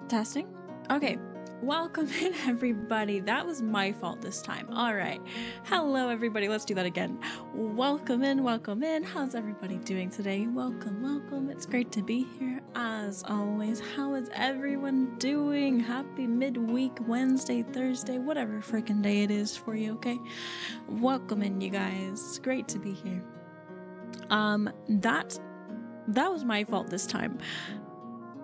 Testing? Okay. Welcome in, everybody. That was my fault this time. All right. Hello, everybody. Let's do that again. Welcome in, welcome in. How's everybody doing today? Welcome, welcome. It's great to be here as always. How is everyone doing? Happy midweek, Wednesday, Thursday, whatever freaking day it is for you, okay? Welcome in, you guys. Great to be here. That was my fault this time.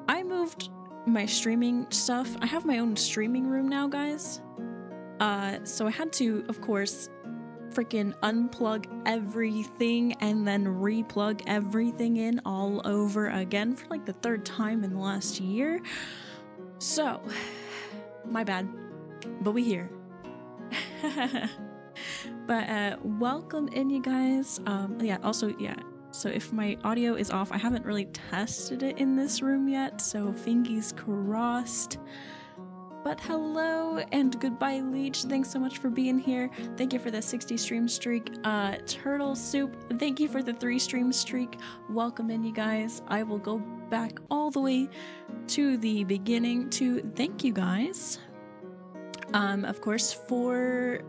I moved my streaming stuff. I have my own streaming room now, guys. So I had to, of course, freaking unplug everything and then replug everything in all over again for like the third time in the last year. So, my bad. But we here. But welcome in, you guys. So if my audio is off, I haven't really tested it in this room yet, so fingers crossed. But hello and goodbye, Leech. Thanks so much for being here. Thank you for the 60 stream streak. Turtle Soup, thank you for the 3 stream streak. Welcome in, you guys. I will go back all the way to the beginning to thank you guys. Of course, for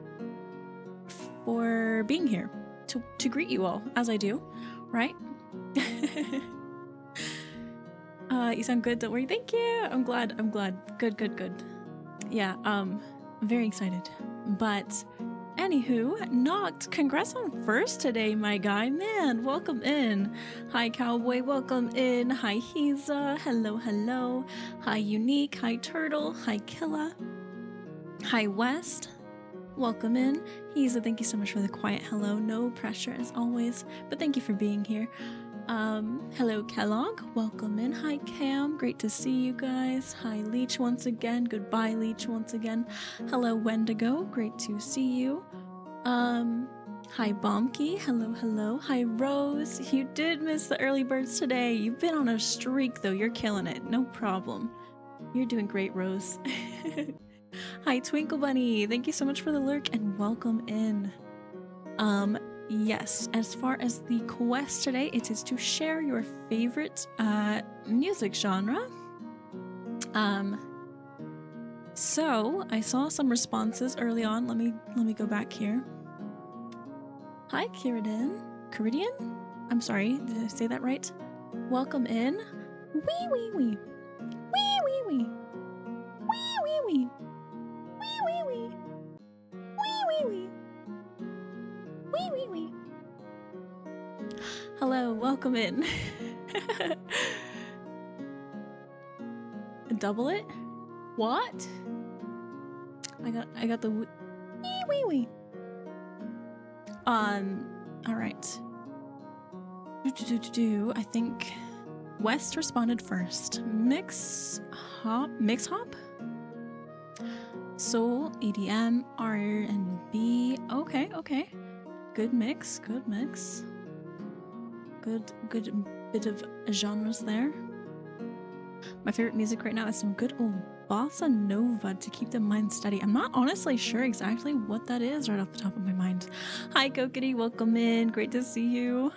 being here to greet you all, as I do. Right? You sound good, don't worry. Thank you. I'm glad. Good. Yeah, very excited. But anywho, Knocked, congrats on first today, my guy. Man, welcome in. Hi Cowboy, welcome in. Hi Hiza, hello. Hi Unique, hi Turtle, hi Killa. Hi West. Welcome in. Hiza, thank you so much for the quiet hello. No pressure as always, but thank you for being here. Hello Kellogg, welcome in. Hi Cam, great to see you guys. Hi Leech once again. Goodbye Leech once again. Hello Wendigo, great to see you. Hi Bombkey, hello. Hi Rose, you did miss the early birds today. You've been on a streak though, you're killing it, no problem. You're doing great, Rose. Hi Twinkle Bunny, thank you so much for the lurk and welcome in. Yes, as far as the quest today, it is to share your favorite music genre. So I saw some responses early on. Let me go back here. Hi Kiridian. I'm sorry, did I say that right? Welcome in. Wee. Hello, welcome in. Double it? What? I got the wee. All right. I think West responded first. Mix hop. Soul, EDM, R&B. Okay. Good mix. Good bit of genres there. My favorite music right now is some good old bossa nova to keep the mind steady. I'm not honestly sure exactly what that is right off the top of my mind. Hi Kokity, welcome in. Great to see you.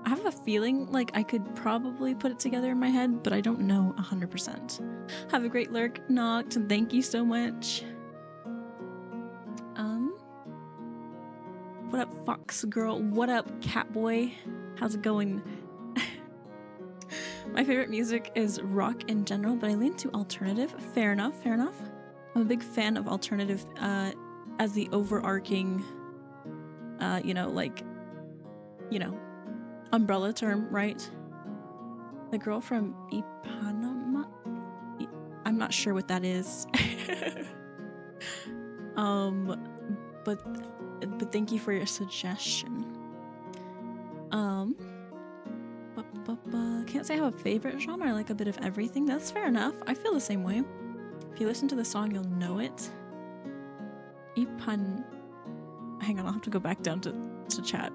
I have a feeling like I could probably put it together in my head, but I don't know 100%. Have a great lurk, Knocked. Thank you so much. What up, Fox Girl? What up, Catboy? How's it going? My favorite music is rock in general, but I lean to alternative. Fair enough. I'm a big fan of alternative as the overarching, umbrella term, right? The girl from Ipanema? I'm not sure what that is. But thank you for your suggestion. Can't say I have a favorite genre. I like a bit of everything. That's fair enough. I feel the same way. If you listen to the song, you'll know it. Hang on, I'll have to go back down to chat.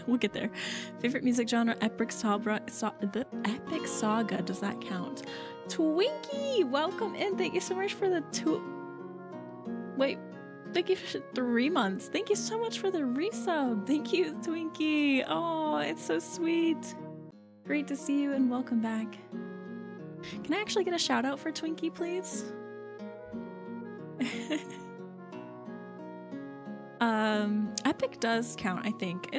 We'll get there. Favorite music genre, epic saga. The epic saga, does that count? Twinkie, welcome in. Thank you so much for the thank you for 3 months. Thank you so much for the resub. Thank you, Twinkie. Oh, it's so sweet. Great to see you and welcome back. Can I actually get a shout out for Twinkie, please? Epic does count, I think.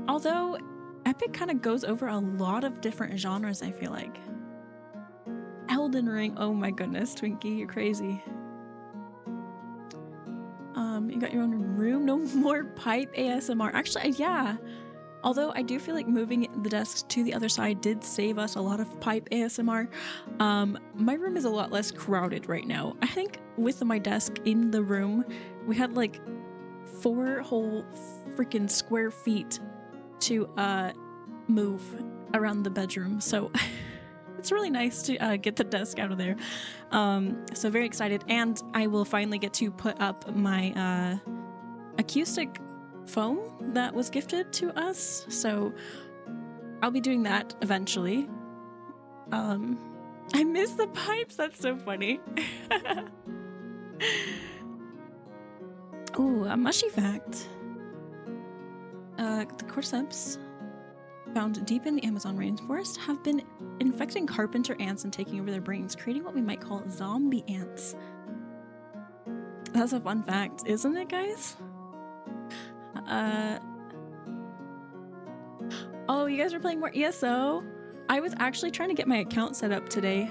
Although Epic kind of goes over a lot of different genres, I feel like. Elden Ring, oh my goodness, Twinkie, you're crazy. You got your own room, no more pipe ASMR. Actually, yeah. Although I do feel like moving the desks to the other side did save us a lot of pipe ASMR. My room is a lot less crowded right now. I think with my desk in the room, we had like 4 whole freaking square feet to move around the bedroom. So it's really nice to get the desk out of there. So very excited. And I will finally get to put up my acoustic foam that was gifted to us. So I'll be doing that eventually. I miss the pipes. That's so funny. Ooh, a mushy fact. The cordyceps found deep in the Amazon rainforest have been infecting carpenter ants and taking over their brains, creating what we might call zombie ants. That's a fun fact, isn't it, guys? Oh, you guys were playing more ESO? I was actually trying to get my account set up today.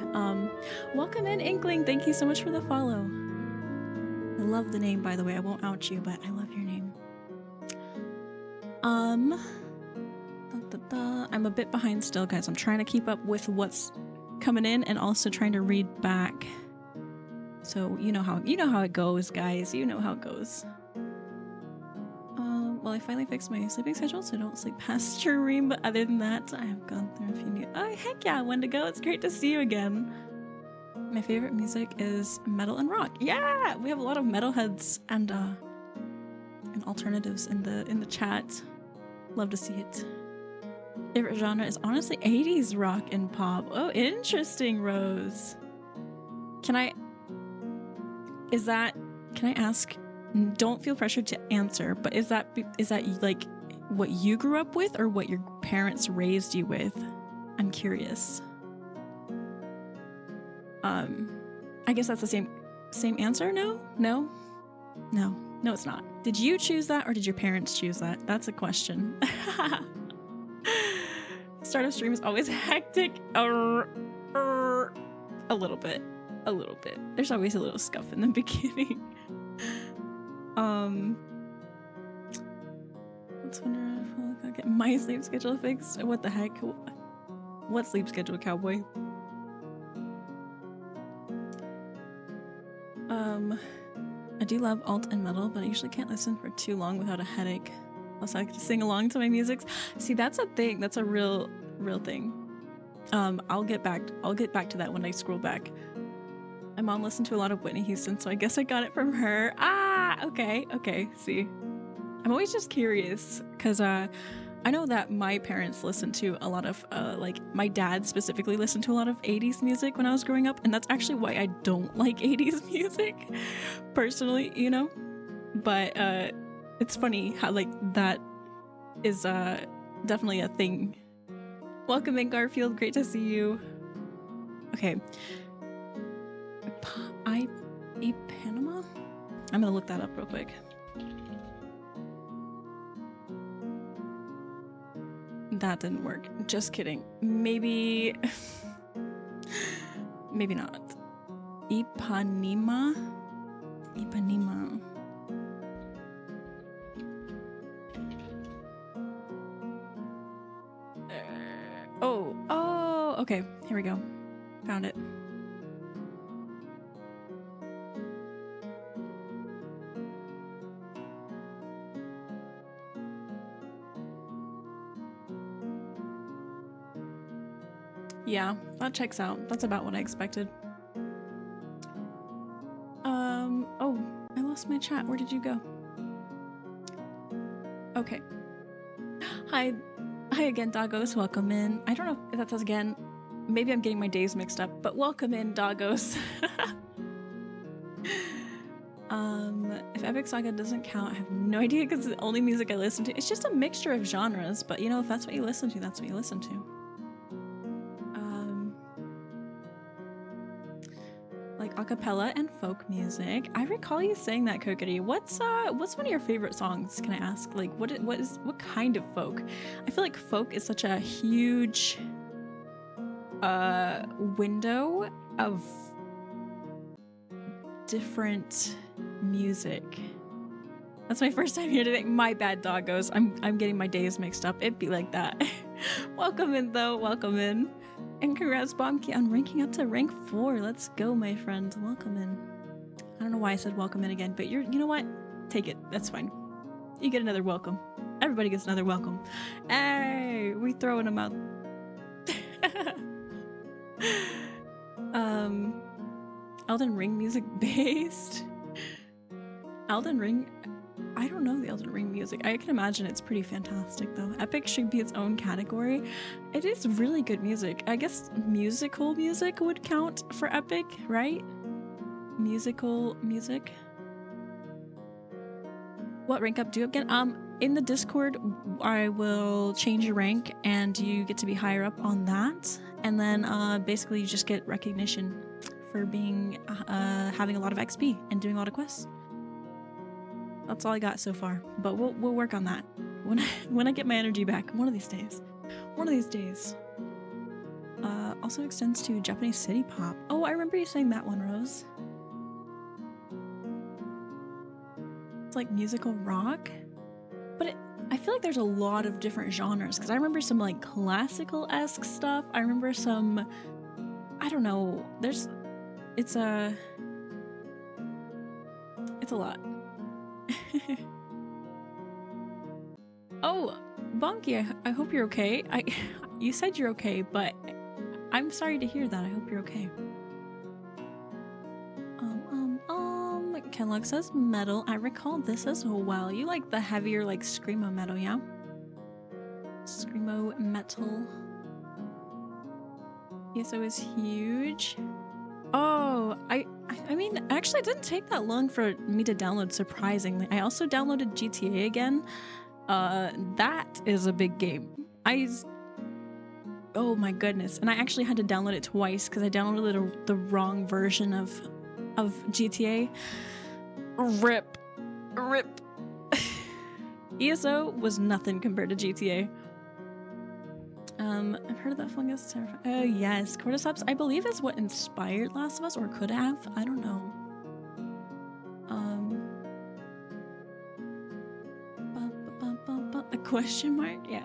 Welcome in, Inkling. Thank you so much for the follow. I love the name, by the way. I won't out you, but I love your name. I'm a bit behind still, guys. I'm trying to keep up with what's coming in and also trying to read back. So you know how it goes, guys. You know how it goes. Well, I finally fixed my sleeping schedule, so I don't sleep past stream. But other than that, I have gone through a few new. Oh, heck yeah, Wendigo! It's great to see you again. My favorite music is metal and rock. Yeah, we have a lot of metalheads and alternatives in the chat. Love to see it. Favorite genre is honestly 80s rock and pop. Oh, interesting, Rose. Can I ask? Don't feel pressured to answer, but is that like what you grew up with or what your parents raised you with? I'm curious. I guess that's the same answer. No, it's not. Did you choose that or did your parents choose that? That's a question. Start of stream is always hectic. A little bit. There's always a little scuff in the beginning. Let's wonder if I'll get my sleep schedule fixed. What the heck? What sleep schedule, cowboy? I do love alt and metal, but I usually can't listen for too long without a headache. Also, I like to sing along to my music. See, that's a thing. That's a real thing. I'll get back to that when I scroll back. My mom listened to a lot of Whitney Houston, so I guess I got it from her. Okay. See, I'm always just curious because I know that my parents listened to a lot of like my dad specifically listened to a lot of 80s music when I was growing up, and that's actually why I don't like 80s music personally, you know. But it's funny how like that is definitely a thing. Welcome in, Garfield. Great to see you. Okay. Panama? I'm gonna look that up real quick. That didn't work. Just kidding. Maybe not. Ipanema. Oh, okay. Here we go. Found it. Yeah, that checks out. That's about what I expected. Oh, I lost my chat. Where did you go? Okay. Hi again, Doggos. Welcome in. I don't know if that's us again. Maybe I'm getting my days mixed up, but welcome in, Doggos. If Epic Saga doesn't count, I have no idea because it's the only music I listen to. It's just a mixture of genres, but you know, if that's what you listen to, that's what you listen to. acapella and folk music. I recall you saying that, Kokiri. What's one of your favorite songs? Can I ask? Like, what kind of folk? I feel like folk is such a huge window of different music. That's my first time here today. My bad, doggos. I'm getting my days mixed up. It'd be like that. Welcome in, though. Welcome in. And congrats, Bombki, on ranking up to rank 4. Let's go, my friend. Welcome in. I don't know why I said welcome in again, but you know what? Take it. That's fine. You get another welcome. Everybody gets another welcome. Hey, we throwing them out. Elden Ring music based. Elden Ring. I don't know the Elden Ring music. I can imagine it's pretty fantastic though. Epic should be its own category. It is really good music. I guess musical music would count for epic, right? Musical music. What rank up do you get? In the Discord, I will change your rank and you get to be higher up on that. And then basically you just get recognition for being having a lot of XP and doing a lot of quests. That's all I got so far, but we'll work on that when I get my energy back. One of these days. One of these days. Also extends to Japanese city pop. Oh, I remember you saying that one, Rose. It's like musical rock, but I feel like there's a lot of different genres because I remember some like classical-esque stuff. I remember some, I don't know. It's a lot. Oh, Bonky, I hope you're okay. You said you're okay, but I'm sorry to hear that. I hope you're okay. Kenlock says metal. I recall this as well. You like the heavier, like screamo metal, yeah? Screamo metal. ESO is huge. Oh, I mean, actually, it didn't take that long for me to download, surprisingly. I also downloaded GTA again. That is a big game. Oh my goodness. And I actually had to download it twice because I downloaded the wrong version of GTA. Rip. ESO was nothing compared to GTA. I've heard of that fungus. Oh yes, cordyceps I believe is what inspired Last of Us, or could have. I don't know. A question mark? Yeah.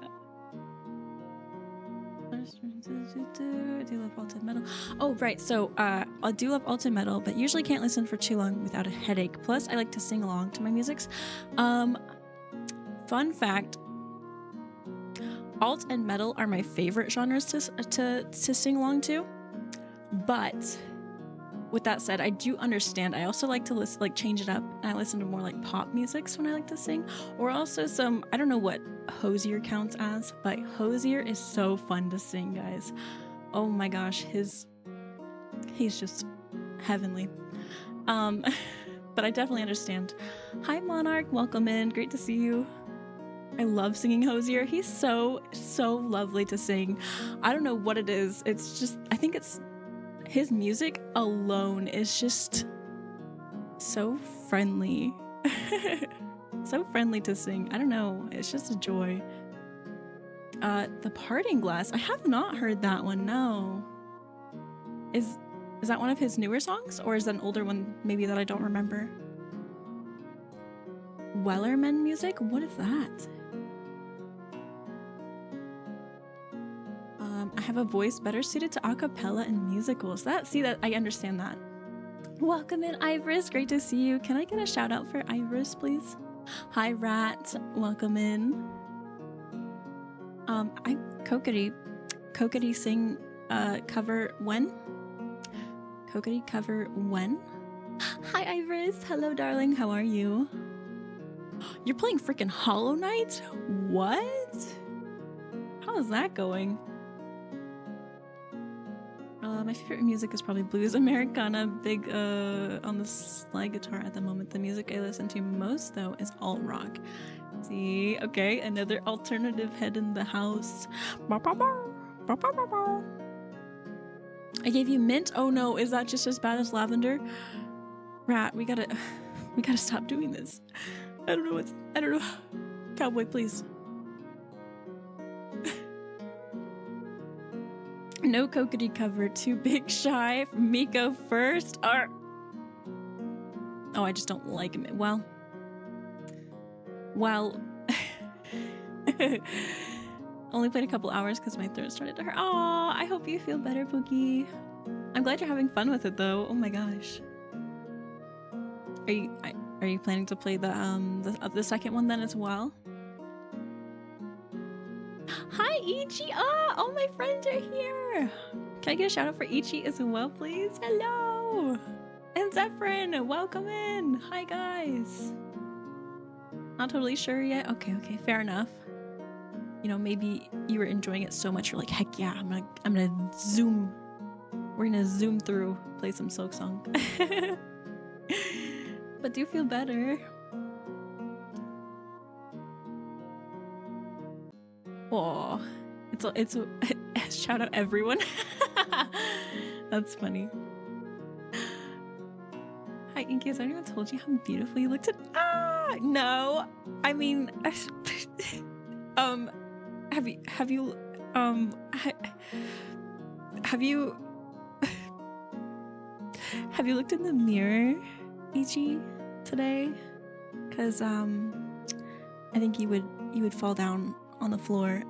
I do love Ultimate Metal. Oh right, so I do love Ultimate Metal, but usually can't listen for too long without a headache. Plus, I like to sing along to my musics. Fun fact. Alt and metal are my favorite genres to sing along to, but with that said, I do understand. I also like to listen, like change it up, and I listen to more like pop musics when I like to sing, or also some, I don't know what Hosier counts as, but Hosier is so fun to sing, guys. Oh my gosh, he's just heavenly. But I definitely understand. Hi Monarch, welcome in. Great to see you. I love singing Hosier. He's so lovely to sing. I don't know what it is. It's just, I think it's his music alone is just so friendly. So friendly to sing. I don't know. It's just a joy. The Parting Glass. I have not heard that one. No. Is that one of his newer songs, or is that an older one maybe that I don't remember? Wellerman music? What is that? I have a voice better suited to a cappella and musicals. That I understand that. Welcome in, Iris. Great to see you. Can I get a shout out for Iris, please? Hi, Rat. Welcome in. Kokiri sing cover when? Kokiri cover when? Hi, Iris. Hello, darling. How are you? You're playing freaking Hollow Knight? What? How is that going? My favorite music is probably blues, Americana, big on the slide guitar at the moment. The music I listen to most, though, is alt rock. See, okay, another alternative head in the house. I gave you mint. Oh no, is that just as bad as lavender? Rat, we gotta stop doing this. I don't know. Cowboy, please. No coconut cover, too big shy. Myko first. Oh, I just don't like him. Well. Only played a couple hours because my throat started to hurt. Aw, I hope you feel better, Pookie. I'm glad you're having fun with it though. Oh my gosh. Are you planning to play the second one then as well? Hi, Ichi! Oh, all my friends are here! Can I get a shout out for Ichi as well, please? Hello! And Zephyrin, welcome in! Hi, guys! Not totally sure yet? Okay, fair enough. You know, maybe you were enjoying it so much, you're like, heck yeah, I'm gonna zoom. We're gonna zoom through, play some Silk Song. But do feel better. Oh, it's a shout out everyone. That's funny. Hi, Inky. Has anyone told you how beautiful you look today? Ah, no. I mean, have you looked in the mirror, Ichi, today? Cause I think you would fall down on the floor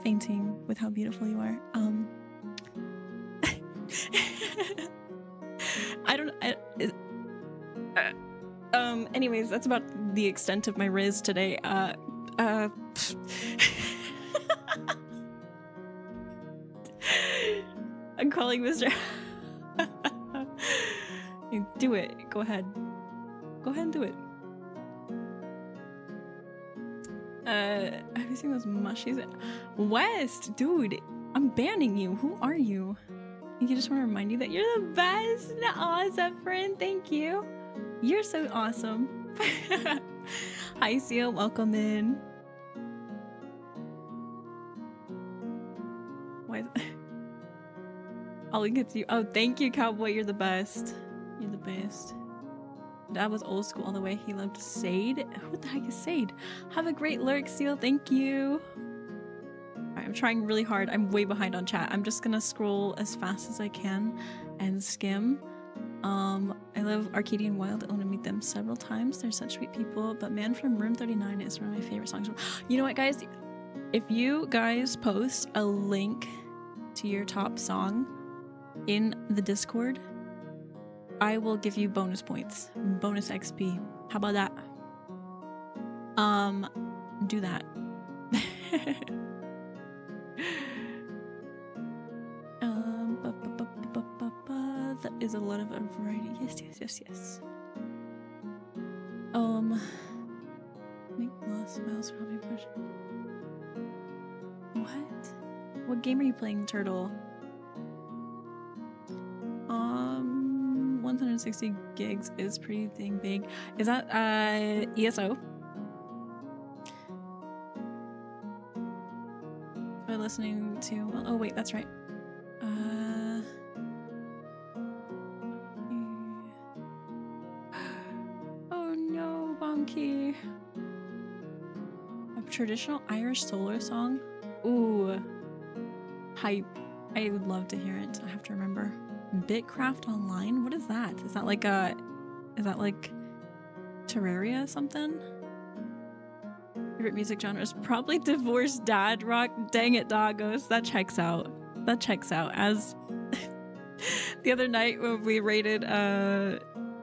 fainting with how beautiful you are. Anyways, that's about the extent of my riz today. I'm calling Mr. Do it. Go ahead. Go ahead and do it. Have you seen those mushies? West, dude, I'm banning you. Who are you? You just want to remind you that you're the best. Aw, Zephyrin, thank you. You're so awesome. Hi, Seal, welcome in. Why? Ollie gets you. Oh, thank you, Cowboy. You're the best. You're the best. Dad was old school all the way. He loved Sade. What the heck is Sade? Have a great lurk, Seal. Thank you. Alright, I'm trying really hard. I'm way behind on chat. I'm just gonna scroll as fast as I can and skim. I love Arcadian Wild. I want to meet them several times. They're such sweet people. But Man from Room 39 is one of my favorite songs. You know what, guys? If you guys post a link to your top song in the Discord, I will give you bonus points. Bonus XP. How about that? Do that. That is a lot of variety. Yes. Make lost smiles from impression. What game are you playing, Turtle? 160 gigs is pretty dang big. Is that ESO? We're listening to. Oh wait, that's right. Oh no, Bonky. A traditional Irish solar song. Ooh, hype. I would love to hear it. I have to remember. Bitcraft Online? What is that? Is that like Terraria something? Favorite music genre is probably divorced dad rock. Dang it, doggos. That checks out. As the other night when we raided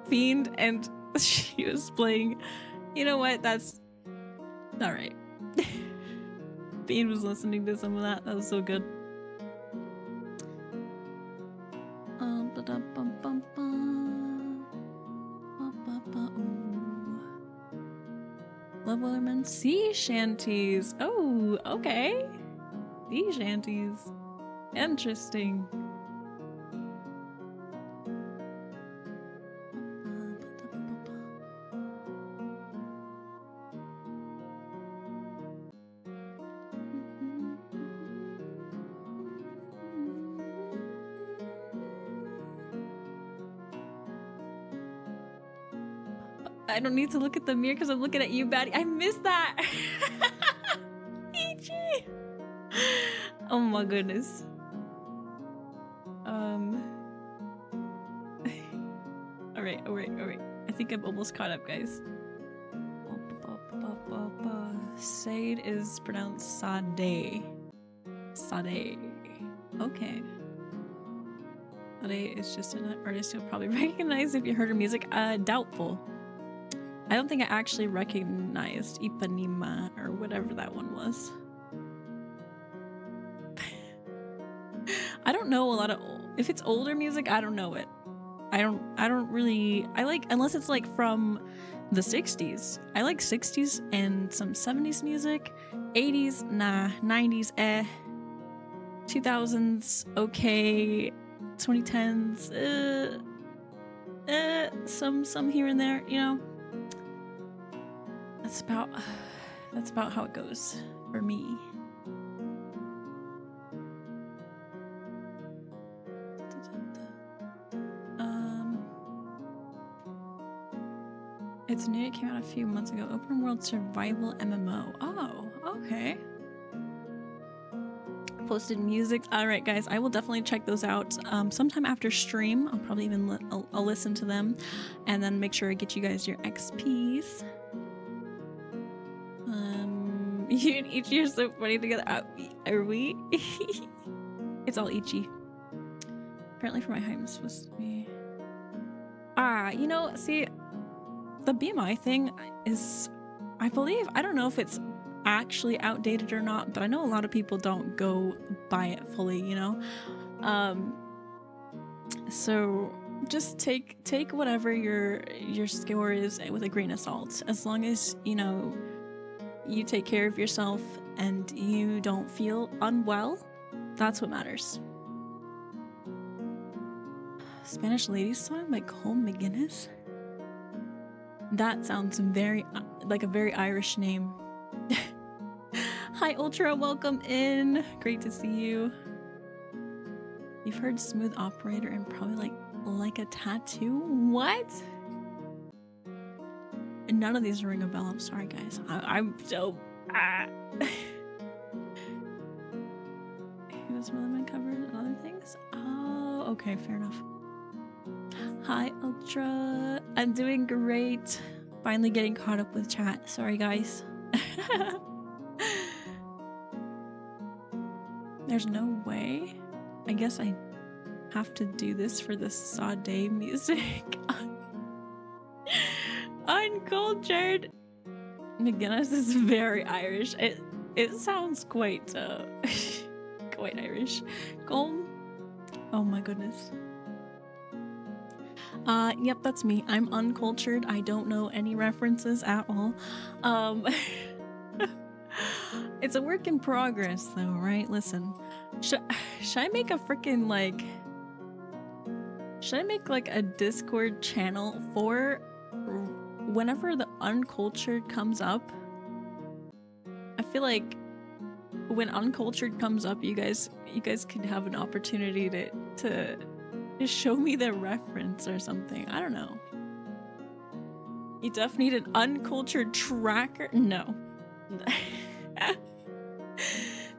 Fiend and she was playing, you know what? That's all right. Fiend was listening to some of that. That was so good. Love Wellerman sea shanties. Oh, okay. Sea shanties. Interesting. I don't need to look at the mirror because I'm looking at you, baddie. I missed that. Ichi. Oh my goodness. All right. I think I'm almost caught up, guys. Sade is pronounced Sade. Sade. Okay. Sade is just an artist you'll probably recognize if you heard her music. Doubtful. I don't think I actually recognized Ipanema or whatever that one was. I don't know a lot of if it's older music, I don't know it. I don't really unless it's like from the 60s. I like 60s and some 70s music. 80s, nah. 90s, 2000s, okay. 2010s, some here and there, you know. That's about how it goes for me. It's new. It came out a few months ago. Open world survival MMO. Oh, okay. Posted music. All right, guys. I will definitely check those out. Sometime after stream, I'll probably even I'll listen to them, and then make sure I get you guys your XPs. You and Ichi are so funny together. Are we? It's all Ichi. Apparently, for my height, I'm supposed to be. You know, see. The BMI thing is, I believe, I don't know if it's actually outdated or not, but I know a lot of people don't go by it fully, you know? So just take whatever your score is with a grain of salt. As long as, you know, you take care of yourself and you don't feel unwell, that's what matters. Spanish Ladies Song by Cole McGuinness? That sounds very like a very Irish name. Hi Ultra, welcome in. Great to see you. You've heard Smooth Operator and probably like a tattoo? What? None of these ring a bell. I'm sorry guys. I'm so He was really my cover and other things? Oh, okay, fair enough. Hi Ultra, I'm doing great. Finally getting caught up with chat. Sorry guys. There's no way. I guess I have to do this for the Sade music. Uncultured. McGuinness is very Irish. It sounds quite quite Irish. Golm. Oh my goodness. Yep, that's me. I'm uncultured. I don't know any references at all. It's a work in progress though, right? Listen, should I make a freaking should I make like a Discord channel for whenever the uncultured comes up? I feel like when uncultured comes up, you guys could have an opportunity to just show me the reference or something. I don't know. You definitely need an uncultured tracker? No.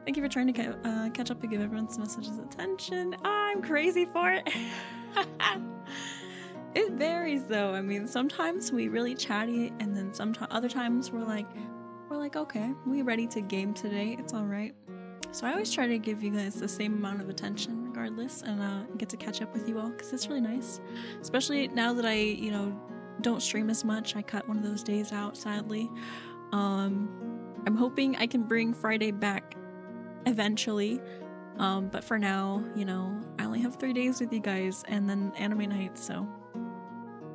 Thank you for trying to catch up and give everyone's messages attention. I'm crazy for it. It varies though. I mean, sometimes we really chatty, and then other times we're like, okay, we ready to game today. It's all right. So I always try to give you guys the same amount of attention regardless, and get to catch up with you all because it's really nice. Especially now that I, you know, don't stream as much. I cut one of those days out, sadly. I'm hoping I can bring Friday back eventually. But for now, you know, I only have 3 days with you guys and then anime night, so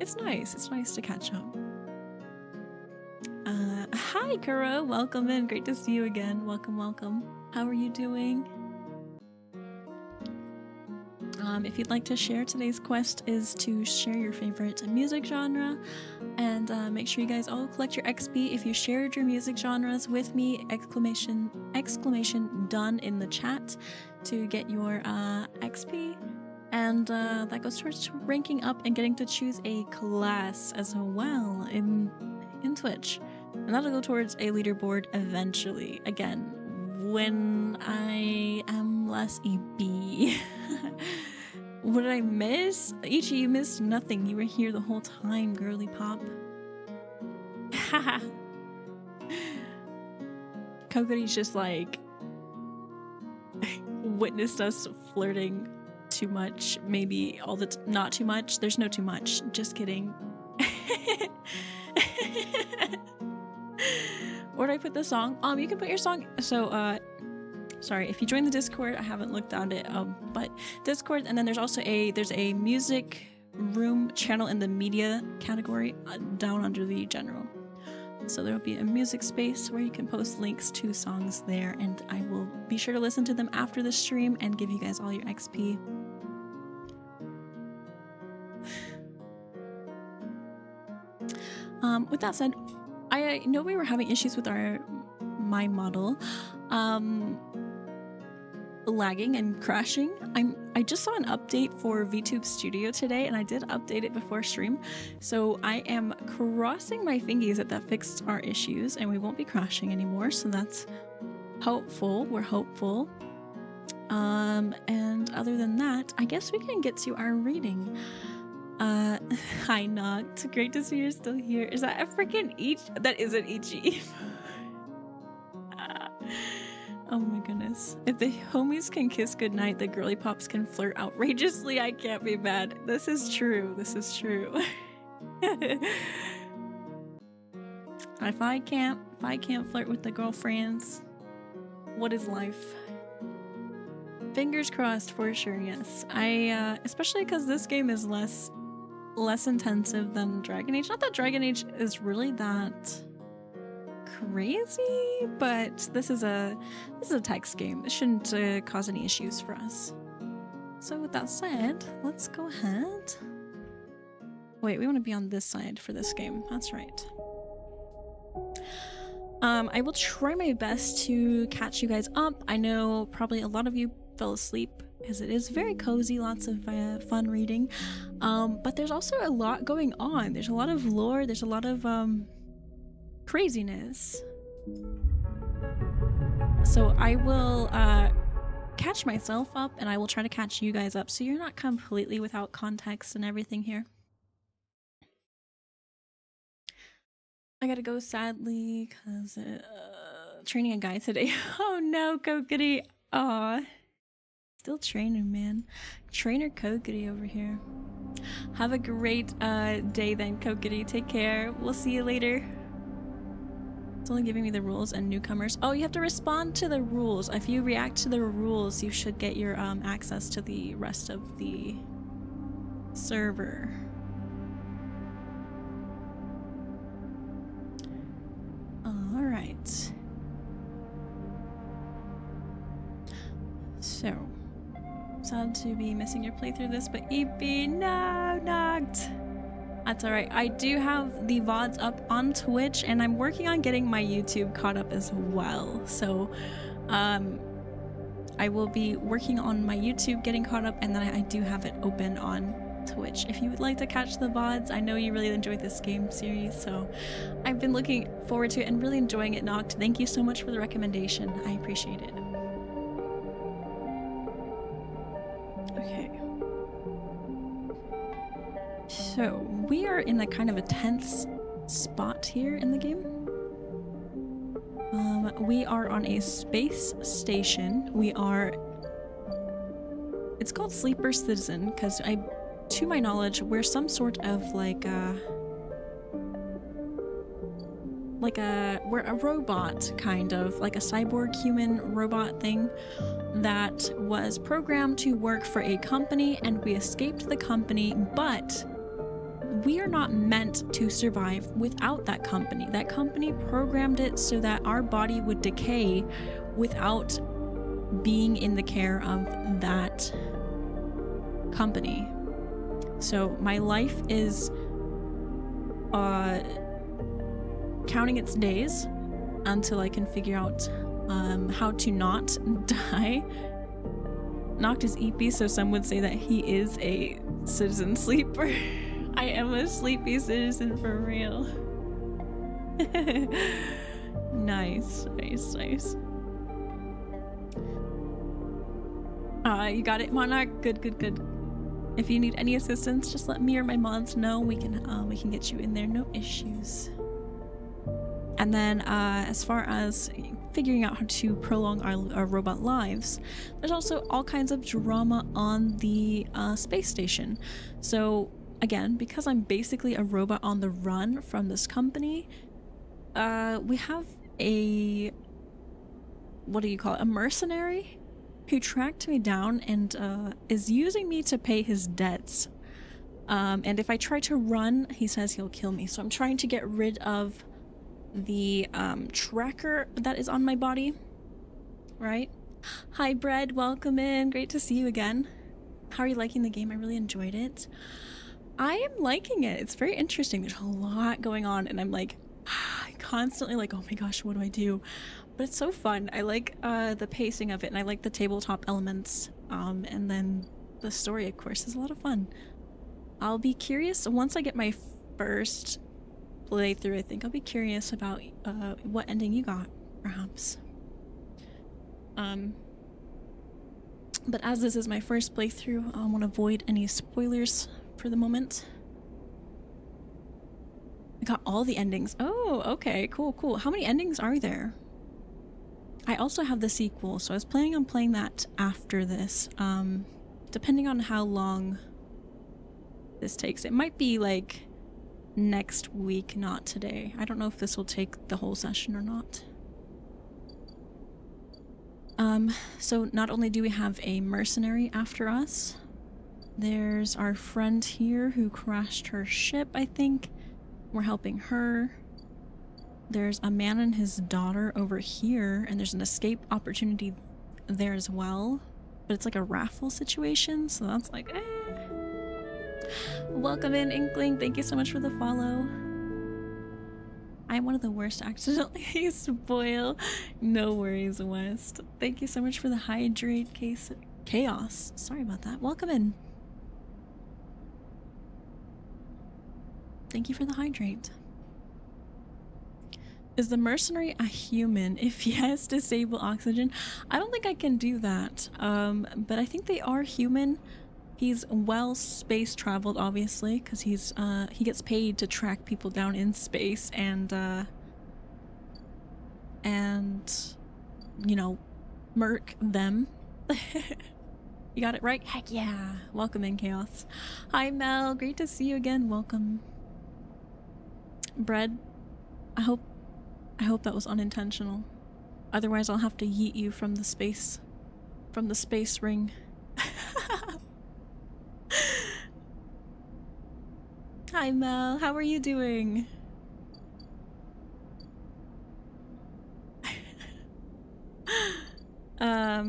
it's nice. It's nice to catch up. Hi Kuro, welcome in. Great to see you again. Welcome. How are you doing? If you'd like to share, today's quest is to share your favorite music genre, and make sure you guys all collect your XP. If you shared your music genres with me, exclamation done in the chat to get your XP. And that goes towards ranking up and getting to choose a class as well in Twitch. And that'll go towards a leaderboard eventually. Again, when I am less EB. What did I miss? Ichi, you missed nothing. You were here the whole time, girly pop. Haha. Kokori's just like witnessed us flirting too much, maybe all the not too much. There's no too much. Just kidding. Where do I put the song? You can put your song. So sorry, if you join the Discord, I haven't looked at it. But Discord, and then there's also there's a music room channel in the media category down under the general. So there will be a music space where you can post links to songs there, and I will be sure to listen to them after the stream and give you guys all your XP. With that said, I know we were having issues with my model lagging and crashing. I just saw an update for VTube Studio today, and I did update it before stream, so I am crossing my fingies that fixed our issues and we won't be crashing anymore, so that's hopeful. We're hopeful. And other than that, I guess we can get to our reading. Hi Noct, great to see you're still here. Is that a freaking Ichi? That is an Ichi. Oh my goodness. If the homies can kiss goodnight, the girly pops can flirt outrageously. I can't be mad. This is true. This is true. If I can't flirt with the girlfriends, what is life? Fingers crossed for sure, yes. Especially because this game is less intensive than Dragon Age. Not that Dragon Age is really that crazy, but this is a text game. It shouldn't cause any issues for us. So with that said, let's go ahead. Wait, we want to be on this side for this game. That's right. I will try my best to catch you guys up. I know probably a lot of you fell asleep because it is very cozy, lots of fun reading. But there's also a lot going on. There's a lot of lore, there's a lot of craziness. So I will catch myself up, and I will try to catch you guys up so you're not completely without context and everything here. I gotta go sadly because training a guy today. Oh no, Kokiri. Aw. Still training, man. Trainer Kokiri over here. Have a great day then, Kokiri. Take care. We'll see you later. It's only giving me the rules and newcomers. Oh, you have to respond to the rules. If you react to the rules, you should get your access to the rest of the server. All right. So, sad to be missing your playthrough this, but EP, no, Noct. That's alright. I do have the VODs up on Twitch, and I'm working on getting my YouTube caught up as well. So, I will be working on my YouTube getting caught up, and then I do have it open on Twitch. If you would like to catch the VODs, I know you really enjoyed this game series, so I've been looking forward to it and really enjoying it, Noct. Thank you so much for the recommendation. I appreciate it. Okay. So, we are in a kind of a tense spot here in the game. We are on a space station. It's called Sleeper Citizen, because to my knowledge, we're some sort of we're a robot, kind of, like a cyborg human robot thing that was programmed to work for a company, and we escaped the company, but we are not meant to survive without that company. That company programmed it so that our body would decay without being in the care of that company. So my life is counting its days until I can figure out how to not die. Noct is EP, so some would say that he is a citizen sleeper. I am a sleepy citizen for real. Nice, nice, nice. You got it, Monarch. Good, good, good. If you need any assistance, just let me or my mods know. We can get you in there, no issues. And then as far as figuring out how to prolong our robot lives, there's also all kinds of drama on the space station. So again, because I'm basically a robot on the run from this company, we have a, what do you call it, a mercenary who tracked me down and is using me to pay his debts. And if I try to run, he says he'll kill me. So I'm trying to get rid of the tracker that is on my body, right? Hi Bread, welcome in, great to see you again. How are you liking the game? I really enjoyed it. I am liking it. It's very interesting. There's a lot going on and I'm like constantly like, oh my gosh, what do I do? But it's so fun. I like the pacing of it and I like the tabletop elements, and then the story of course is a lot of fun. I'll be curious once I get my first playthrough. I think I'll be curious about what ending you got, perhaps. But as this is my first playthrough, I want to avoid any spoilers for the moment. I got all the endings. Oh, okay, cool, cool. How many endings are there? I also have the sequel, so I was planning on playing that after this. Depending on how long this takes. It might be like next week, not today. I don't know if this will take the whole session or not. So not only do we have a mercenary after us, there's our friend here who crashed her ship, I think. We're helping her. There's a man and his daughter over here, and there's an escape opportunity there as well. But it's like a raffle situation, so that's like, eh. Welcome in, Inkling. Thank you so much for the follow. I'm one of the worst to accidentally spoil. No worries, West. Thank you so much for the hydrate chaos. Sorry about that. Welcome in. Thank you for the hydrate. Is the mercenary a human? If yes, disable oxygen. I don't think I can do that. But I think they are human. He's well space traveled, obviously, because he gets paid to track people down in space and you know, murk them. You got it right? Heck yeah! Welcome in, Chaos. Hi Mel, great to see you again. Welcome. Bread, I hope that was unintentional. Otherwise, I'll have to yeet you from the space ring. Hi Mel, how are you doing?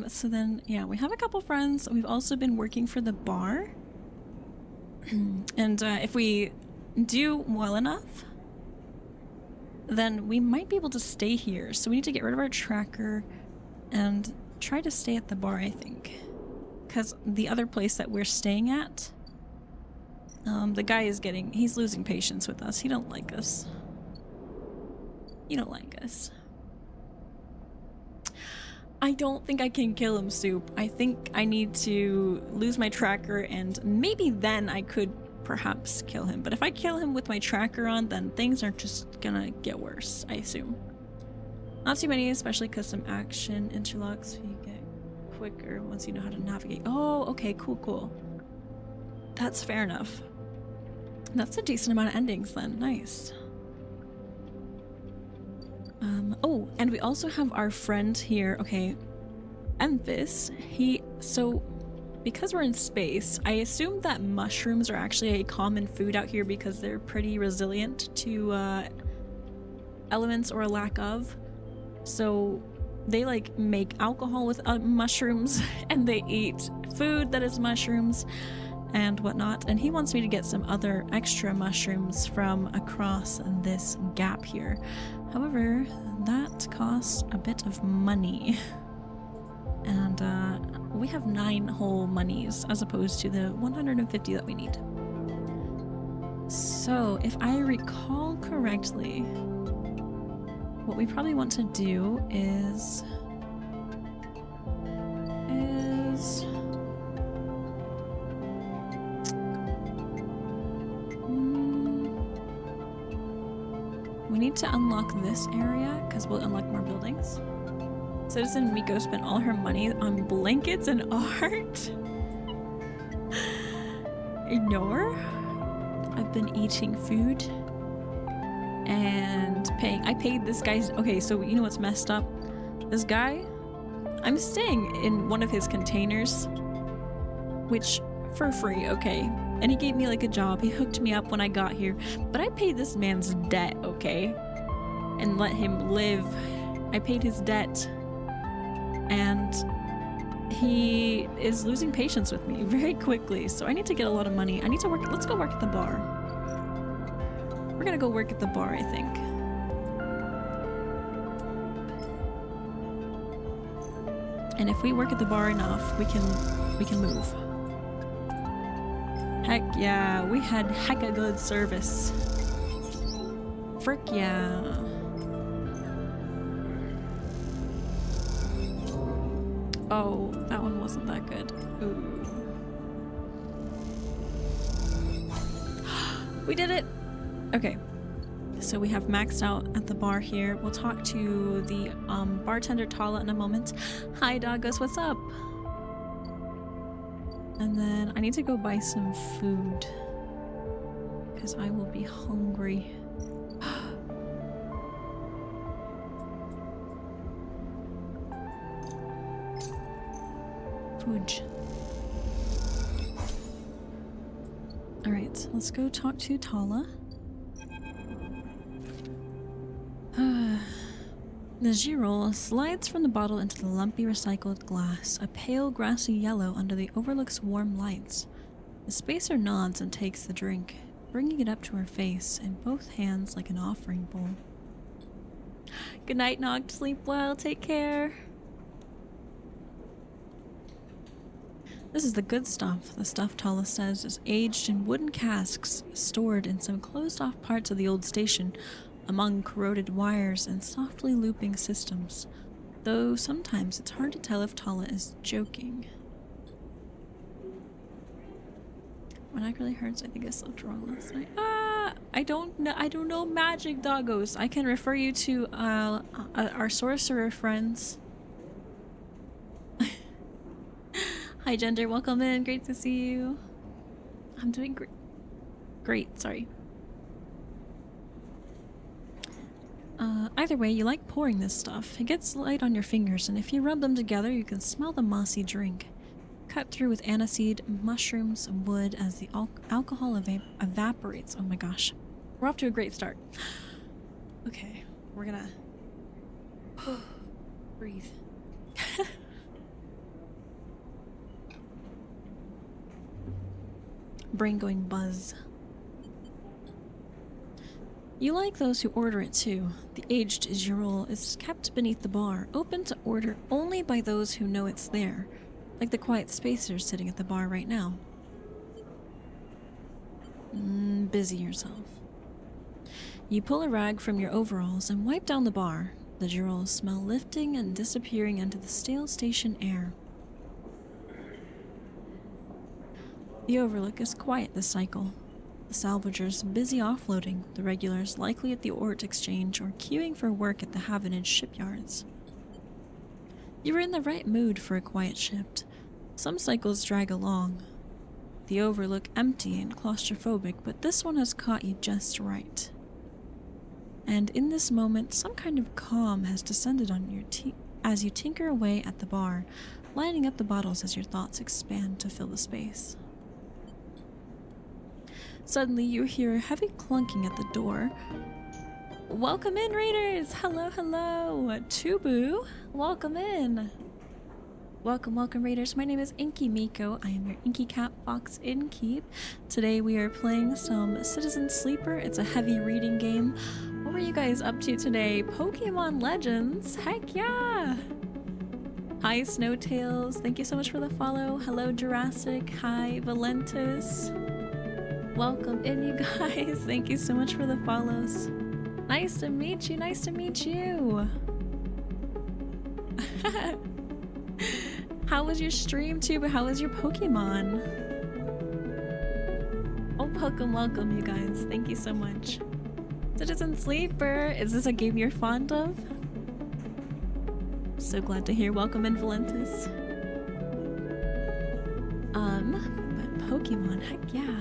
So then, yeah, we have a couple friends. We've also been working for the bar. And if we do well enough, then we might be able to stay here. So we need to get rid of our tracker and try to stay at the bar, I think. Because the other place that we're staying at, the guy is he's losing patience with us. He don't like us. You don't like us. I don't think I can kill him, Soup. I think I need to lose my tracker and maybe then I could perhaps kill him. But if I kill him with my tracker on, then things are just gonna get worse, I assume. Not too many, especially because some action interlocks, so you get quicker once you know how to navigate. Oh, okay, cool, cool. That's fair enough. That's a decent amount of endings then. Nice. Oh, and we also have our friend here. Okay, Emphis. So because we're in space, I assume that mushrooms are actually a common food out here because they're pretty resilient to elements or a lack of. So they like make alcohol with mushrooms and they eat food that is mushrooms and whatnot. And he wants me to get some other extra mushrooms from across this gap here. However, that costs a bit of money. And we have 9 whole monies as opposed to the 150 that we need. So if I recall correctly, what we probably want to do is we need to unlock this area because we'll unlock more buildings. Citizen Myko spent all her money on blankets and art. Ignore. I've been eating food and paying. I paid this guy's. Okay, so you know what's messed up? This guy, I'm staying in one of his containers, which for free, okay? And he gave me like a job. He hooked me up when I got here, but I paid this man's debt, okay? And let him live. I paid his debt, and he is losing patience with me very quickly. So I need to get a lot of money. I need to work. Let's go work at the bar. We're gonna go work at the bar, I think. And if we work at the bar enough, we can move. Heck yeah, we had hecka good service. Frick yeah. Oh, that one wasn't that good. Ooh. We did it! Okay. So we have maxed out at the bar here. We'll talk to the bartender Tala in a moment. Hi doggos, what's up? And then I need to go buy some food because I will be hungry. Food. Alright, let's go talk to Tala. The Girol slides from the bottle into the lumpy recycled glass, a pale grassy yellow under the overlook's warm lights. The spacer nods and takes the drink, bringing it up to her face in both hands like an offering bowl. Good night, Noct. Sleep well. Take care. This is the good stuff. The stuff, Tala says, is aged in wooden casks stored in some closed-off parts of the old station, among corroded wires and softly looping systems, though sometimes it's hard to tell if Tala is joking. My neck really hurts. I think I slept wrong last night. I don't know magic, doggos. I can refer you to our sorcerer friends. Hi Gender, welcome in. Great to see you. I'm doing great. Great, sorry. Either way, you like pouring this stuff. It gets light on your fingers, and if you rub them together, you can smell the mossy drink. Cut through with aniseed, mushrooms, and wood as the alcohol evaporates. Oh my gosh. We're off to a great start. Okay, we're gonna breathe. Brain going buzz. You like those who order it too. The aged Girol is kept beneath the bar, open to order only by those who know it's there, like the quiet spacers sitting at the bar right now. Busy yourself. You pull a rag from your overalls and wipe down the bar, the Girol smell lifting and disappearing into the stale station air. The overlook is quiet this cycle. The salvagers busy offloading, the regulars likely at the ort exchange or queuing for work at the Havenage shipyards. You were in the right mood for a quiet shift. Some cycles drag along. The overlook empty and claustrophobic, but this one has caught you just right. And in this moment, some kind of calm has descended on your as you tinker away at the bar, lining up the bottles as your thoughts expand to fill the space. Suddenly, you hear a heavy clunking at the door. Welcome in, raiders! Hello, hello! Tubu, welcome in! Welcome, welcome, raiders. My name is InkyMyko. I am your Inky Cat Fox Innkeep. Today we are playing some Citizen Sleeper. It's a heavy reading game. What were you guys up to today? Pokemon Legends? Heck yeah! Hi, Snowtails. Thank you so much for the follow. Hello, Jurassic. Hi, Valentus. Welcome in, you guys. Thank you so much for the follows. Nice to meet you. Nice to meet you. How was your stream, Tuba? How was your Pokemon? Oh, welcome, you guys. Thank you so much. Citizen Sleeper, is this a game you're fond of? So glad to hear. Welcome in, Valentus. But Pokemon, heck yeah.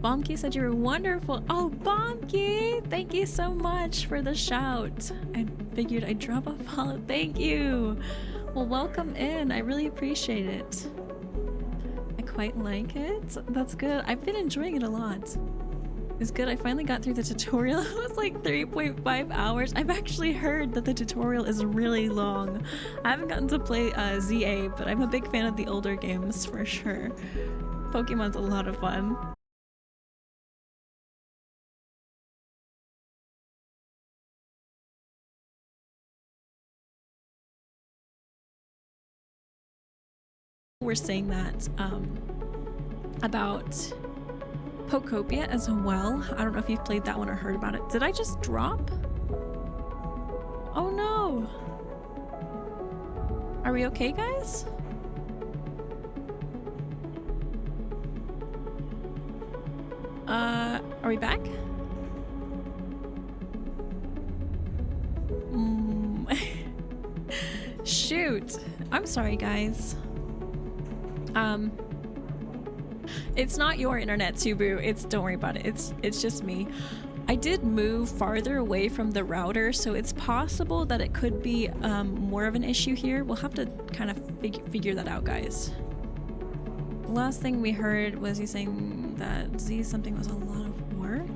Bombkey said you were wonderful. Oh, Bombkey! Thank you so much for the shout. I figured I'd drop a follow. Thank you. Well, welcome in. I really appreciate it. I quite like it. That's good. I've been enjoying it a lot. It's good. I finally got through the tutorial. It was like 3.5 hours. I've actually heard that the tutorial is really long. I haven't gotten to play ZA, but I'm a big fan of the older games for sure. Pokemon's a lot of fun. We're saying that about Pokopia as well. I don't know if you've played that one or heard about it. Did I just drop? Oh no! Are we okay, guys? Are we back? Shoot! I'm sorry, guys. It's not your internet, Tubu. Don't worry about it. It's just me. I did move farther away from the router, so it's possible that it could be more of an issue here. We'll have to kind of figure that out, guys. Last thing we heard was you saying that Z something was a lot of work.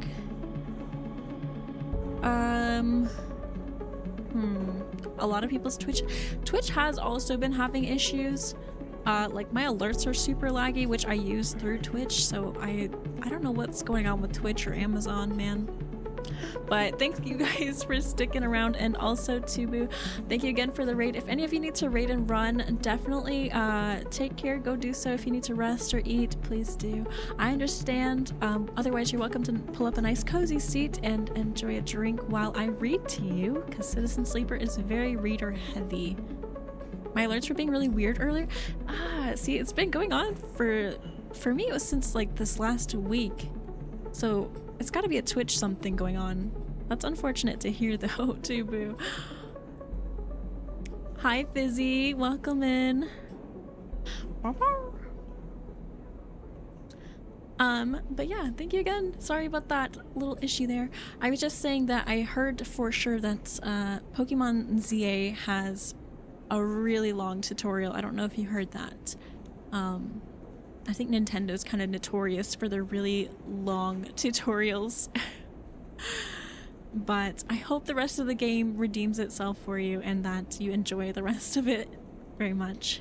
A lot of people's Twitch has also been having issues. Like my alerts are super laggy, which I use through Twitch, so I don't know what's going on with Twitch or Amazon, man. But thank you guys for sticking around, and also Tubu, thank you again for the raid. If any of you need to raid and run, definitely take care, go do so. If you need to rest or eat, please do. I understand. Otherwise, you're welcome to pull up a nice cozy seat and enjoy a drink while I read to you, because Citizen Sleeper is very reader heavy. My alerts were being really weird earlier. See, it's been going on for me. It was since like this last week, so it's got to be a Twitch something going on. That's unfortunate to hear though. Tubu. Hi Fizzy, welcome in. But yeah, thank you again. Sorry about that little issue there. I was just saying that I heard for sure that Pokemon ZA has a really long tutorial. I don't know if you heard that. I think Nintendo's kind of notorious for their really long tutorials. But I hope the rest of the game redeems itself for you and that you enjoy the rest of it very much.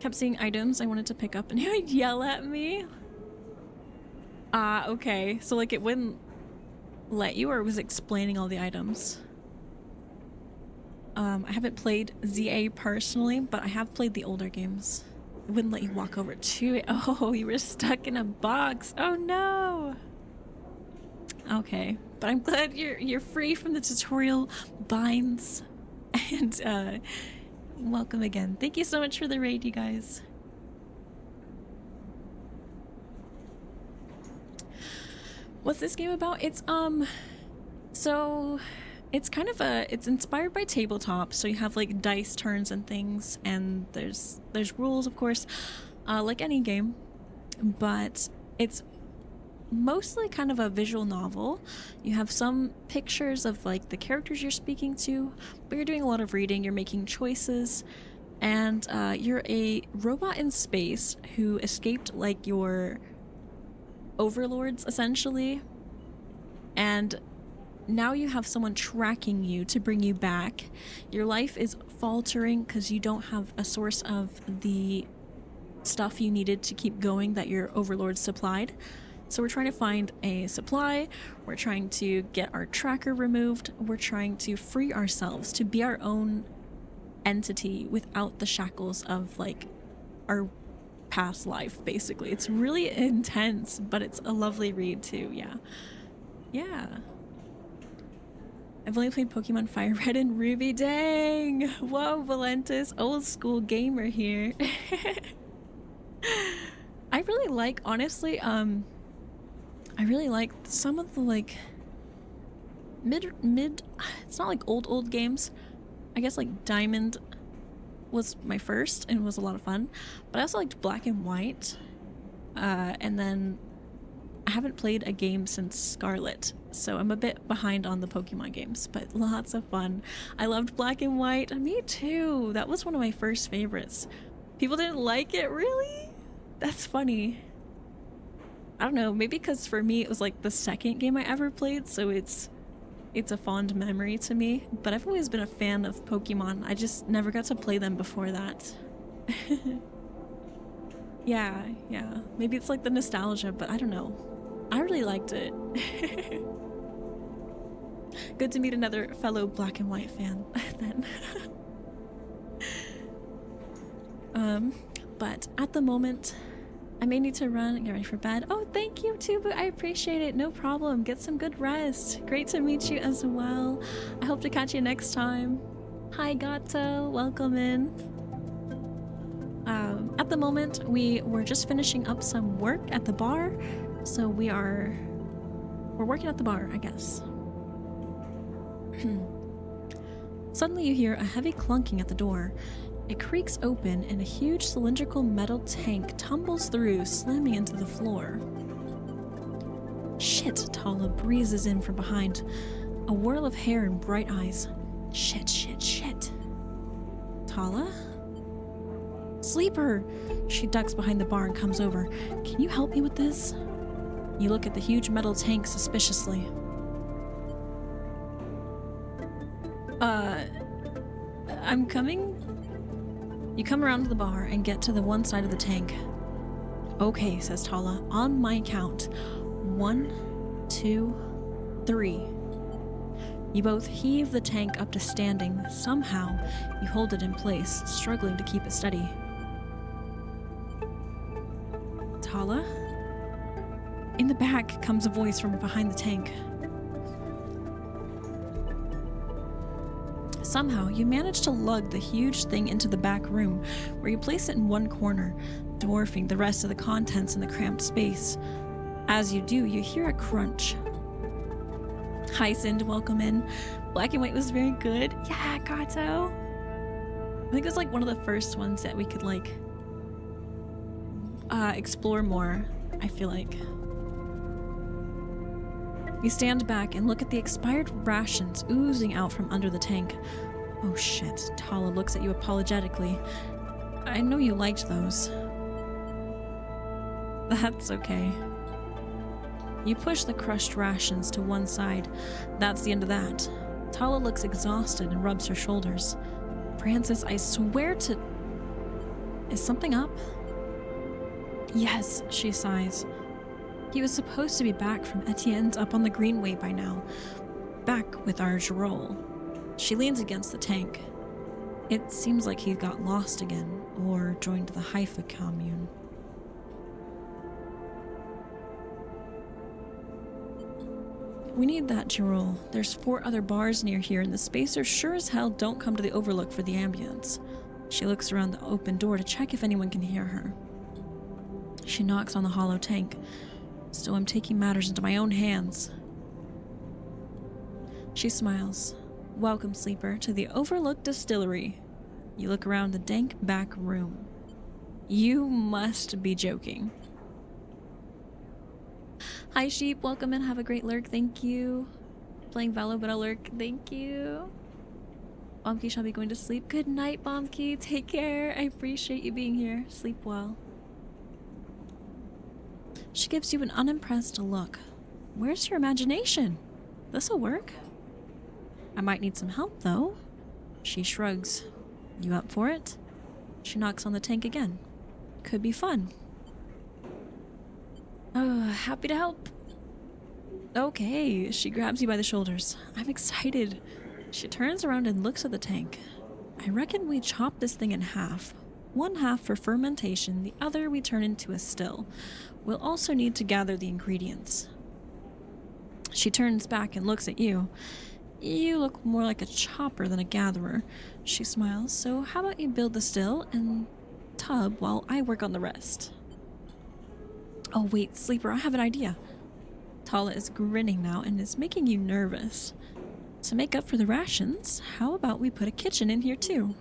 Kept seeing items I wanted to pick up and he would yell at me. Okay. So like it wouldn't let you, or it was explaining all the items? I haven't played ZA personally, but I have played the older games. It wouldn't let you walk over to it. Oh, you were stuck in a box. Oh no. Okay, but I'm glad you're free from the tutorial binds. And welcome again. Thank you so much for the raid, you guys. What's this game about? It's so it's kind of it's inspired by tabletop, so you have like dice turns and things, and there's rules, of course, like any game, but it's mostly kind of a visual novel. You have some pictures of like the characters you're speaking to, but you're doing a lot of reading, you're making choices, and you're a robot in space who escaped like your overlords essentially, and now you have someone tracking you to bring you back. Your life is faltering because you don't have a source of the stuff you needed to keep going that your overlord supplied. So we're trying to find a supply, we're trying to get our tracker removed, we're trying to free ourselves to be our own entity without the shackles of like our past life, basically. It's really intense, but it's a lovely read too. Yeah. I've only played Pokemon Fire Red and Ruby. Dang! Whoa, Valentis, old school gamer here. I really like, honestly, I really like some of the like mid it's not like old games. I guess like Diamond was my first and was a lot of fun, but I also liked Black and White, and then I haven't played a game since Scarlet, so I'm a bit behind on the Pokemon games, but lots of fun. I loved Black and White. Me too. That was one of my first favorites. People didn't like it, really? That's funny. I don't know, maybe because for me it was like the second game I ever played, so it's a fond memory to me, but I've always been a fan of Pokemon. I just never got to play them before that. Yeah. Maybe it's like the nostalgia, but I don't know. I really liked it. Good to meet another fellow Black and White fan then. But at the moment, I may need to run and get ready for bed. Oh, thank you, Tubu. I appreciate it. No problem. Get some good rest. Great to meet you as well. I hope to catch you next time. Hi, Gato. Welcome in. At the moment, we were just finishing up some work at the bar. So we're working at the bar, I guess. Suddenly you hear a heavy clunking at the door. It creaks open and a huge cylindrical metal tank tumbles through, slamming into the floor. Shit, Tala breezes in from behind, a whirl of hair and bright eyes. Shit. Tala? Sleeper! She ducks behind the bar and comes over. Can you help me with this? You look at the huge metal tank suspiciously. I'm coming? You come around to the bar and get to the one side of the tank. Okay, says Tala, on my count. 1, 2, 3. You both heave the tank up to standing. Somehow, you hold it in place, struggling to keep it steady. Tala? In the back comes a voice from behind the tank. Somehow, you manage to lug the huge thing into the back room, where you place it in one corner, dwarfing the rest of the contents in the cramped space. As you do, you hear a crunch. Hi, Sind, welcome in. Black and White was very good. Yeah, Gato. I think it was like one of the first ones that we could like explore more, I feel like. You stand back and look at the expired rations oozing out from under the tank. Oh shit, Tala looks at you apologetically. I know you liked those. That's okay. You push the crushed rations to one side. That's the end of that. Tala looks exhausted and rubs her shoulders. Francis, I swear to... Is something up? Yes, she sighs. He was supposed to be back from Etienne's up on the Greenway by now. Back with our Girol. She leans against the tank. It seems like he got lost again, or joined the Haifa commune. We need that, Girol. There's 4 other bars near here, and the spacers sure as hell don't come to the Overlook for the ambulance. She looks around the open door to check if anyone can hear her. She knocks on the hollow tank. So I'm taking matters into my own hands. She smiles. Welcome, Sleeper, to the Overlook Distillery. You look around the dank back room. You must be joking. Hi, Sheep. Welcome in. Have a great lurk. Thank you. Playing Valo, but I'll lurk. Thank you. Bombkey shall be going to sleep. Good night, Bombkey. Take care. I appreciate you being here. Sleep well. She gives you an unimpressed look. Where's your imagination? This'll work. I might need some help, though. She shrugs. You up for it? She knocks on the tank again. Could be fun. Oh, happy to help. Okay, she grabs you by the shoulders. I'm excited. She turns around and looks at the tank. I reckon we chop this thing in half. One half for fermentation, the other we turn into a still. We'll also need to gather the ingredients. She turns back and looks at you. You look more like a chopper than a gatherer. She smiles. So how about you build the still and tub while I work on the rest? Oh wait, Sleeper, I have an idea. Tala is grinning now and is making you nervous. To make up for the rations, how about we put a kitchen in here too?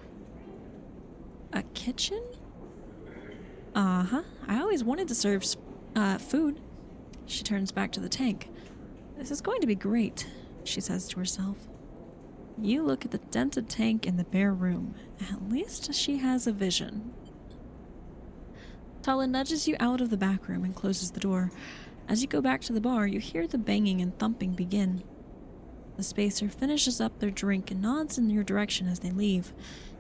A kitchen? Uh-huh. I always wanted to serve food. She turns back to the tank. This is going to be great, she says to herself. You look at the dented tank in the bare room. At least she has a vision. Tala nudges you out of the back room and closes the door. As you go back to the bar, you hear the banging and thumping begin. The spacer finishes up their drink and nods in your direction as they leave.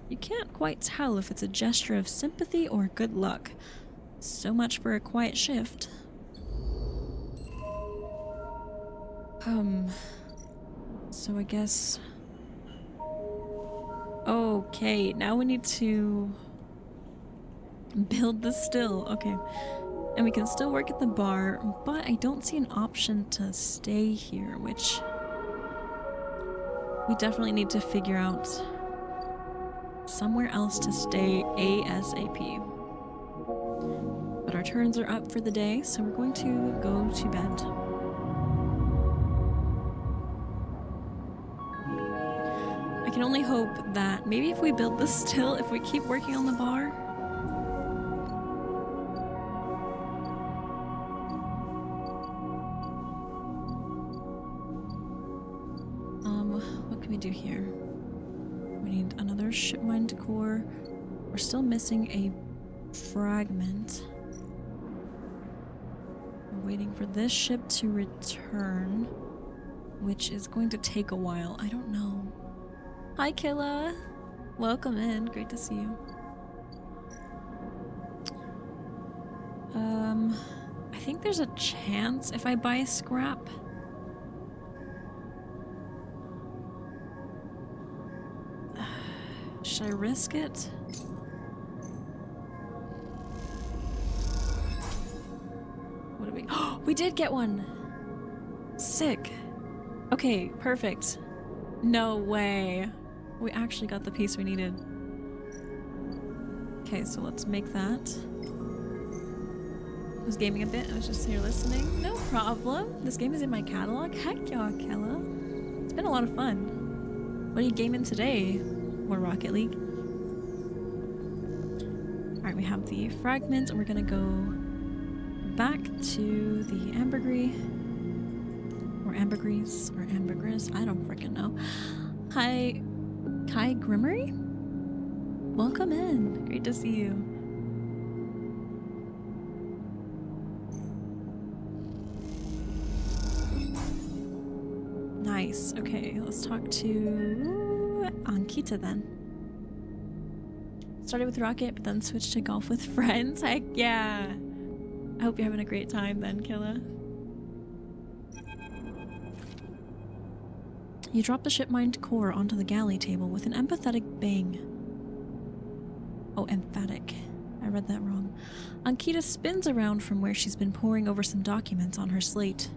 You can't quite tell if it's a gesture of sympathy or good luck. So much for a quiet shift. So I guess... Okay, now we need to build the still. Okay. And we can still work at the bar, but I don't see an option to stay here, which we definitely need to figure out somewhere else to stay ASAP. But our turns are up for the day, so we're going to go to bed. I can only hope that maybe if we build this still, if we keep working on the bar, what can we do here? We need another ship mine core. We're still missing a fragment. We're waiting for this ship to return, which is going to take a while. I don't know. Hi, Killa. Welcome in. Great to see you. I think there's a chance if I buy scrap. Should I risk it? What did we... Oh, we did get one! Sick. Okay, perfect. No way. We actually got the piece we needed. Okay, so let's make that. I was gaming a bit. I was just here listening. No problem. This game is in my catalog. Heck yeah, Kella. It's been a lot of fun. What are you gaming today? More Rocket League. Alright, we have the fragment, and we're gonna go back to the ambergris. Or ambergris, or ambergris. I don't freaking know. Hi, Kai Grimmery? Welcome in. Great to see you. Nice. Okay, let's talk to Ankita then. Started with Rocket, but then switched to golf with friends. Heck yeah! I hope you're having a great time then, Killa. You drop the ship-mined core onto the galley table with an empathetic bang. Oh, emphatic. I read that wrong. Ankita spins around from where she's been poring over some documents on her slate.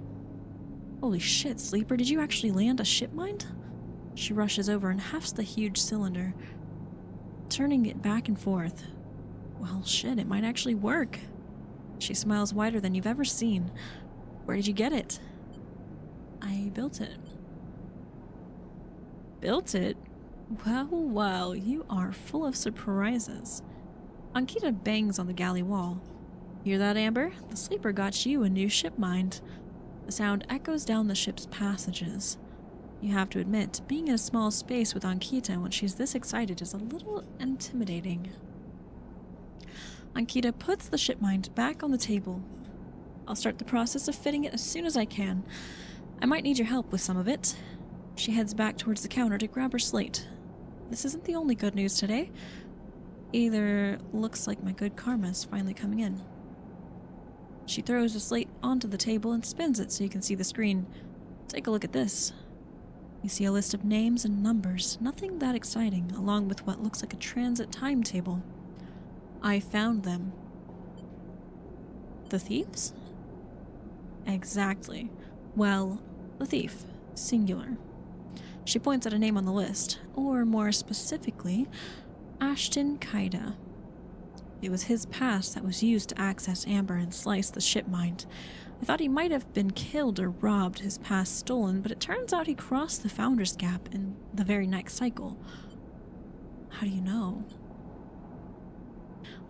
Holy shit, Sleeper, did you actually land a ship-mined? She rushes over and hefts the huge cylinder, turning it back and forth. Well, shit, it might actually work. She smiles wider than you've ever seen. Where did you get it? I built it. Built it? Well, you are full of surprises. Ankita bangs on the galley wall. Hear that, Amber? The Sleeper got you a new ship-mind. The sound echoes down the ship's passages. You have to admit, being in a small space with Ankita when she's this excited is a little intimidating. Ankita puts the ship-mind back on the table. I'll start the process of fitting it as soon as I can. I might need your help with some of it. She heads back towards the counter to grab her slate. This isn't the only good news today. Either looks like my good karma's finally coming in. She throws the slate onto the table and spins it so you can see the screen. Take a look at this. You see a list of names and numbers, nothing that exciting, along with what looks like a transit timetable. I found them. The thieves? Exactly. Well, the thief. Singular. She points at a name on the list, or more specifically, InkyMyko. It was his past that was used to access Amber and slice the ship mind. I thought he might have been killed or robbed, his past stolen, but it turns out he crossed the Founder's Gap in the very next cycle. How do you know?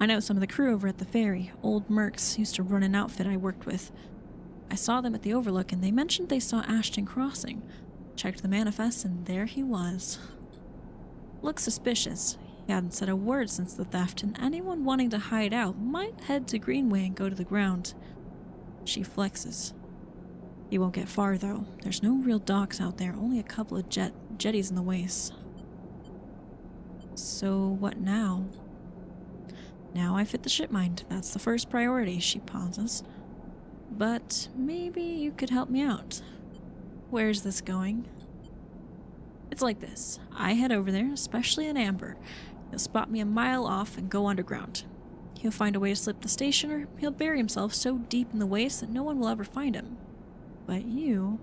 I know some of the crew over at the ferry. Old Mercs used to run an outfit I worked with. I saw them at the Overlook and they mentioned they saw Ashton crossing. Checked the manifest and there he was. Looked suspicious. He hadn't said a word since the theft, and anyone wanting to hide out might head to Greenway and go to the ground. She flexes. He won't get far though. There's no real docks out there, only a couple of jetties in the waist. So what now? Now I fit the ship mind. That's the first priority, she pauses. But maybe you could help me out. Where's this going? It's like this. I head over there, especially in Amber. He'll spot me a mile off and go underground. He'll find a way to slip the station, or he'll bury himself so deep in the waste that no one will ever find him. But you,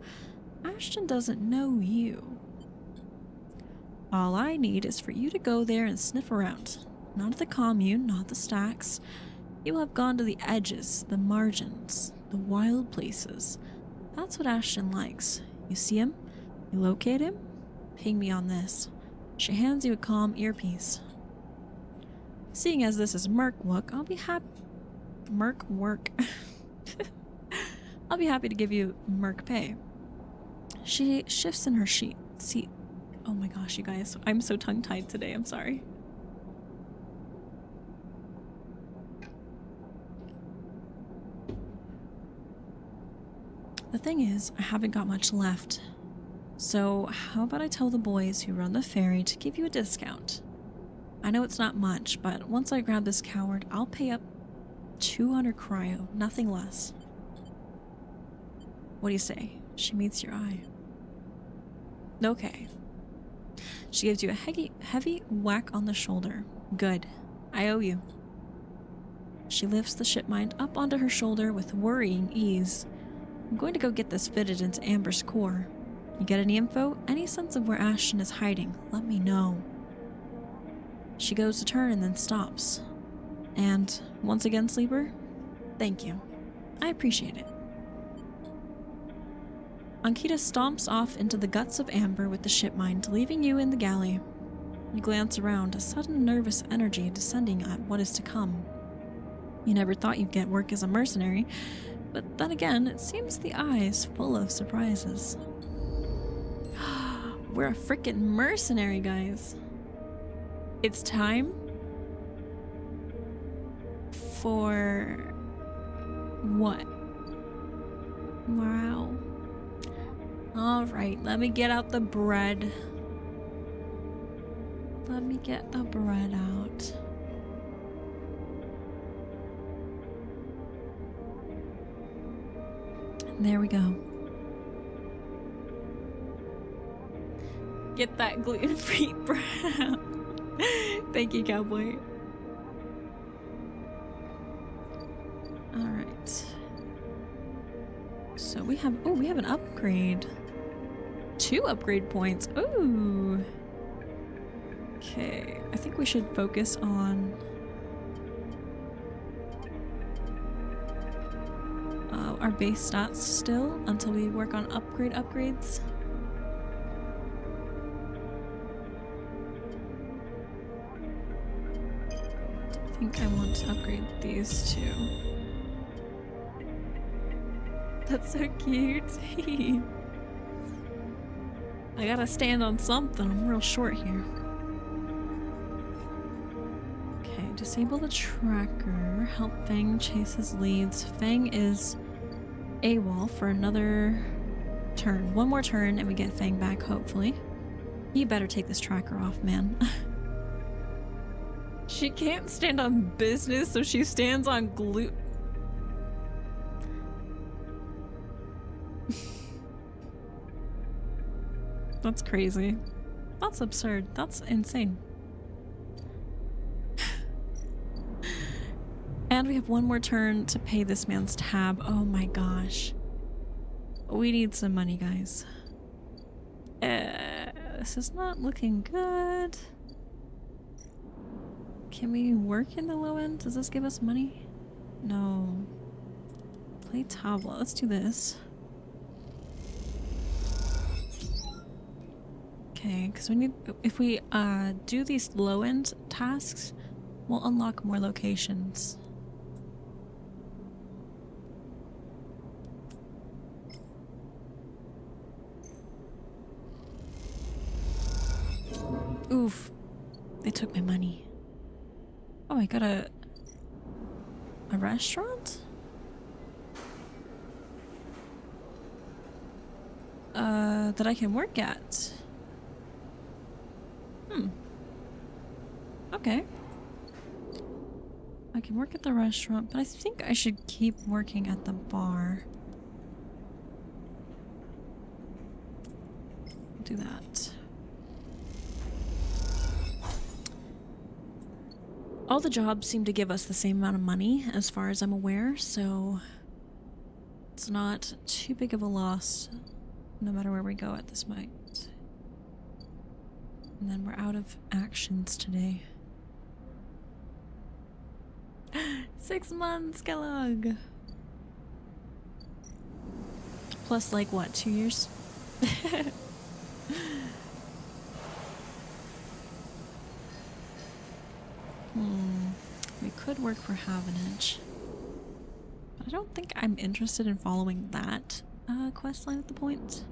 Ashton doesn't know you. All I need is for you to go there and sniff around. Not at the commune, not the stacks. You will have gone to the edges, the margins, the wild places. That's what Ashton likes. You see him? You locate him? Ping me on this. She hands you a calm earpiece. Seeing as this is Merc work, I'll be happy to give you Merc pay. She shifts in her seat. Oh my gosh, you guys, I'm so tongue-tied today, I'm sorry. The thing is, I haven't got much left. So how about I tell the boys who run the ferry to give you a discount? I know it's not much, but once I grab this coward, I'll pay up 200 cryo, nothing less. What do you say? She meets your eye. Okay. She gives you a heavy whack on the shoulder. Good. I owe you. She lifts the ship mind up onto her shoulder with worrying ease. I'm going to go get this fitted into Amber's core. You get any info? Any sense of where Ashton is hiding? Let me know. She goes to turn and then stops. And once again, Sleeper, thank you. I appreciate it. Ankita stomps off into the guts of Amber with the ship mind, leaving you in the galley. You glance around, a sudden nervous energy descending at what is to come. You never thought you'd get work as a mercenary, but then again, it seems the eye is full of surprises. We're a frickin' mercenary, guys. It's time for what? Wow. Alright, let me get out the bread. Let me get the bread out. There we go. Get that gluten-free bread out. Thank you, cowboy. Alright. So we have an upgrade. 2 upgrade points. Ooh. Okay, I think we should focus on our base stats still until we work on upgrades. I think I want to upgrade these 2. That's so cute. I gotta stand on something. I'm real short here. Okay, disable the tracker. Help Fang chase his leads. Fang is AWOL for another turn. One more turn and we get Fang back, hopefully. You better take this tracker off, man. She can't stand on business, so she stands on glue. That's crazy. That's absurd. That's insane. And we have one more turn to pay this man's tab. Oh my gosh. We need some money, guys. This is not looking good. Can we work in the low end? Does this give us money? No. Play tabla. Let's do this. Okay, because we need, if we do these low end tasks, we'll unlock more locations. Oof. They took my money. Oh, I got a restaurant? That I can work at. Okay. I can work at the restaurant, but I think I should keep working at the bar. Do that. All the jobs seem to give us the same amount of money, as far as I'm aware, so it's not too big of a loss, no matter where we go at this point. And then we're out of actions today. 6 months, Kellogg! Plus, like, what, 2 years? We could work for Havenage. But I don't think I'm interested in following that quest line at the point.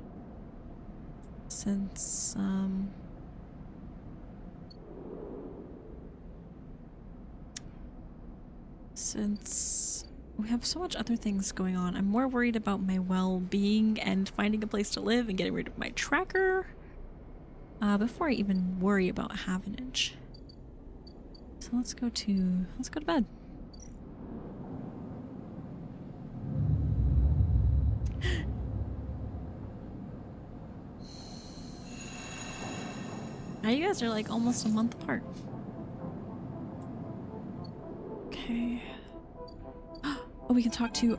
Since, we have so much other things going on. I'm more worried about my well-being and finding a place to live and getting rid of my tracker before I even worry about Havenage. So let's go to bed. Now you guys are like almost a month apart. Okay. Oh, we can talk to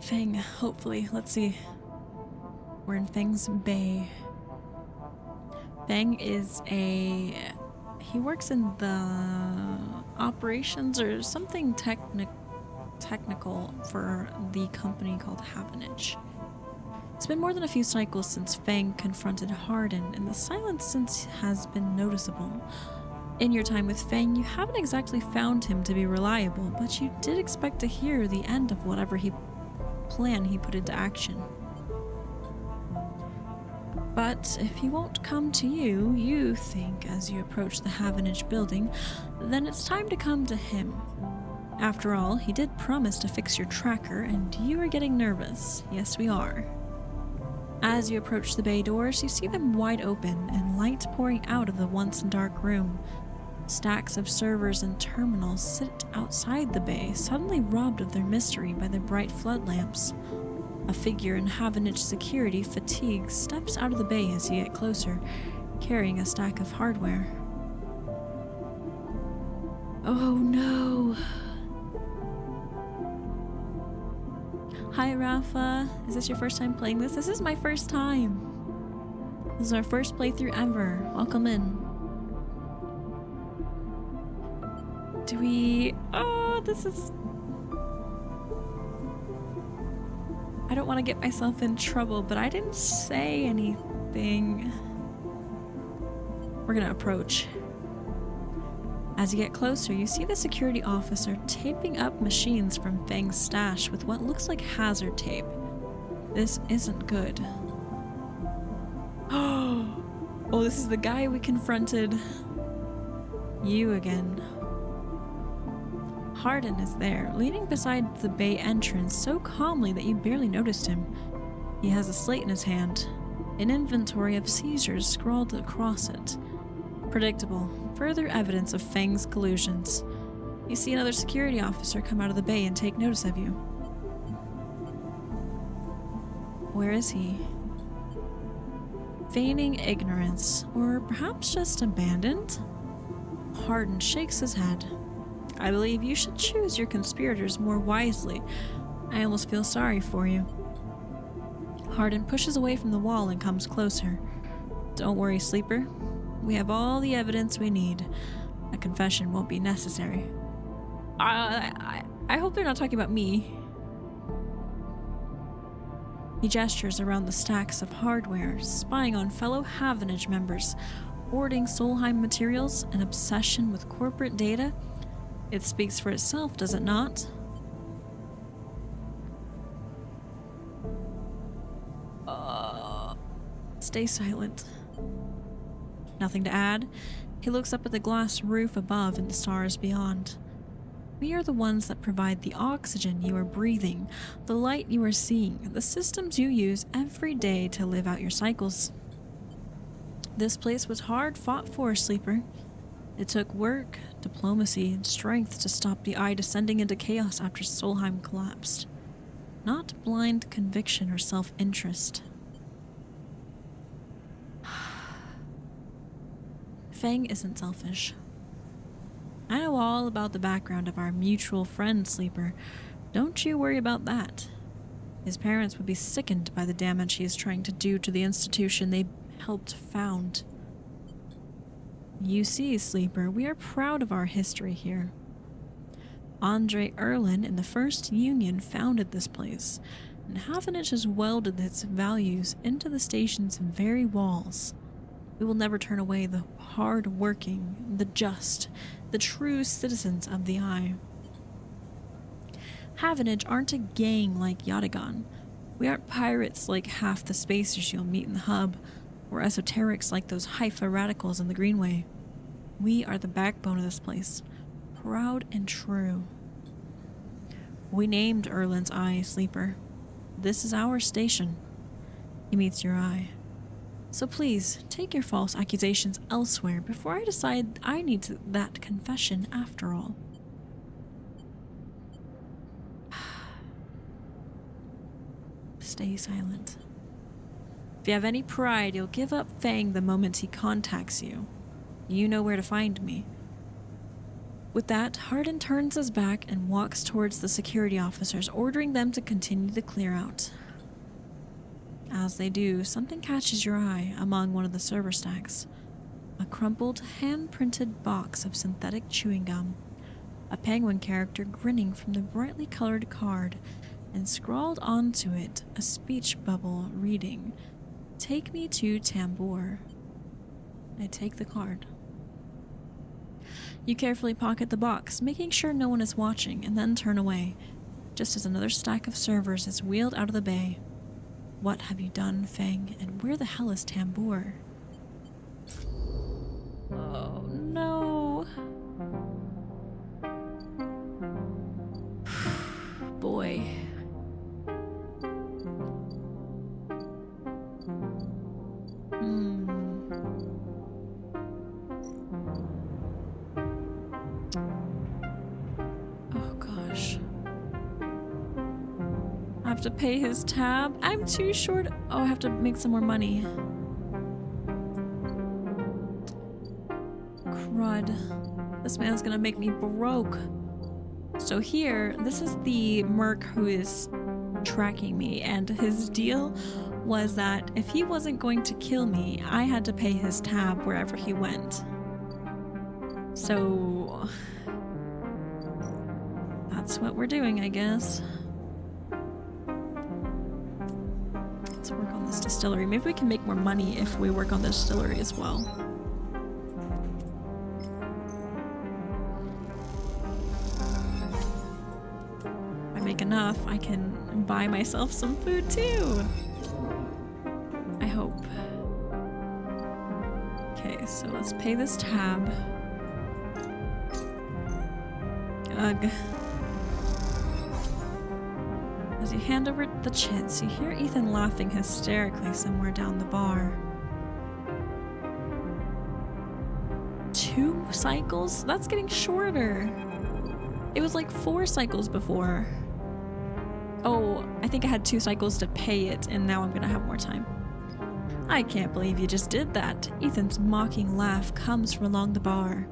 Feng, hopefully. Let's see. We're in Feng's Bay. Feng is he works in the operations or something technical for the company called Havenage. It's been more than a few cycles since Feng confronted Hardin, and the silence since has been noticeable. In your time with Feng, you haven't exactly found him to be reliable, but you did expect to hear the end of whatever plan he put into action. But if he won't come to you, you think as you approach the Havenage building, then it's time to come to him. After all, he did promise to fix your tracker, and you are getting nervous. Yes, we are. As you approach the bay doors, you see them wide open and light pouring out of the once dark room. Stacks of servers and terminals sit outside the bay, suddenly robbed of their mystery by the bright flood lamps. A figure in Havenage security fatigue steps out of the bay as you get closer, carrying a stack of hardware. Oh no! Hi Rafa, is this your first time playing this? This is my first time! This is our first playthrough ever. Welcome in. Do we... Oh, this is... I don't want to get myself in trouble, but I didn't say anything. We're gonna approach. As you get closer, you see the security officer taping up machines from Feng's stash with what looks like hazard tape. This isn't good. Oh, this is the guy we confronted. You again. Hardin is there, leaning beside the bay entrance so calmly that you barely noticed him. He has a slate in his hand, an inventory of seizures scrawled across it. Predictable, further evidence of Feng's collusions. You see another security officer come out of the bay and take notice of you. Where is he? feigning ignorance, or perhaps just abandoned? Hardin shakes his head. I believe you should choose your conspirators more wisely. I almost feel sorry for you. Hardin pushes away from the wall and comes closer. Don't worry, Sleeper. We have all the evidence we need. A confession won't be necessary. I hope they're not talking about me. He gestures around the stacks of hardware, spying on fellow Havenage members, hoarding Solheim materials, an obsession with corporate data. It speaks for itself, does it not? Stay silent. Nothing to add? He looks up at the glass roof above and the stars beyond. We are the ones that provide the oxygen you are breathing, the light you are seeing, the systems you use every day to live out your cycles. This place was hard fought for, Sleeper. It took work, diplomacy, and strength to stop the Eye descending into chaos after Solheim collapsed. Not blind conviction or self-interest. Fang isn't selfish. I know all about the background of our mutual friend, Sleeper. Don't you worry about that. His parents would be sickened by the damage he is trying to do to the institution they helped found. You see, Sleeper, we are proud of our history here. Andre Erlin in the First Union founded this place, and Havenage has welded its values into the station's very walls. We will never turn away the hard-working, the just, the true citizens of the Eye. Havenage aren't a gang like Yatagan. We aren't pirates like half the spacers you'll meet in the hub, or esoterics like those Haifa radicals in the Greenway. We are the backbone of this place, proud and true. We named Erlin's Eye, Sleeper. This is our station. He meets your eye. So please, take your false accusations elsewhere before I decide I need that confession after all. Stay silent. If you have any pride, you'll give up Fang the moment he contacts you. You know where to find me. With that, Hardin turns his back and walks towards the security officers, ordering them to continue the clear-out. As they do, something catches your eye among one of the server stacks. A crumpled, hand-printed box of synthetic chewing gum. A penguin character grinning from the brightly colored card, and scrawled onto it a speech bubble reading, "Take me to Tambor." I take the card. You carefully pocket the box, making sure no one is watching, and then turn away, just as another stack of servers is wheeled out of the bay. What have you done, Fang, and where the hell is Tambor? Oh, no. Boy. Oh, gosh. I have to pay his tab. I'm too short. Oh, I have to make some more money. Crud. This man's gonna make me broke. So here, this is the merc who is tracking me, and his deal was that if he wasn't going to kill me, I had to pay his tab wherever he went. So that's what we're doing, I guess. Let's work on this distillery. Maybe we can make more money if we work on the distillery as well. If I make enough, I can buy myself some food too. I hope. Okay, so let's pay this tab. Ugh. As you hand over the chits, you hear Ethan laughing hysterically somewhere down the bar. 2 cycles? That's getting shorter. It was like 4 cycles before. Oh, I think I had 2 cycles to pay it, and now I'm gonna have more time. I can't believe you just did that. Ethan's mocking laugh comes from along the bar.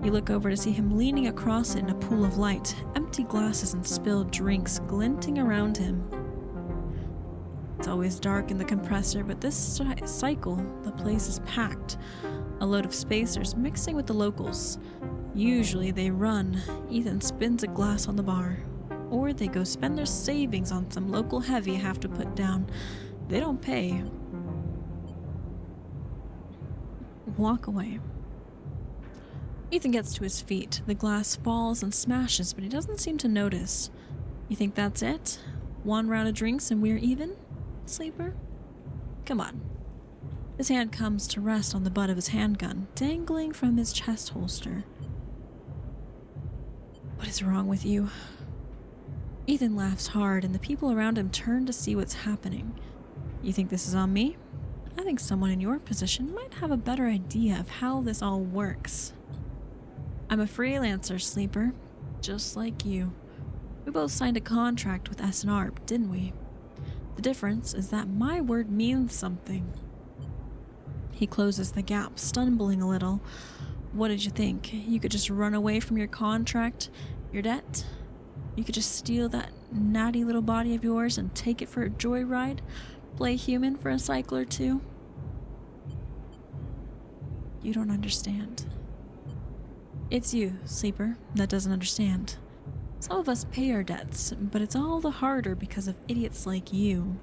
You look over to see him leaning across it in a pool of light, empty glasses and spilled drinks glinting around him. It's always dark in the compressor, but this cycle, the place is packed. A load of spacers mixing with the locals. Usually they run. Ethan spins a glass on the bar. Or they go spend their savings on some local heavy have to put down. They don't pay. Walk away. Ethan gets to his feet. The glass falls and smashes, but he doesn't seem to notice. You think that's it? One round of drinks and we're even? Sleeper? Come on. His hand comes to rest on the butt of his handgun, dangling from his chest holster. What is wrong with you? Ethan laughs hard, and the people around him turn to see what's happening. You think this is on me? I think someone in your position might have a better idea of how this all works. I'm a freelancer, Sleeper, just like you. We both signed a contract with S&ARP, didn't we? The difference is that my word means something. He closes the gap, stumbling a little. What did you think? You could just run away from your contract, your debt? You could just steal that natty little body of yours and take it for a joyride? Play human for a cycle or two? You don't understand. It's you, Sleeper, that doesn't understand. Some of us pay our debts, but it's all the harder because of idiots like you.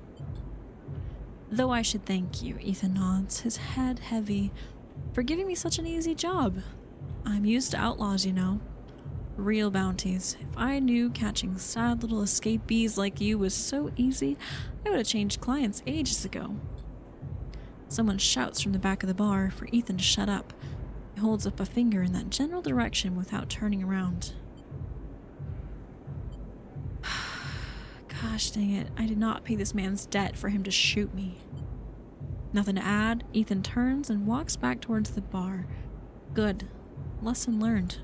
Though I should thank you, Ethan nods, his head heavy, for giving me such an easy job. I'm used to outlaws, you know. Real bounties. If I knew catching sad little escapees like you was so easy, I would have changed clients ages ago. Someone shouts from the back of the bar for Ethan to shut up. He holds up a finger in that general direction without turning around. Gosh dang it, I did not pay this man's debt for him to shoot me. Nothing to add, Ethan turns and walks back towards the bar. Good. Lesson learned.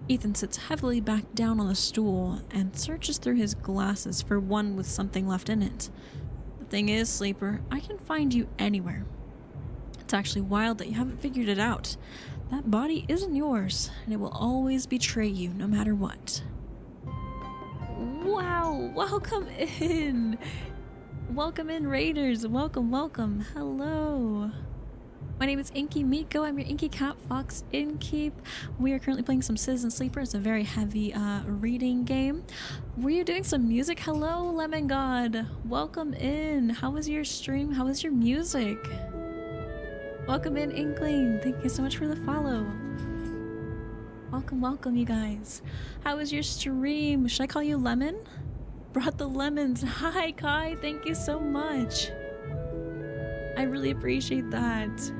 Ethan sits heavily back down on the stool and searches through his glasses for one with something left in it. The thing is, Sleeper, I can find you anywhere. It's actually wild that you haven't figured it out. That body isn't yours, and it will always betray you no matter what. Wow, welcome in! Welcome in, Raiders! Welcome, welcome. Hello! My name is InkyMyko. I'm your Inky Cat Fox Innkeep. We are currently playing some Citizen Sleeper. It's a very heavy reading game. Were you doing some music? Hello, Lemon God. Welcome in. How was your stream? How was your music? Welcome in, Inkling. Thank you so much for the follow. Welcome, welcome, you guys. How was your stream? Should I call you Lemon? Brought the lemons. Hi, Kai. Thank you so much. I really appreciate that.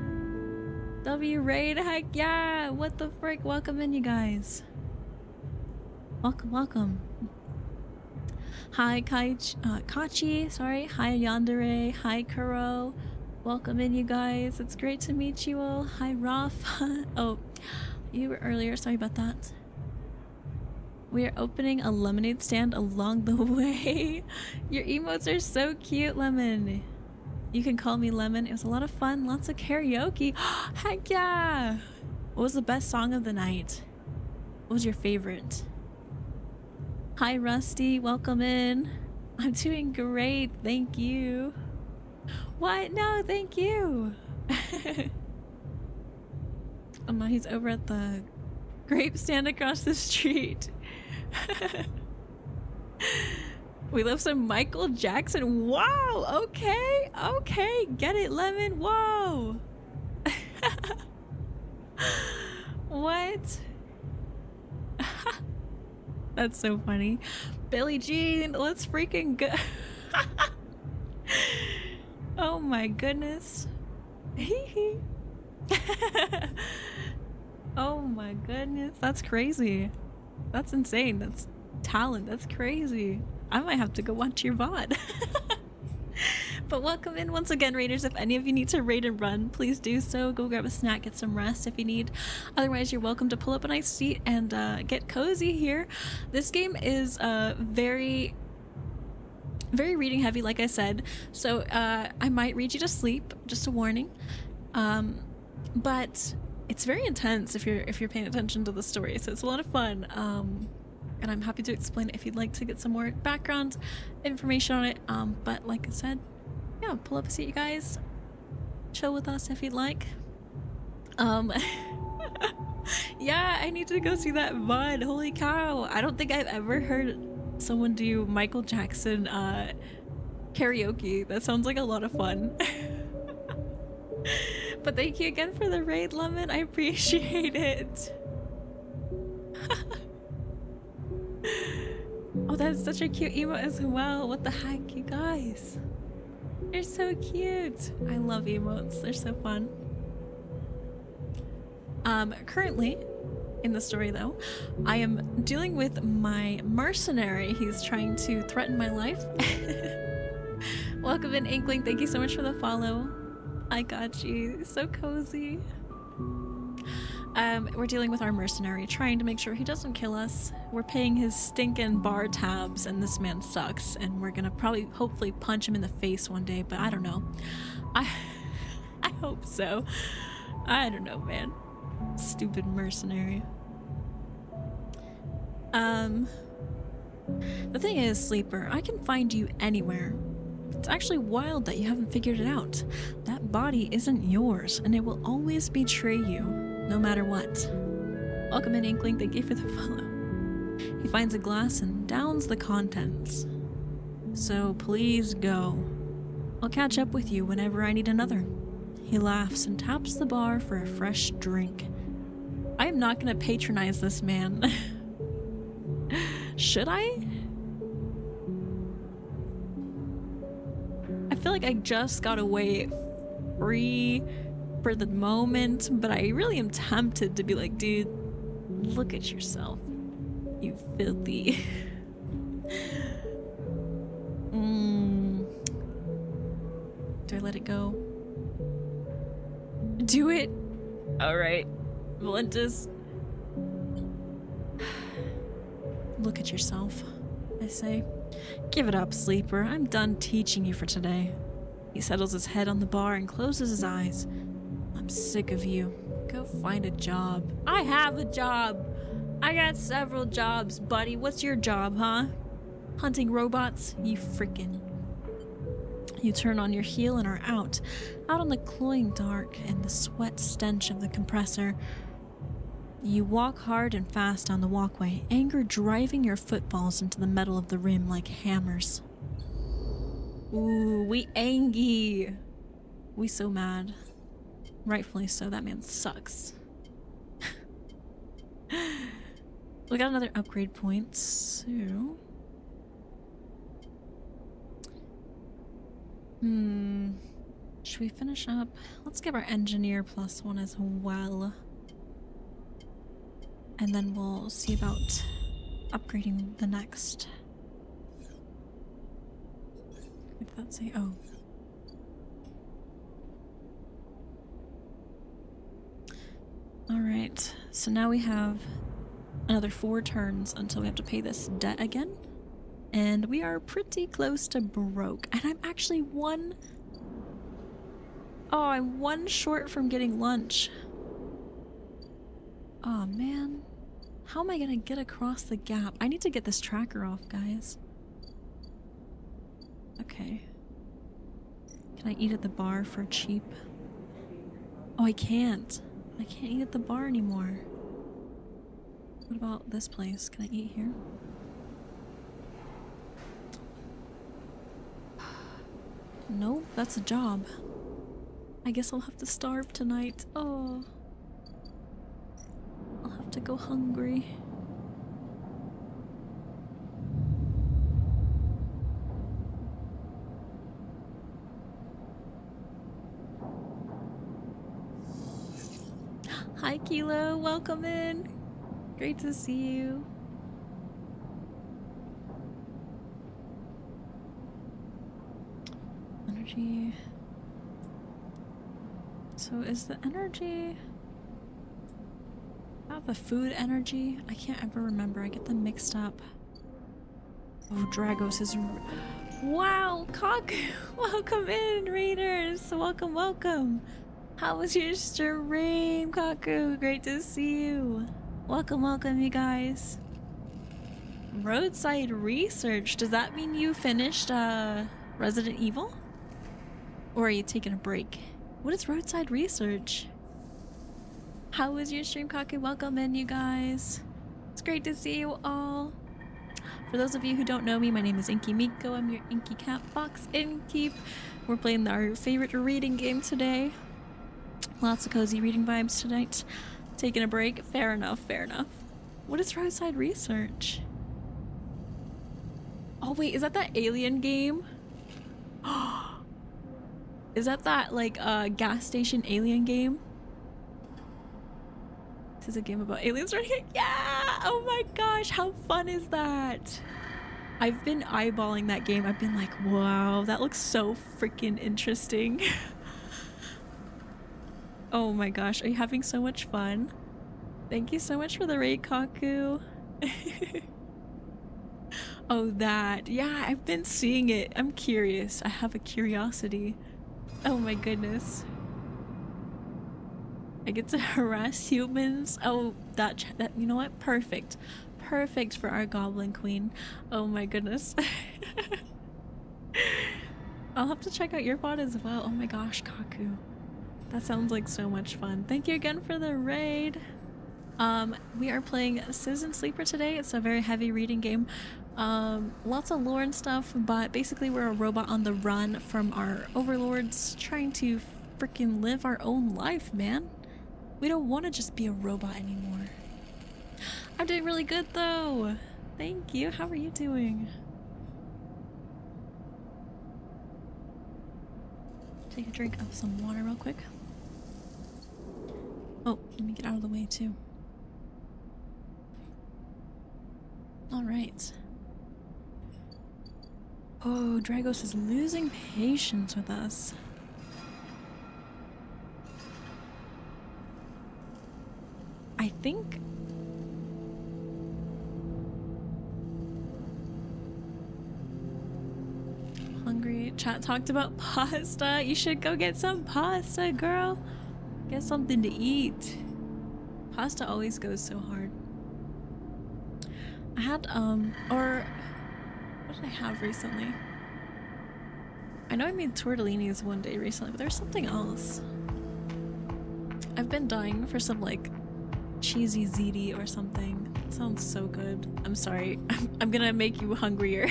W Raid, heck yeah! What the frick? Welcome in, you guys. Welcome, welcome. Hi, Kachi. Sorry. Hi, Yandere. Hi, Kuro. Welcome in, you guys. It's great to meet you all. Hi, Raf. Oh, you were earlier. Sorry about that. We are opening a lemonade stand along the way. Your emotes are so cute, Lemon. You can call me Lemon. It was a lot of fun. Lots of karaoke. Heck yeah! What was the best song of the night? What was your favorite? Hi, Rusty. Welcome in. I'm doing great. Thank you. What? No, thank you. Oh my, he's over at the grape stand across the street. We love some Michael Jackson. Wow, okay, okay. Get it, Lemon. Whoa. What? That's so funny. Billie Jean, let's freaking go. Oh my goodness. Oh my goodness. That's crazy. That's insane. That's talent. That's crazy. I might have to go watch your VOD. But welcome in once again, Raiders. If any of you need to raid and run, please do so. Go grab a snack, get some rest if you need. Otherwise, you're welcome to pull up a nice seat and get cozy here. This game is very Very reading heavy, like I said. So I might read you to sleep, just a warning. But it's very intense if you're paying attention to the story. So it's a lot of fun. And I'm happy to explain it if you'd like to get some more background information on it. But like I said, yeah, pull up a seat, you guys. Chill with us if you'd like. Yeah, I need to go see that VOD. Holy cow. I don't think I've ever heard someone do Michael Jackson karaoke. That sounds like a lot of fun. But thank you again for the raid, Lemon. I appreciate it. Oh, that's such a cute emote as well. What the heck, you guys? You're so cute. I love emotes. They're so fun. Currently, in the story though, I am dealing with my mercenary. He's trying to threaten my life. Welcome in, Inkling. Thank you so much for the follow. I got you. So cozy. We're dealing with our mercenary, trying to make sure he doesn't kill us. We're paying his stinking bar tabs, and this man sucks. And we're gonna hopefully punch him in the face one day, but I don't know. I hope so. I don't know, man. Stupid mercenary. The thing is, Sleeper, I can find you anywhere. It's actually wild that you haven't figured it out. That body isn't yours, and it will always betray you, no matter what. Welcome in, Inkling. Thank you for the follow. He finds a glass and downs the contents. So please go. I'll catch up with you whenever I need another. He laughs and taps the bar for a fresh drink. I am not gonna patronize this man. Should I? I feel like I just got away free for the moment, but I really am tempted to be like, dude, look at yourself, you filthy. Do I let it go? Do it? Alright, Valentis. Look at yourself, I say. Give it up, Sleeper. I'm done teaching you for today. He settles his head on the bar and closes his eyes. I'm sick of you. Go find a job. I have a job. I got several jobs, buddy. What's your job, huh? Hunting robots? You freaking... You turn on your heel and are out on the cloying dark and the sweat stench of the compressor. You walk hard and fast down the walkway, anger driving your footfalls into the metal of the rim like hammers. Ooh, we angy. We so mad. Rightfully so, that man sucks. We got another upgrade point, so... Should we finish up? Let's give our engineer +1 as well. And then we'll see about upgrading the next. What did that say? Oh. Alright, so now we have another 4 turns until we have to pay this debt again. And we are pretty close to broke. And I'm actually one... Oh, I'm 1 short from getting lunch. Oh man. How am I gonna get across the gap? I need to get this tracker off, guys. Okay. Can I eat at the bar for cheap? Oh, I can't. I can't eat at the bar anymore. What about this place? Can I eat here? Nope, that's a job. I guess I'll have to starve tonight. Oh. I'll have to go hungry. Hi Kilo, welcome in. Great to see you. Energy. So is the energy... About the food energy? I can't ever remember. I get them mixed up. Oh, Dragos is... Wow, Kaku, welcome in, Raiders. Welcome, welcome. How was your stream, Kaku? Great to see you. Welcome, welcome, you guys. Roadside research. Does that mean you finished Resident Evil? Or are you taking a break? What is roadside research? How was your stream, Kaku? Welcome in, you guys. It's great to see you all. For those of you who don't know me, my name is InkyMyko. I'm your Inky Cat Fox Innkeep. We're playing our favorite reading game today. Lots of cozy reading vibes tonight. Taking a break. Fair enough, fair enough. What is roadside research? Oh wait, is that alien game? Is that like gas station alien game? This is a game about aliens right here. Yeah! Oh my gosh, how fun is that? I've been eyeballing that game. I've been like, wow, that looks so freaking interesting. Oh my gosh, are you having so much fun? Thank you so much for the raid, Kaku. Oh, that. Yeah, I've been seeing it. I'm curious. I have a curiosity. Oh my goodness. I get to harass humans. Oh, that you know what? Perfect. Perfect for our goblin queen. Oh my goodness. I'll have to check out your pod as well. Oh my gosh, Kaku. That sounds like so much fun. Thank you again for the raid. We are playing Citizen Sleeper today. It's a very heavy reading game. Lots of lore and stuff, but basically we're a robot on the run from our overlords trying to freaking live our own life, man. We don't want to just be a robot anymore. I'm doing really good though. Thank you. How are you doing? Take a drink of some water real quick. Oh, let me get out of the way too. All right. Oh, Dragos is losing patience with us. I think... Hungry. Chat talked about pasta. You should go get some pasta, girl. Get something to eat. Pasta always goes so hard. I had, or... What did I have recently? I know I made tortellinis one day recently, but there's something else. I've been dying for some, like, cheesy ziti or something. It sounds so good. I'm sorry. I'm gonna make you hungrier.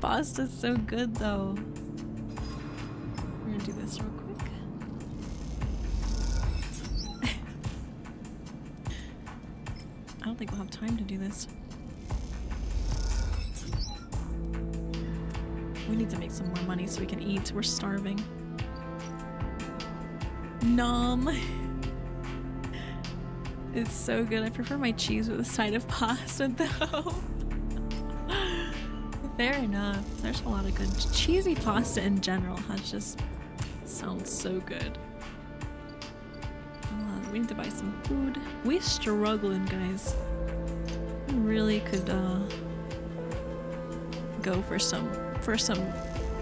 Pasta's so good, though. We're gonna do this real quick. I don't think we'll have time to do this. We need to make some more money so we can eat. We're starving. Nom. It's so good. I prefer my cheese with a side of pasta though. Fair enough. There's a lot of good cheesy pasta in general. Has just sounds so good. We need to buy some food. We're struggling, guys. We really could go for some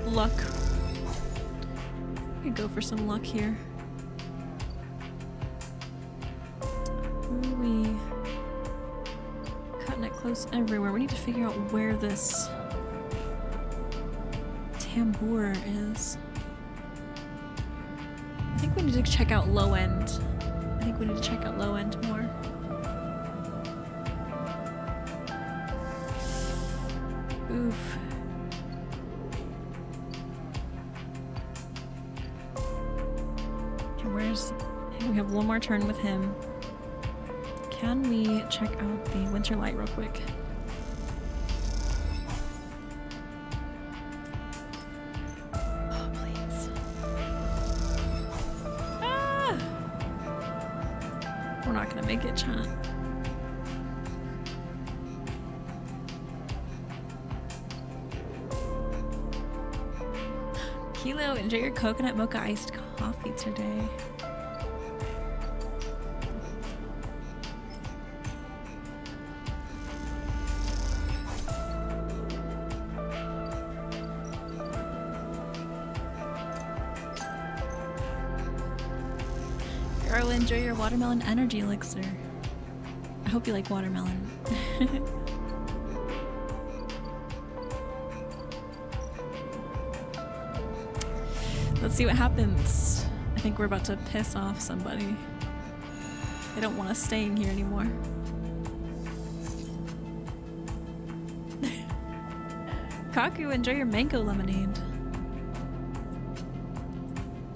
luck. We could go for some luck here. We cutting it close everywhere. We need to figure out where this tambour is. I think we need to check out low end. I think we need to check out low end more. Oof. Okay, where's... We have one more turn with him. Can we check out the winter light real quick? Oh, please. Ah! We're not gonna make it, chat. Kilo, enjoy your coconut mocha iced coffee today. Garo, enjoy your watermelon energy elixir. I hope you like watermelon. Let's see what happens. I think we're about to piss off somebody. They don't want us staying here anymore. Kaku, enjoy your mango lemonade.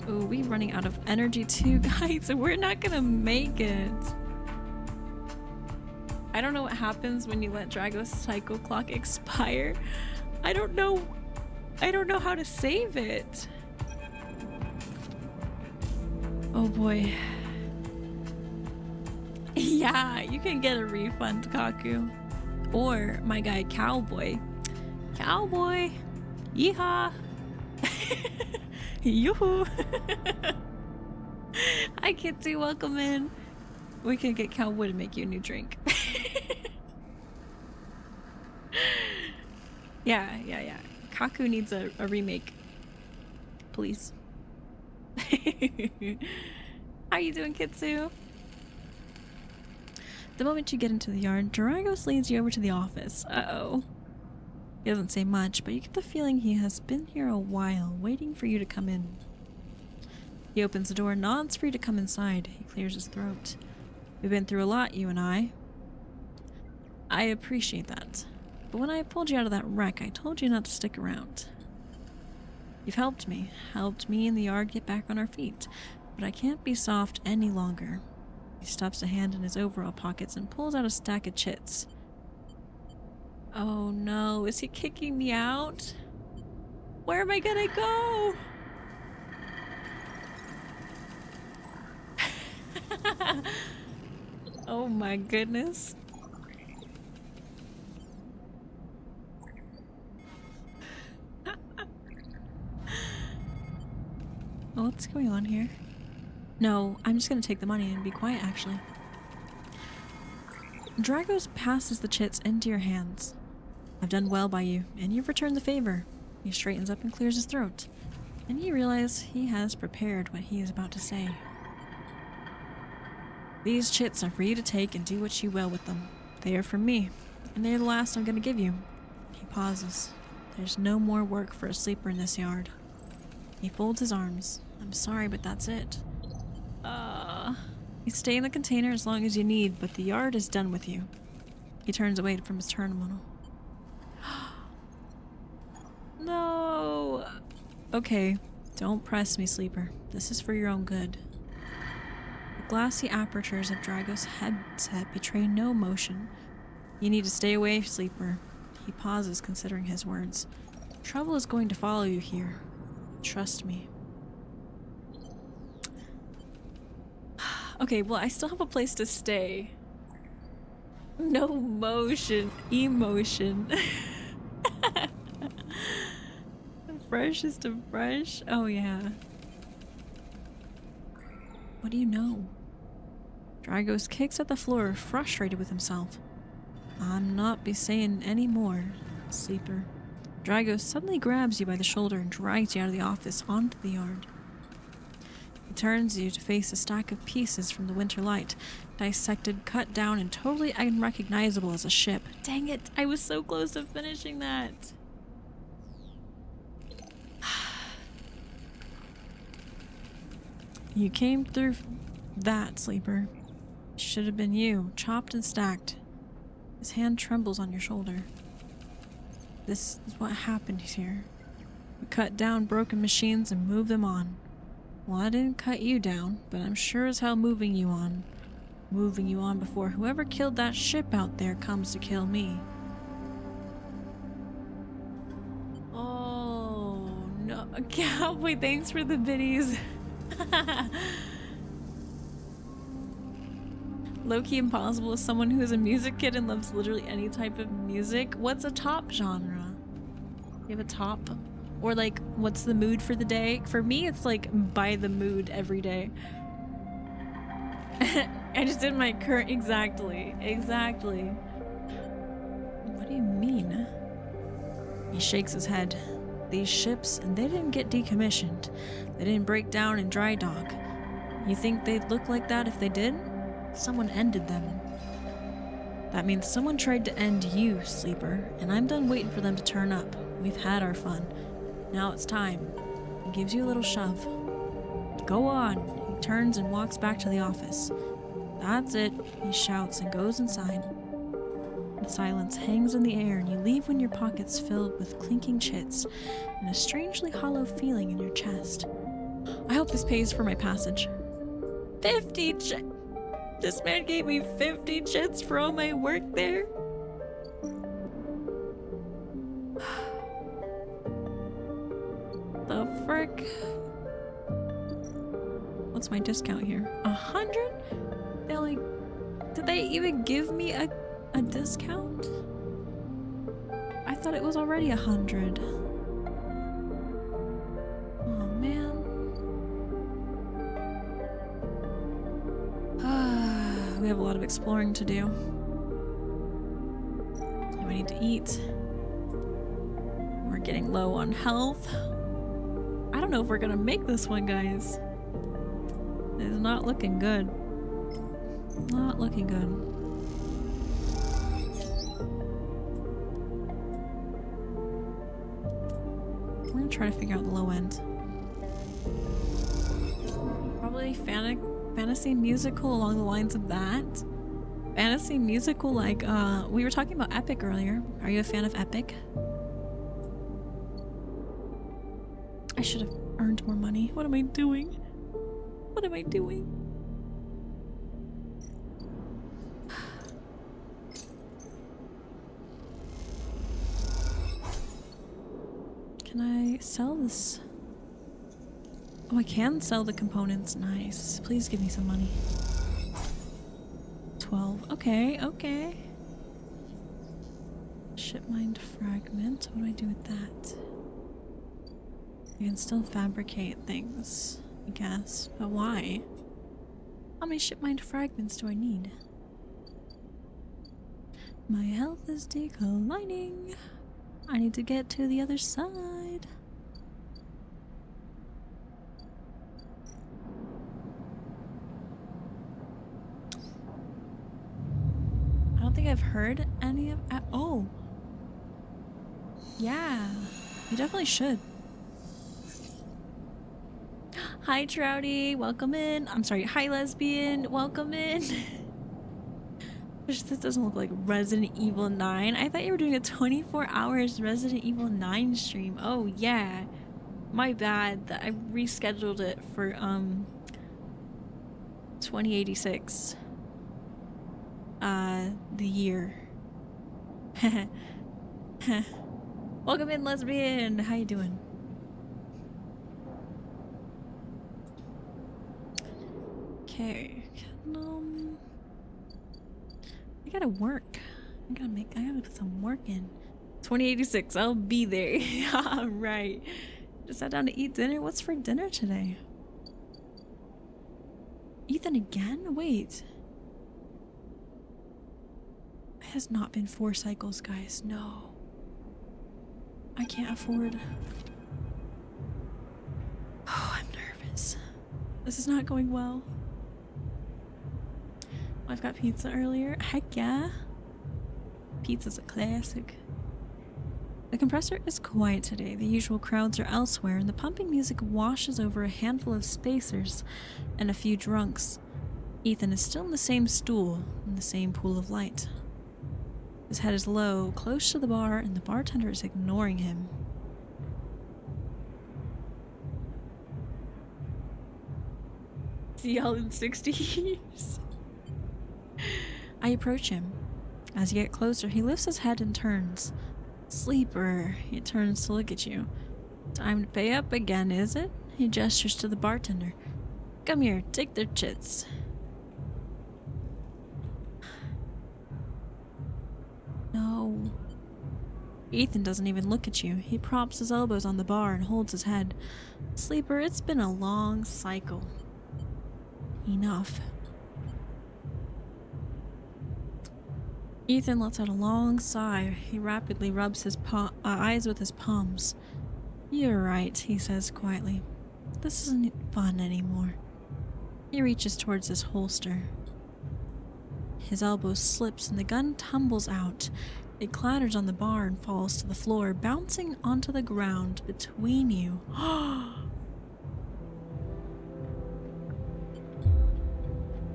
Ooh, we're running out of energy too, guys. We're not gonna make it. I don't know what happens when you let Drago's cycle clock expire. I don't know how to save it. Oh boy. Yeah, you can get a refund, Kaku. Or my guy Cowboy. Cowboy! Yeehaw! Yoo-hoo! Hi Kitsy, welcome in. We can get Cowboy to make you a new drink. Yeah. Kaku needs a remake. Please. How you doing, Kitsu? The moment you get into the yard, Dragos leads you over to the office. Uh-oh. He doesn't say much, but you get the feeling he has been here a while, waiting for you to come in. He opens the door, nods for you to come inside. He clears his throat. We've been through a lot, you and I. I appreciate that. But when I pulled you out of that wreck, I told you not to stick around. You've helped me and the yard get back on our feet, but I can't be soft any longer. He stuffs a hand in his overall pockets and pulls out a stack of chits. Oh no, is he kicking me out? Where am I gonna go? Oh my goodness. What's going on here? No, I'm just gonna take the money and be quiet, actually. Dragos passes the chits into your hands. I've done well by you, and you've returned the favor. He straightens up and clears his throat, and you realize he has prepared what he is about to say. These chits are for you to take and do what you will with them. They are from me, and they are the last I'm gonna give you. He pauses. There's no more work for a sleeper in this yard. He folds his arms. I'm sorry, but that's it. You stay in the container as long as you need, but the yard is done with you. He turns away from his terminal. No! Okay, don't press me, sleeper. This is for your own good. The glassy apertures of Dragos' headset betray no emotion. You need to stay away, sleeper. He pauses, considering his words. Trouble is going to follow you here. Trust me. Okay, well, I still have a place to stay. No motion. Emotion. Freshest of fresh? Oh, yeah. What do you know? Dragos kicks at the floor, frustrated with himself. I'm not be saying any more, sleeper. Dragos suddenly grabs you by the shoulder and drags you out of the office onto the yard. He turns you to face a stack of pieces from the winter light, dissected, cut down, and totally unrecognizable as a ship. Dang it, I was so close to finishing that. You came through that, sleeper. Should have been you, chopped and stacked. His hand trembles on your shoulder. This is what happened here. We cut down broken machines and moved them on. Well, I didn't cut you down, but I'm sure as hell moving you on. Moving you on before whoever killed that ship out there comes to kill me. Oh, no. Cowboy, thanks for the biddies. Low-key impossible is someone who is a music kid and loves literally any type of music. What's a top genre? You have a top? Or like, what's the mood for the day? For me, it's like by the mood every day. I just did my current exactly. What do you mean? He shakes his head. These ships, they didn't get decommissioned. They didn't break down in dry dock. You think they'd look like that if they did? Someone ended them. That means someone tried to end you, Sleeper, and I'm done waiting for them to turn up. We've had our fun. Now it's time. He gives you a little shove. Go on. He turns and walks back to the office. That's it, he shouts and goes inside. The silence hangs in the air and you leave when your pockets filled with clinking chits and a strangely hollow feeling in your chest. I hope this pays for my passage. 50 chits! This man gave me 50 chits for all my work there? The frick? What's my discount here? 100? They're like, did they even give me a discount? I thought it was already 100. Oh man. We have a lot of exploring to do. We need to eat. We're getting low on health. I don't know if we're gonna make this one, guys. It's not looking good. Not looking good. We're gonna try to figure out the low end. Probably fantasy musical along the lines of that. Fantasy musical like, we were talking about Epic earlier. Are you a fan of Epic? I should have earned more money. What am I doing? What am I doing? Can I sell this? Oh, I can sell the components. Nice. Please give me some money. 12. Okay, okay. Shipmined fragment. What do I do with that? I can still fabricate things, I guess. But why? How many shipmined fragments do I need? My health is declining. I need to get to the other side. I don't think I've heard any of... oh! Yeah, you definitely should. Hi, Trouty. Welcome in. I'm sorry. Hi, Lesbian. Welcome in. This doesn't look like Resident Evil 9. I thought you were doing a 24 hours Resident Evil 9 stream. Oh, yeah. My bad. I rescheduled it for, 2086. The year. Welcome in, Lesbian. How you doing? Okay. I gotta work. I gotta put some work in. 2086, I'll be there. Alright. Just sat down to eat dinner. What's for dinner today? Ethan again? Wait. It has not been 4 cycles, guys. No. I can't afford. Oh, I'm nervous. This is not going well. I've got pizza earlier. Heck yeah. Pizza's a classic. The compressor is quiet today. The usual crowds are elsewhere, and the pumping music washes over a handful of spacers and a few drunks. Ethan is still in the same stool, in the same pool of light. His head is low, close to the bar, and the bartender is ignoring him. See y'all in 60 years. I approach him. As you get closer, he lifts his head and turns. Sleeper, he turns to look at you. Time to pay up again, is it? He gestures to the bartender. Come here, take their chits. No. Ethan doesn't even look at you. He props his elbows on the bar and holds his head. Sleeper, it's been a long cycle. Enough. Ethan lets out a long sigh. He rapidly rubs his eyes with his palms. You're right, he says quietly. This isn't fun anymore. He reaches towards his holster. His elbow slips and the gun tumbles out. It clatters on the bar and falls to the floor, bouncing onto the ground between you.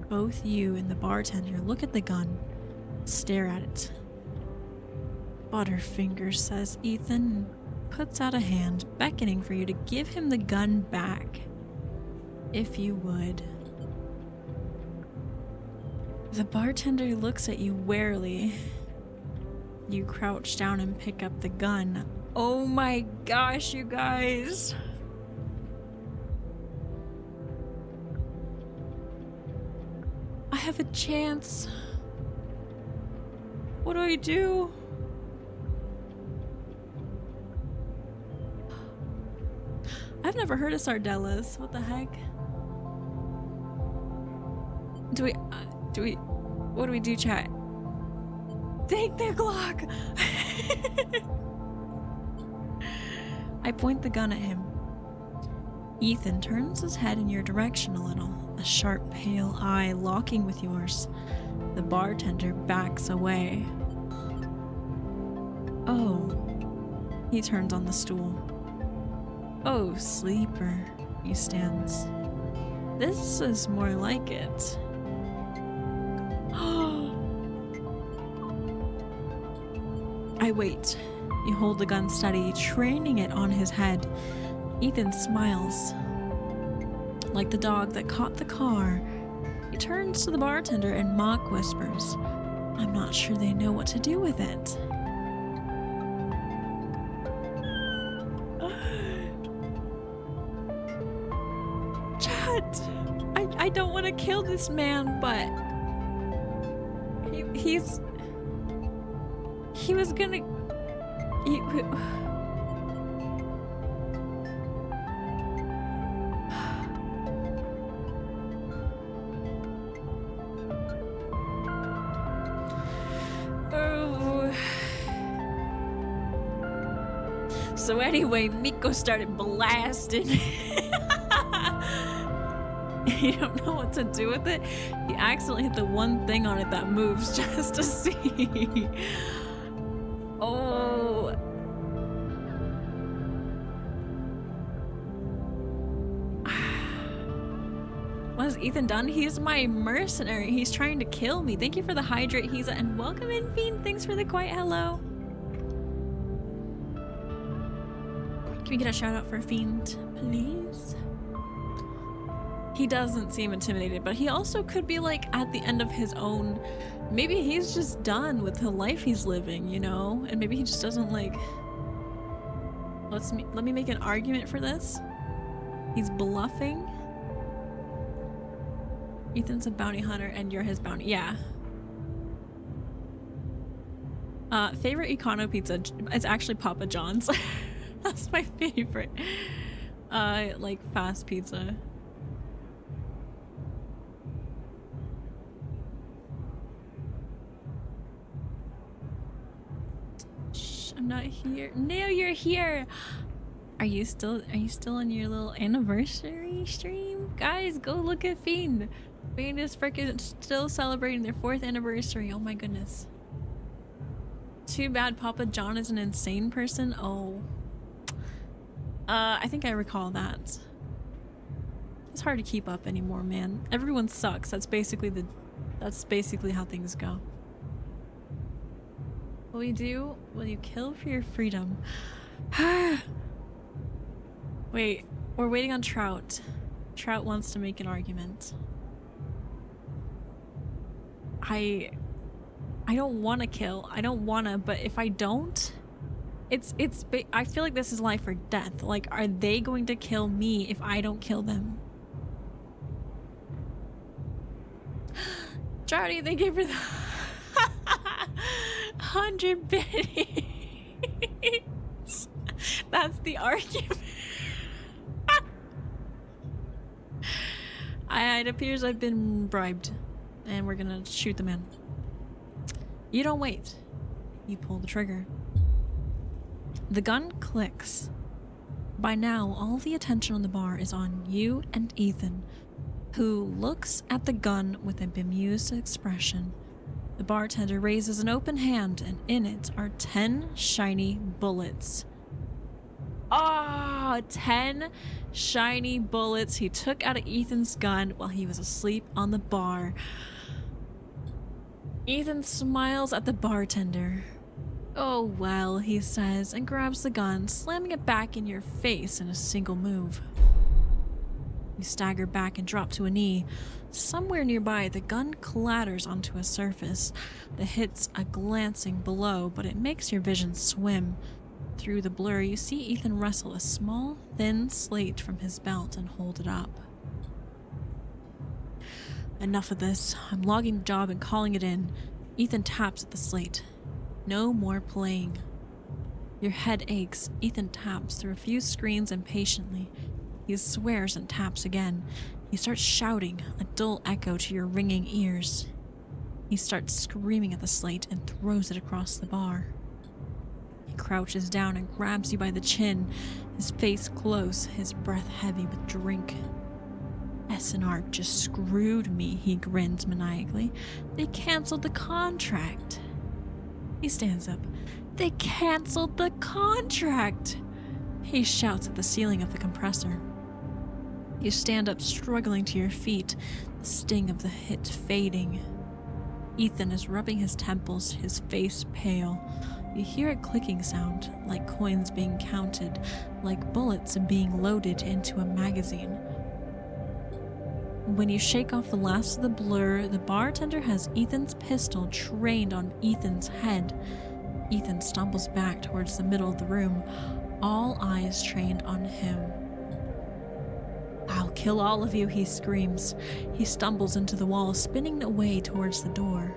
Both you and the bartender look at the gun, stare at it. Butterfingers, says Ethan, and puts out a hand, beckoning for you to give him the gun back. If you would. The bartender looks at you warily. You crouch down and pick up the gun. Oh my gosh, you guys. I have a chance. What do I do? I've never heard of sardellas. What the heck? What do we do, chat? Take their Glock! I point the gun at him. Ethan turns his head in your direction a little, a sharp, pale eye locking with yours. The bartender backs away. Oh. He turns on the stool. Oh, sleeper, he stands. This is more like it. I wait. You hold the gun steady, training it on his head. Ethan smiles. Like the dog that caught the car, he turns to the bartender and mock whispers, "I'm not sure they know what to do with it." Chat! I don't want to kill this man, but he was gonna... Oh. So anyway, Myko started blasting. You don't know what to do with it? You accidentally hit the one thing on it that moves just to see. Oh. What has Ethan done? He's my mercenary. He's trying to kill me. Thank you for the hydrate, Hiza, and welcome in, Fiend. Thanks for the quiet hello. Can we get a shout out for Fiend, please? He doesn't seem intimidated, but he also could be like at the end of his own. Maybe he's just done with the life he's living, you know? And maybe he just doesn't like... Let me make an argument for this. He's bluffing. Ethan's a bounty hunter and you're his bounty. Yeah. Favorite Econo pizza? It's actually Papa John's. That's my favorite. Like fast pizza. Shh, I'm not here. No, you're here. Are you still on your little anniversary stream? Guys, go look at Fiend. Fiend is freaking still celebrating their 4th anniversary. Oh my goodness. Too bad Papa John is an insane person. Oh. I think I recall that. It's hard to keep up anymore, man. Everyone sucks. That's basically how things go. What we do? Will you kill for your freedom? Wait, we're waiting on Trout. Trout wants to make an argument. I don't want to kill. I don't want to, but if I don't, I feel like this is life or death. Like, are they going to kill me if I don't kill them? Trouty, thank you for the 100 biddies. That's the argument. It appears I've been bribed, and we're gonna shoot the man. You don't wait. You pull the trigger. The gun clicks. By now, all the attention on the bar is on you and Ethan. who looks at the gun with a bemused expression. The bartender raises an open hand, and in it are 10 shiny bullets. Ah, 10 shiny bullets he took out of Ethan's gun while he was asleep on the bar. Ethan smiles at the bartender. Oh well, he says, and grabs the gun, slamming it back in your face in a single move. You stagger back and drop to a knee. Somewhere nearby, the gun clatters onto a surface. The hit's a glancing below, but it makes your vision swim. Through the blur, you see Ethan wrestle a small, thin slate from his belt and hold it up. Enough of this. I'm logging the job and calling it in. Ethan taps at the slate. No more playing. Your head aches. Ethan taps through a few screens impatiently. He swears and taps again. He starts shouting, a dull echo to your ringing ears. He starts screaming at the slate and throws it across the bar. He crouches down and grabs you by the chin, his face close, his breath heavy with drink. S&R just screwed me, he grins maniacally. They canceled the contract. He stands up. They canceled the contract! He shouts at the ceiling of the compressor. You stand up, struggling to your feet, the sting of the hit fading. Ethan is rubbing his temples, his face pale. You hear a clicking sound, like coins being counted, like bullets being loaded into a magazine. When you shake off the last of the blur, the bartender has Ethan's pistol trained on Ethan's head. Ethan stumbles back towards the middle of the room, all eyes trained on him. I'll kill all of you, he screams. He stumbles into the wall, spinning away towards the door.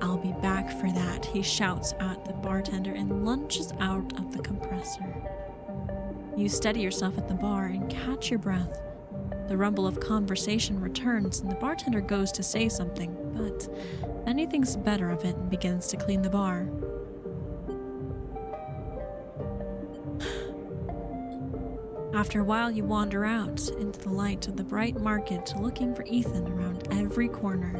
I'll be back for that, he shouts at the bartender and lunges out of the compressor. You steady yourself at the bar and catch your breath. The rumble of conversation returns and the bartender goes to say something, but then he thinks better of it and begins to clean the bar. After a while, you wander out into the light of the bright market, looking for Ethan around every corner.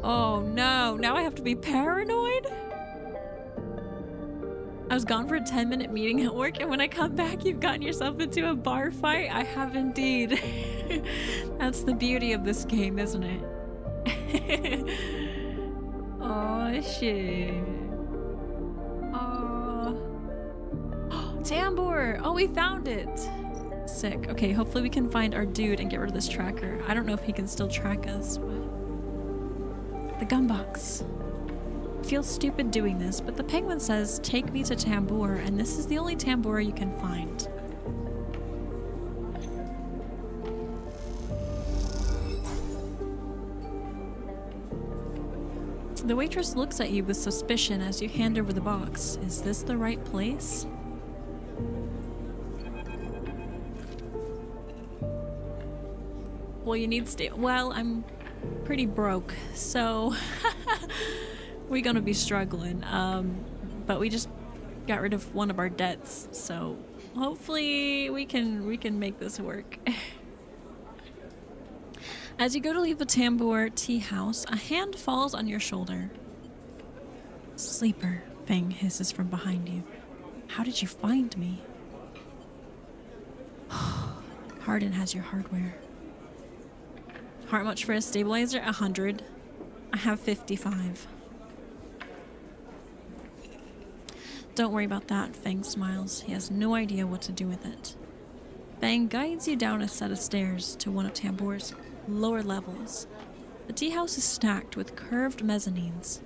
Oh no, now I have to be paranoid? I was gone for a 10-minute meeting at work, and when I come back, you've gotten yourself into a bar fight? I have indeed. That's the beauty of this game, isn't it? Oh shit. Tambour! Oh, we found it! Sick. Okay, hopefully we can find our dude and get rid of this tracker. I don't know if he can still track us, but... The gunbox. Feels stupid doing this, but the penguin says, take me to Tambour, and this is the only Tambour you can find. The waitress looks at you with suspicion as you hand over the box. Is this the right place? Well, you need well, I'm pretty broke, so we're gonna be struggling. But we just got rid of one of our debts, so hopefully we can make this work. As you go to leave the Tambour tea house, a hand falls on your shoulder. Sleeper, Fang hisses from behind you. How did you find me? Hardin has your hardware. How much for a stabilizer? 100. I have 55. Don't worry about that, Fang smiles. He has no idea what to do with it. Fang guides you down a set of stairs to one of Tambour's lower levels. The tea house is stacked with curved mezzanines,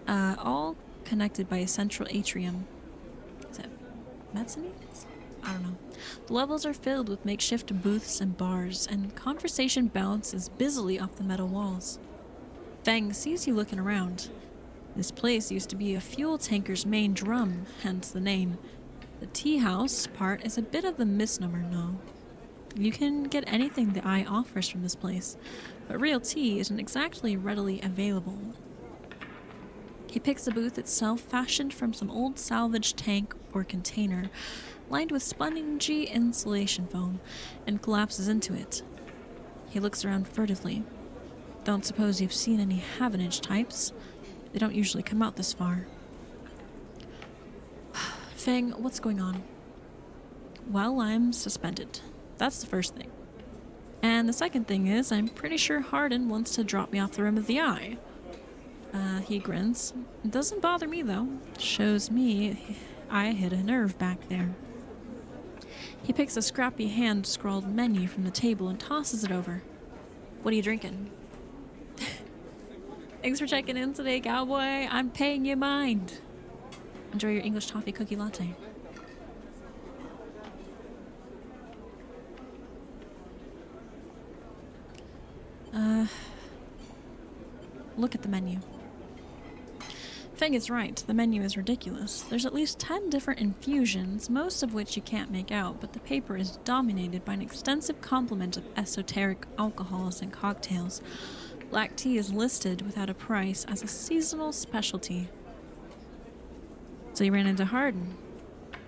all connected by a central atrium. Is it mezzanines? I don't know. The levels are filled with makeshift booths and bars, and conversation bounces busily off the metal walls. Fang sees you looking around. This place used to be a fuel tanker's main drum, hence the name. The tea house part is a bit of the misnomer, no. You can get anything the eye offers from this place, but real tea isn't exactly readily available. He picks the booth itself, fashioned from some old salvaged tank or container. lined with spongy insulation foam, and collapses into it. He looks around furtively. Don't suppose you've seen any Havenage types. They don't usually come out this far. Fang, what's going on? Well, I'm suspended. That's the first thing. And the second thing is, I'm pretty sure Hardin wants to drop me off the rim of the eye. He grins. It doesn't bother me, though. Shows me I hit a nerve back there. He picks a scrappy hand-scrawled menu from the table and tosses it over. What are you drinking? Thanks for checking in today, cowboy. I'm paying you mind. Enjoy your English toffee cookie latte. Look at the menu. Fang is right, the menu is ridiculous. There's at least 10 different infusions, most of which you can't make out, but the paper is dominated by an extensive complement of esoteric alcohols and cocktails. Black tea is listed without a price as a seasonal specialty. So you ran into Hardin.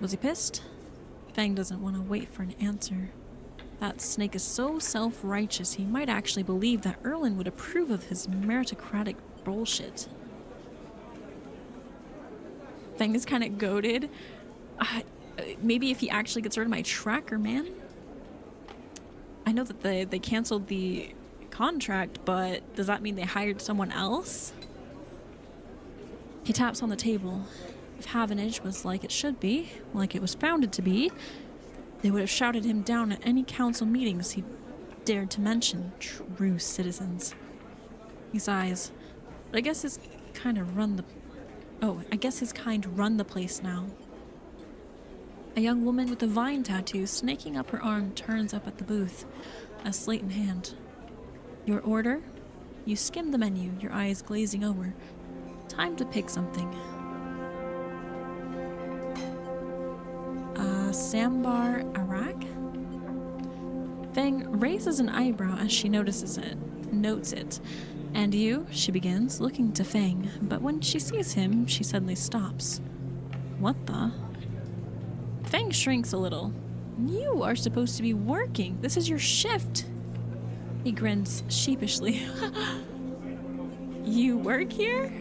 Was he pissed? Fang doesn't want to wait for an answer. That snake is so self-righteous he might actually believe that Erlin would approve of his meritocratic bullshit. Fang is kind of goated. Maybe if he actually gets rid of my tracker, man. I know that they canceled the contract, but does that mean they hired someone else? He taps on the table. If Havenage was like it should be, like it was founded to be, they would have shouted him down at any council meetings he dared to mention. True citizens. He sighs. But I guess his kind run the place now. A young woman with a vine tattoo snaking up her arm turns up at the booth, a slate in hand. Your order? You skim the menu, your eyes glazing over. Time to pick something. Sambar Arak? Fang raises an eyebrow as she notes it. And you, she begins, looking to Fang, but when she sees him, she suddenly stops. What the? Fang shrinks a little. You are supposed to be working. This is your shift. He grins sheepishly. You work here?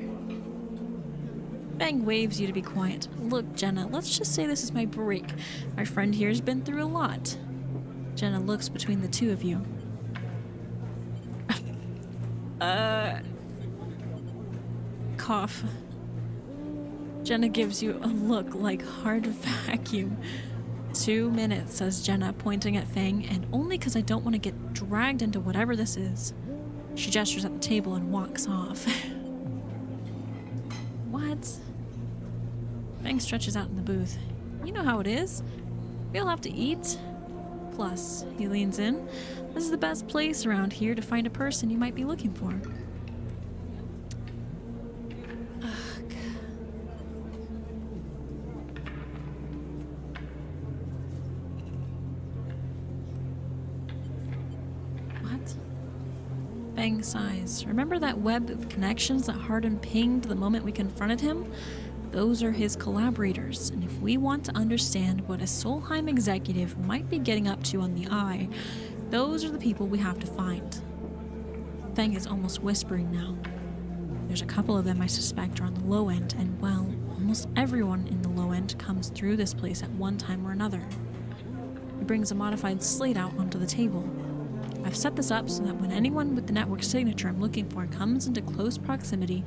Fang waves you to be quiet. Look, Jenna, let's just say this is my break. My friend here's been through a lot. Jenna looks between the two of you. Cough. Jenna gives you a look like hard vacuum. 2 minutes, says Jenna, pointing at Fang, and only because I don't want to get dragged into whatever this is. She gestures at the table and walks off. What? Fang stretches out in the booth. You know how it is. We all have to eat. Plus, he leans in. This is the best place around here to find a person you might be looking for. Ugh. What? Fang sighs. Remember that web of connections that Hardin pinged the moment we confronted him? Those are his collaborators, and if we want to understand what a Solheim executive might be getting up to on the Eye, those are the people we have to find. Fang is almost whispering now. There's a couple of them I suspect are on the low end, and well, almost everyone in the low end comes through this place at one time or another. He brings a modified slate out onto the table. I've set this up so that when anyone with the network signature I'm looking for comes into close proximity,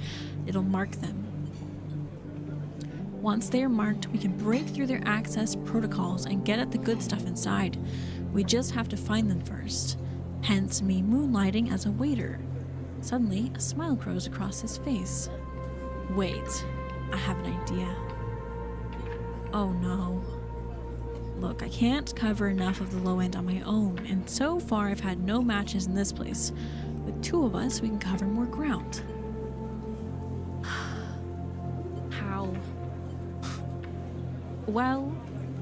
it'll mark them. Once they are marked, we can break through their access protocols and get at the good stuff inside. We just have to find them first. Hence me moonlighting as a waiter. Suddenly, a smile grows across his face. Wait, I have an idea. Oh no. Look, I can't cover enough of the low end on my own, and so far I've had no matches in this place. With 2 of us, we can cover more ground. How? Well,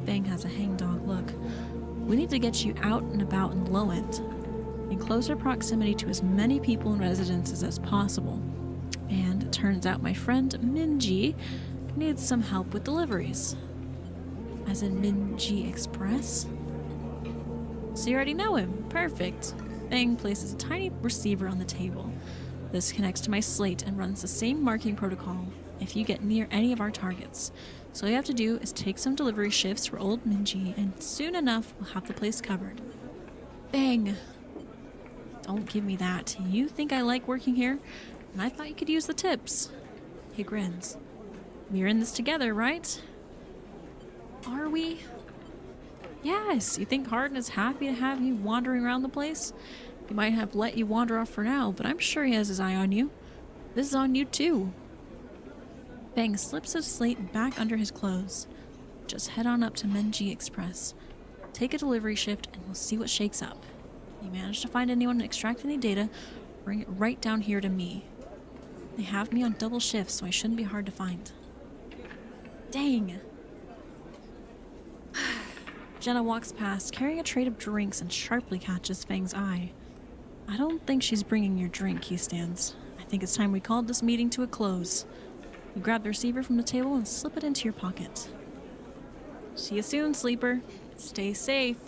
Fang has a hangdog look. We need to get you out and about in the low end, in closer proximity to as many people and residences as possible. And it turns out my friend Minji needs some help with deliveries. As in Minji Express? So you already know him. Perfect. Fang places a tiny receiver on the table. This connects to my slate and runs the same marking protocol if you get near any of our targets. So all you have to do is take some delivery shifts for old Minji, and soon enough we'll have the place covered. Bang! Don't give me that. You think I like working here? And I thought you could use the tips. He grins. We're in this together, right? Are we? Yes. You think Hardin is happy to have you wandering around the place? He might have let you wander off for now, but I'm sure he has his eye on you. This is on you too. Bang slips his slate back under his clothes. Just head on up to Minji Express. Take a delivery shift and we'll see what shakes up. You manage to find anyone and extract any data, bring it right down here to me. They have me on double shifts, so I shouldn't be hard to find. Dang. Jenna walks past, carrying a tray of drinks, and sharply catches Fang's eye. I don't think she's bringing your drink, he stands. I think it's time we called this meeting to a close. You grab the receiver from the table and slip it into your pocket. See you soon, sleeper. Stay safe.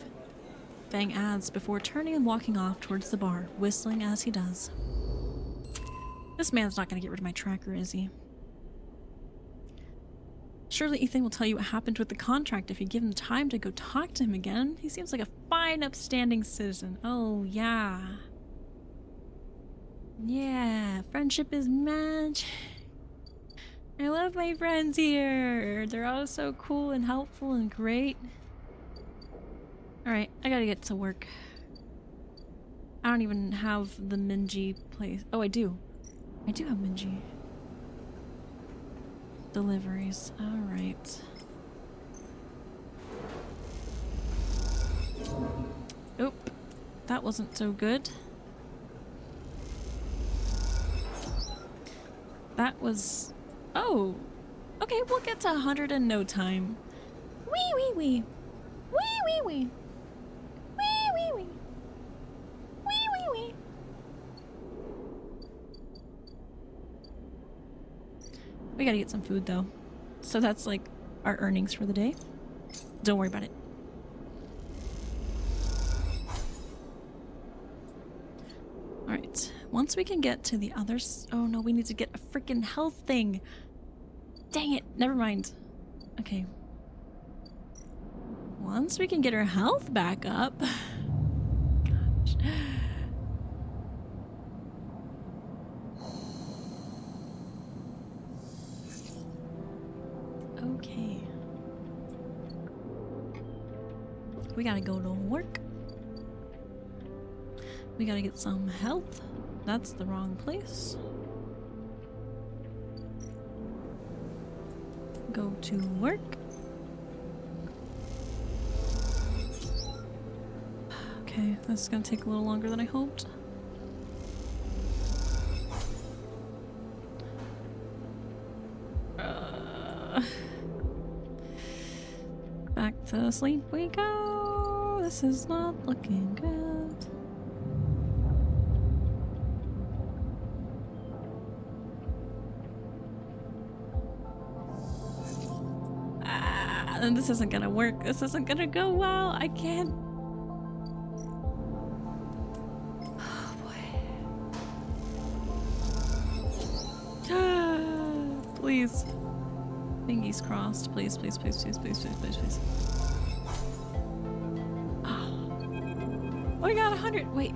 Fang adds before turning and walking off towards the bar, whistling as he does. This man's not going to get rid of my tracker, is he? Surely Ethan will tell you what happened with the contract if you give him time to go talk to him again. He seems like a fine, upstanding citizen. Oh, yeah. Yeah, friendship is magic. I love my friends here. They're all so cool and helpful and great. Alright, I gotta get to work. I don't even have the Minji place. Oh, I do. I do have Minji. Deliveries. Alright. Oop. That wasn't so good. That was... Oh! Okay, we'll get to 100 in no time. Wee wee wee! Wee wee wee! Wee wee wee! Wee wee wee! We gotta get some food though. So that's like our earnings for the day. Don't worry about it. Alright, once we can get to the others. Oh no, we need to get a freaking health thing. Dang it, never mind. Okay. Once we can get our health back up. Gosh. Okay. We gotta go to work. We gotta get some health. That's the wrong place. Go to work. Okay, this is gonna take a little longer than I hoped. Back to sleep we go. This is not looking good. And this isn't gonna work. This isn't gonna go well. I can't. Oh boy. Please. Fingies crossed. Please, please, please, please, please, please, please, please. Oh, I got 100. Wait.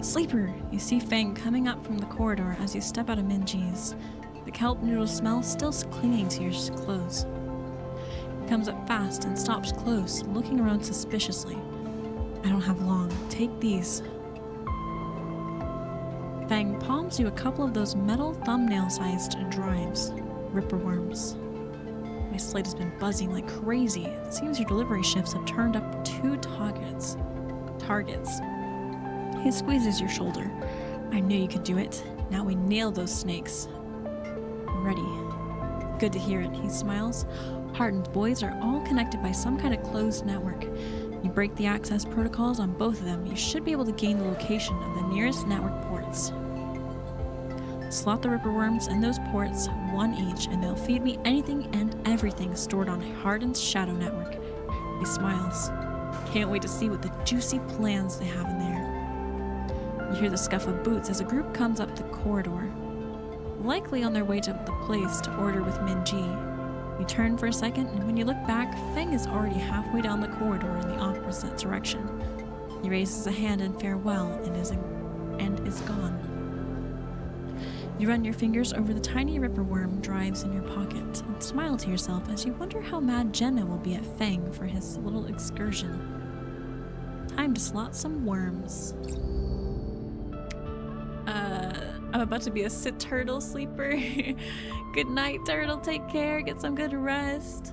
Sleeper. You see Fang coming up from the corridor as you step out of Minji's. The kelp noodle smell still clinging to your clothes. He comes up fast and stops close, looking around suspiciously. I don't have long. Take these. Fang palms you a couple of those metal thumbnail-sized drives. Ripper worms. My slate has been buzzing like crazy. It seems your delivery shifts have turned up 2 targets. He squeezes your shoulder. I knew you could do it. Now we nail those snakes. Ready. Good to hear it, he smiles. Hardin's boys are all connected by some kind of closed network. You break the access protocols on both of them, you should be able to gain the location of the nearest network ports. Slot the ripperworms in those ports, one each, and they'll feed me anything and everything stored on Hardin's shadow network. He smiles. Can't wait to see what the juicy plans they have in there. You hear the scuff of boots as a group comes up the corridor, likely on their way to the place to order with Min-Ji. You turn for a second, and when you look back, Feng is already halfway down the corridor in the opposite direction. He raises a hand in farewell and is gone. You run your fingers over the tiny ripperworm drives in your pocket and smile to yourself as you wonder how mad Jenna will be at Feng for his little excursion. Time to slot some worms. I'm about to be a turtle sleeper. Good night, turtle. Take care. Get some good rest.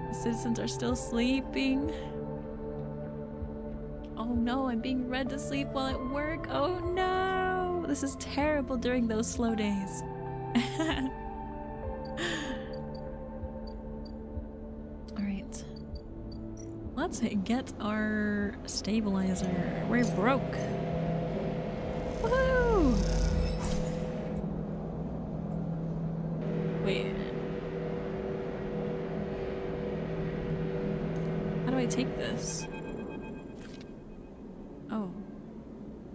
The citizens are still sleeping. Oh no, I'm being read to sleep while at work. Oh no! This is terrible during those slow days. Alright. Let's get our stabilizer. We're broke. Woohoo! Wait. How do I take this? Oh.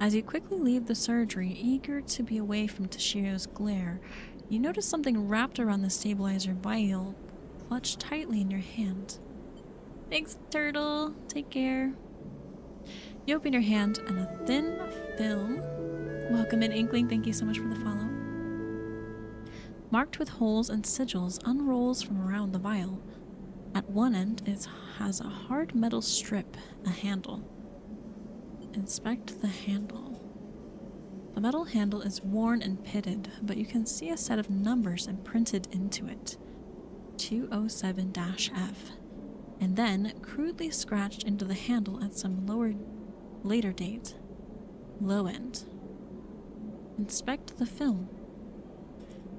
As you quickly leave the surgery, eager to be away from Toshiro's glare, you notice something wrapped around the stabilizer vial, clutched tightly in your hand. Thanks, turtle. Take care. You open your hand and a thin film. Welcome in, Inkling. Thank you so much for the follow. Marked with holes and sigils unrolls from around the vial. At one end has a hard metal strip, a handle. Inspect the handle. The metal handle is worn and pitted, but you can see a set of numbers imprinted into it. 207-F. And then crudely scratched into the handle at some later date. Low end. Inspect the film.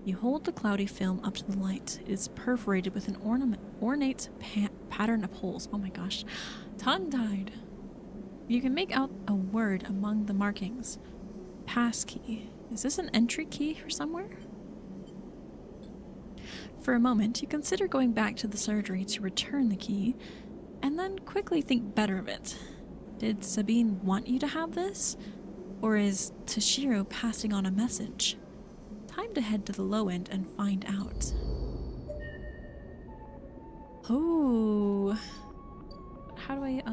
You hold the cloudy film up to the light. It is perforated with an ornate pattern of holes. Oh my gosh. Tongue-tied. You can make out a word among the markings. Passkey. Is this an entry key for somewhere? For a moment, you consider going back to the surgery to return the key, and then quickly think better of it. Did Sabine want you to have this? Or is Toshiro passing on a message? Time to head to the low end and find out. Oh. How do I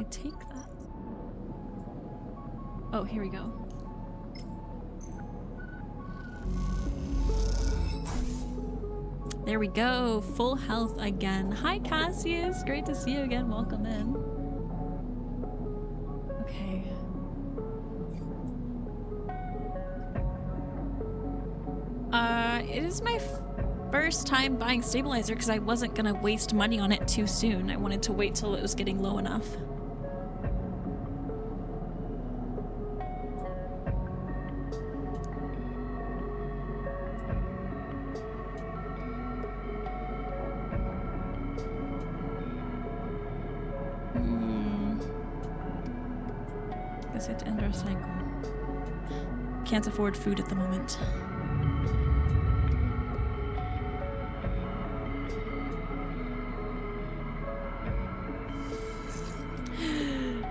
take that? Oh, here we go. There we go. Full health again. Hi, Cassius. Great to see you again. Welcome in. Okay. It is my first time buying stabilizer because I wasn't gonna waste money on it too soon. I wanted to wait till it was getting low enough. Guess I have to end our cycle. Can't afford food at the moment.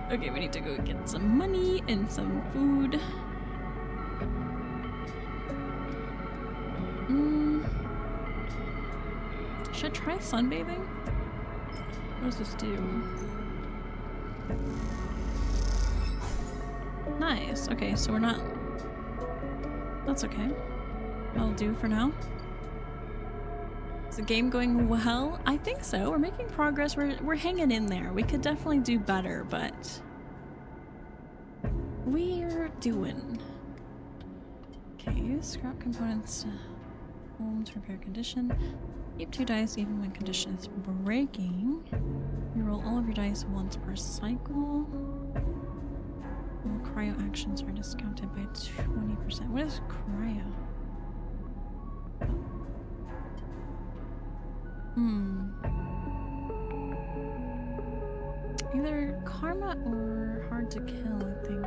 Okay, we need to go get some money and some food. Should I try sunbathing? What does this do? Nice. Okay, so we're not... That's okay. That'll do for now. Is the game going well? I think so. We're making progress. We're hanging in there. We could definitely do better, but... we're doing. Okay, use scrap components to repair condition. Keep 2 dice even when condition is breaking. You roll all of your dice once per cycle. All cryo actions are discounted by 20%. What is cryo? Either karma or hard to kill, I think.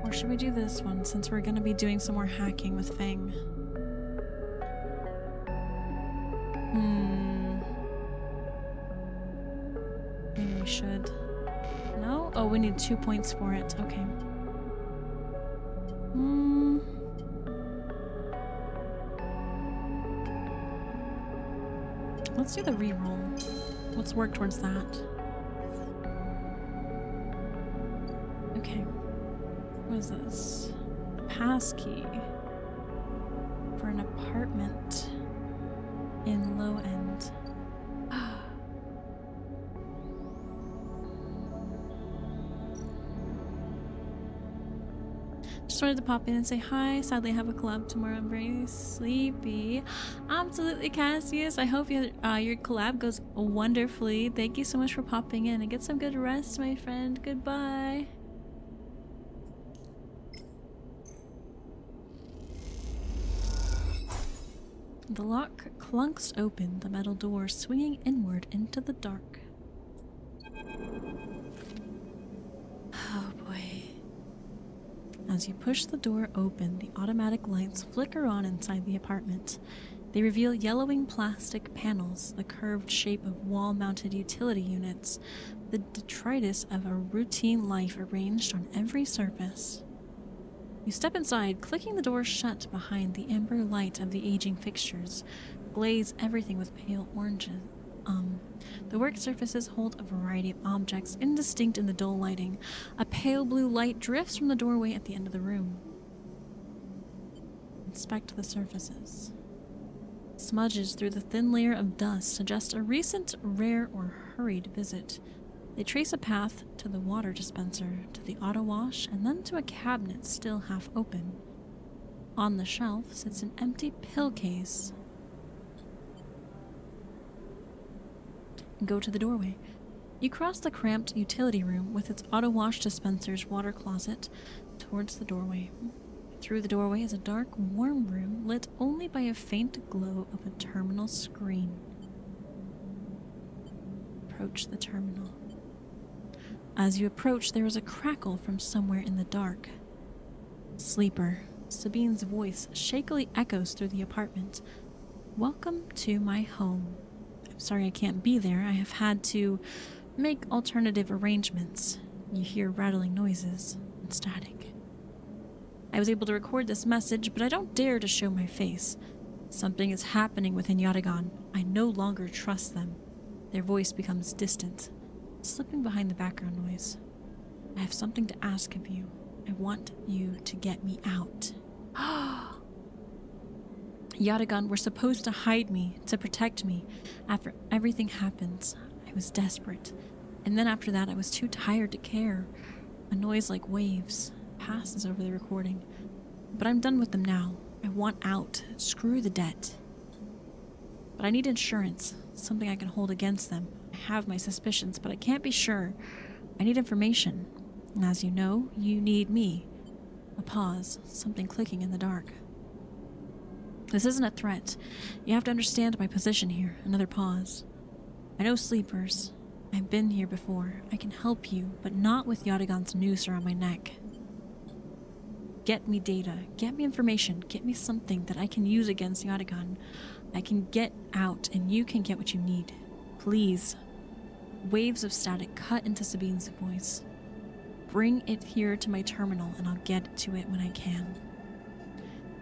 Or should we do this one since we're gonna be doing some more hacking with Fang? Maybe we should. No? Oh, we need 2 points for it. Okay. Let's do the reroll. Let's work towards that. Okay. What is this? A passkey for an apartment in Low End. Just wanted to pop in and say hi. Sadly, I have a collab tomorrow. I'm very sleepy. Absolutely, Cassius. I hope your collab goes wonderfully. Thank you so much for popping in, and get some good rest, my friend. Goodbye. The lock clunks open, the metal door swinging inward into the dark. Oh boy. As you push the door open, the automatic lights flicker on inside the apartment. They reveal yellowing plastic panels, the curved shape of wall-mounted utility units, the detritus of a routine life arranged on every surface. You step inside, clicking the door shut behind the amber light of the aging fixtures, glaze everything with pale oranges. The work surfaces hold a variety of objects, indistinct in the dull lighting. A pale blue light drifts from the doorway at the end of the room. Inspect the surfaces. Smudges through the thin layer of dust suggest a recent, rare, or hurried visit. They trace a path to the water dispenser, to the auto wash, and then to a cabinet still half open. On the shelf sits an empty pill case. Go to the doorway. You cross the cramped utility room with its auto wash dispenser's water closet towards the doorway. Through the doorway is a dark, warm room lit only by a faint glow of a terminal screen. Approach the terminal. As you approach, there is a crackle from somewhere in the dark. Sleeper. Sabine's voice shakily echoes through the apartment. Welcome to my home. I'm sorry I can't be there. I have had to make alternative arrangements. You hear rattling noises and static. I was able to record this message, but I don't dare to show my face. Something is happening within Yatagan. I no longer trust them. Their voice becomes distant, slipping behind the background noise. I have something to ask of you. I want you to get me out. Yatagan were supposed to hide me, to protect me. After everything happens, I was desperate. And then after that, I was too tired to care. A noise like waves passes over the recording. But I'm done with them now. I want out. Screw the debt. But I need insurance, something I can hold against them. I have my suspicions, but I can't be sure. I need information. And as you know, you need me. A pause, something clicking in the dark. This isn't a threat. You have to understand my position here. Another pause. I know sleepers. I've been here before. I can help you, but not with Yatagan's noose around my neck. Get me data. Get me information. Get me something that I can use against Yatagan. I can get out, and you can get what you need. Please. Waves of static cut into Sabine's voice. Bring it here to my terminal, and I'll get to it when I can.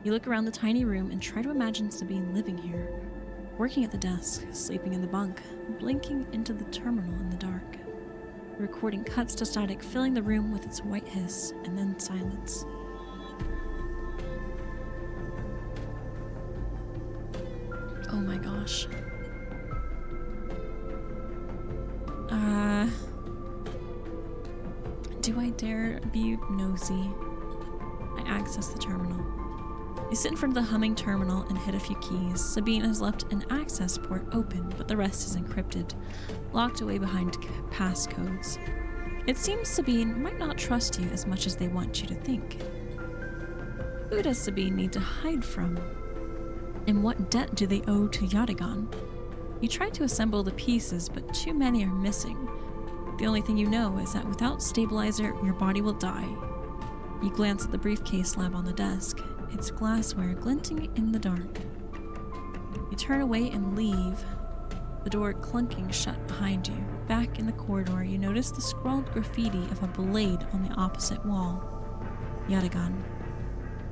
You look around the tiny room and try to imagine Sabine living here, working at the desk, sleeping in the bunk, blinking into the terminal in the dark. The recording cuts to static, filling the room with its white hiss, and then silence. Oh my gosh. Do I dare be nosy? I access the terminal. I sit in front of the humming terminal and hit a few keys. Sabine has left an access port open, but the rest is encrypted, locked away behind passcodes. It seems Sabine might not trust you as much as they want you to think. Who does Sabine need to hide from? And what debt do they owe to Yatagan? You try to assemble the pieces, but too many are missing. The only thing you know is that without stabilizer, your body will die. You glance at the briefcase slab on the desk, its glassware glinting in the dark. You turn away and leave, the door clunking shut behind you. Back in the corridor, you notice the scrawled graffiti of a blade on the opposite wall. Yatagan.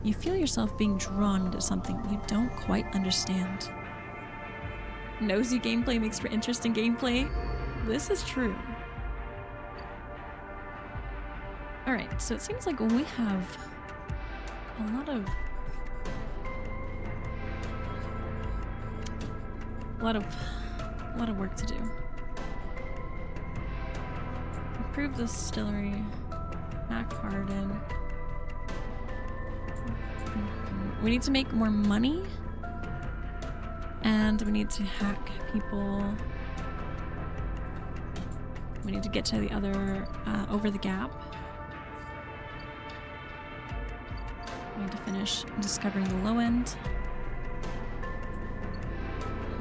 You feel yourself being drawn into something you don't quite understand. Nosy gameplay makes for interesting gameplay. This is true. Alright, so it seems like we have a lot of work to do. Improve the distillery. Hack Harden. We need to make more money. And we need to hack people. We need to get to the other, over the gap. We need to finish discovering the low end.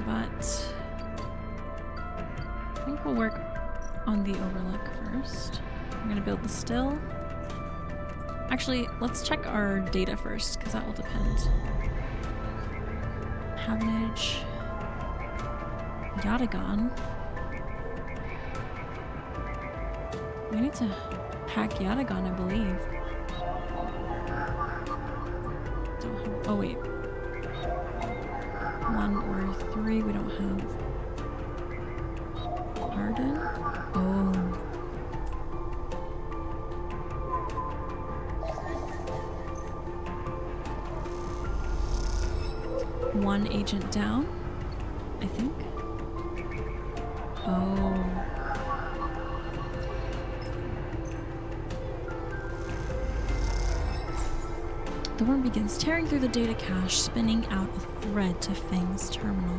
But I think we'll work on the overlook first. We're gonna build the still. Actually, let's check our data first, because that will depend. Havenage. Yatagan. We need to hack Yatagan, I believe. Oh wait. 1 or 3 we don't have. Pardon? Oh. One agent down, I think. Oh. The worm begins tearing through the data cache, spinning out a thread to Fang's terminal.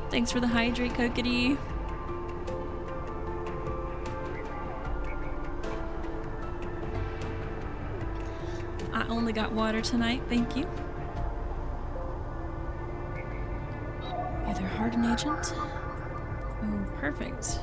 Thanks for the hydrate, Kokiri. I only got water tonight, thank you. Either harden agent. Oh, perfect.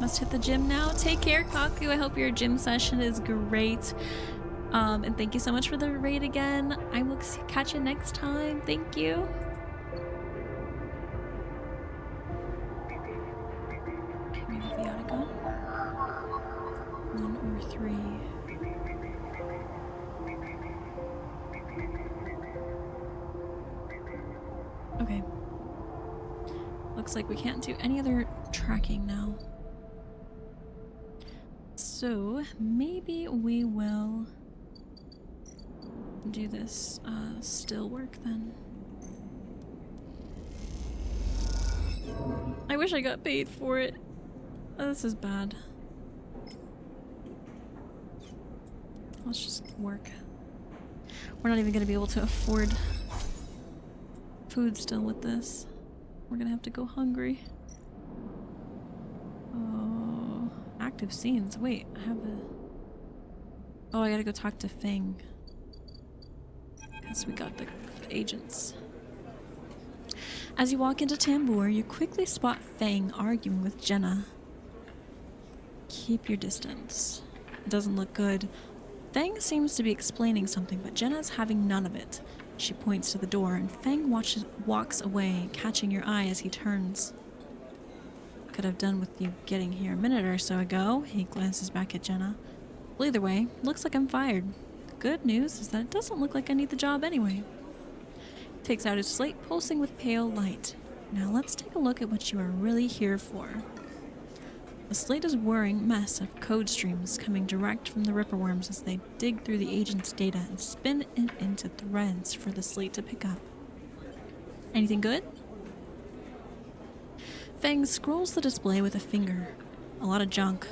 Must hit the gym now. Take care, Kaku. I hope your gym session is great. And thank you so much for the raid again. I will catch you next time. Thank you. Can we have the Yatagan? 1 or 3. Okay. Looks like we can't do any other tracking now. So maybe we will do this still work then. I wish I got paid for it. Oh, this is bad. Let's just work. We're not even gonna be able to afford food still with this. We're gonna have to go hungry. Oh, active scenes. Wait, I have a... Oh, I gotta go talk to Fang. Because we got the agents. As you walk into Tambour, you quickly spot Fang arguing with Jenna. Keep your distance. It doesn't look good. Fang seems to be explaining something, but Jenna's having none of it. She points to the door, and Fang walks away, catching your eye as he turns. Could have done with you getting here a minute or so ago. He glances back at Jenna. Well, either way, looks like I'm fired. The good news is that it doesn't look like I need the job anyway. He takes out his slate, pulsing with pale light. Now let's take a look at what you are really here for. The slate is a whirring mess of code streams coming direct from the Ripperworms as they dig through the agent's data and spin it into threads for the slate to pick up. Anything good? Fang scrolls the display with a finger. A lot of junk.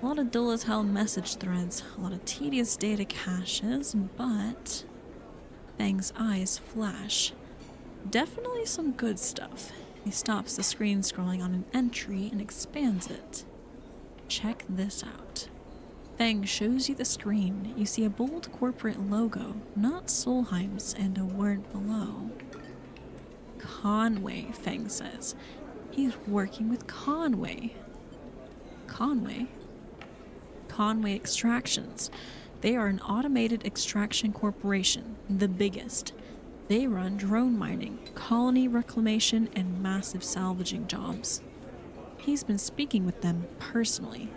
A lot of dull as hell message threads. A lot of tedious data caches, but... Fang's eyes flash. Definitely some good stuff. He stops the screen scrolling on an entry and expands it. Check this out. Fang shows you the screen. You see a bold corporate logo, not Solheim's, and a word below. Conway, Fang says. He's working with Conway. Conway? Conway Extractions. They are an automated extraction corporation, the biggest. They run drone mining, colony reclamation, and massive salvaging jobs. He's been speaking with them personally.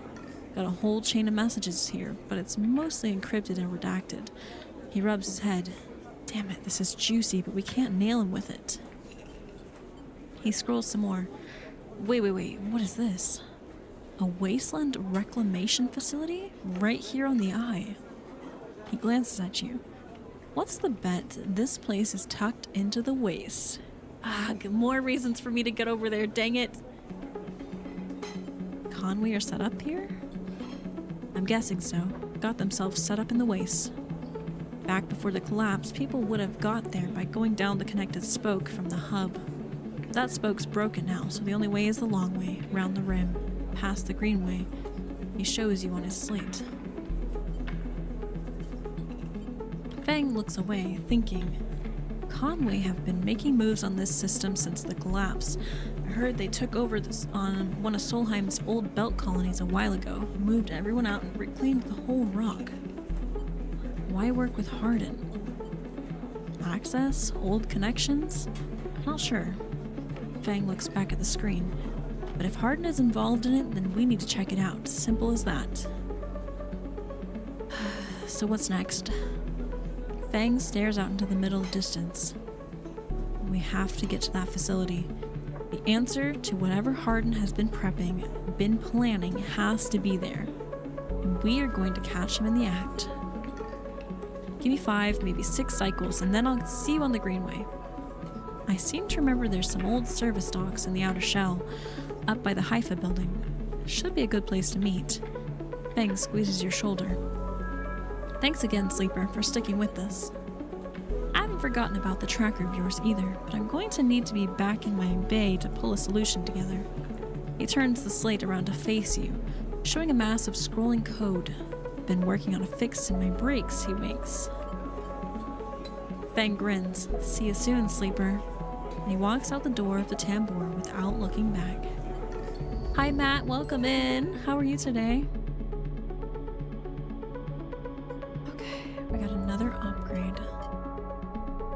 Got a whole chain of messages here, but it's mostly encrypted and redacted. He rubs his head. Damn it, this is juicy, but we can't nail him with it. He scrolls some more. Wait, what is this? A wasteland reclamation facility? Right here on the eye. He glances at you. What's the bet this place is tucked into the waste? More reasons for me to get over there, dang it. Conway are set up here? I'm guessing so. Got themselves set up in the waste. Back before the collapse, people would have got there by going down the connected spoke from the hub. But that spoke's broken now, so the only way is the long way, round the rim, past the greenway. He shows you on his slate. Fang looks away, thinking. Conway have been making moves on this system since the collapse. I heard they took over this on one of Solheim's old belt colonies a while ago, moved everyone out and reclaimed the whole rock. Why work with Hardin? Access? Old connections? Not sure. Fang looks back at the screen. But if Hardin is involved in it, then we need to check it out. Simple as that. So what's next? Fang stares out into the middle distance. We have to get to that facility. The answer to whatever Hardin has been prepping, been planning, has to be there. And we are going to catch him in the act. Give me 5, maybe 6 cycles, and then I'll see you on the greenway. I seem to remember there's some old service docks in the outer shell, up by the Haifa building. Should be a good place to meet. Fang squeezes your shoulder. Thanks again, Sleeper, for sticking with us. I haven't forgotten about the tracker of yours either, but I'm going to need to be back in my bay to pull a solution together. He turns the slate around to face you, showing a mass of scrolling code. Been working on a fix in my brakes, he winks. Fang grins. See you soon, Sleeper. And he walks out the door of the tambour without looking back. Hi, Matt. Welcome in. How are you today? We got another upgrade.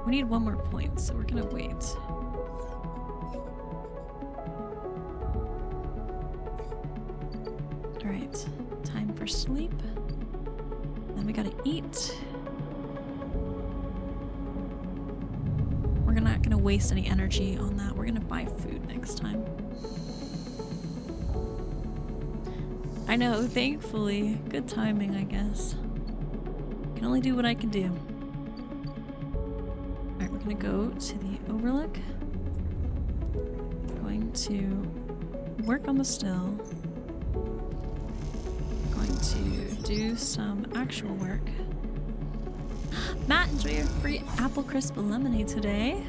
We need 1 more point, so we're gonna wait. Alright, time for sleep. Then we gotta eat. We're not gonna waste any energy on that. We're gonna buy food next time. I know, thankfully. Good timing, I guess. Can only do what I can do. Alright, we're gonna go to the overlook. Going to work on the still. Going to do some actual work. Matt, enjoy your free apple crisp lemonade today.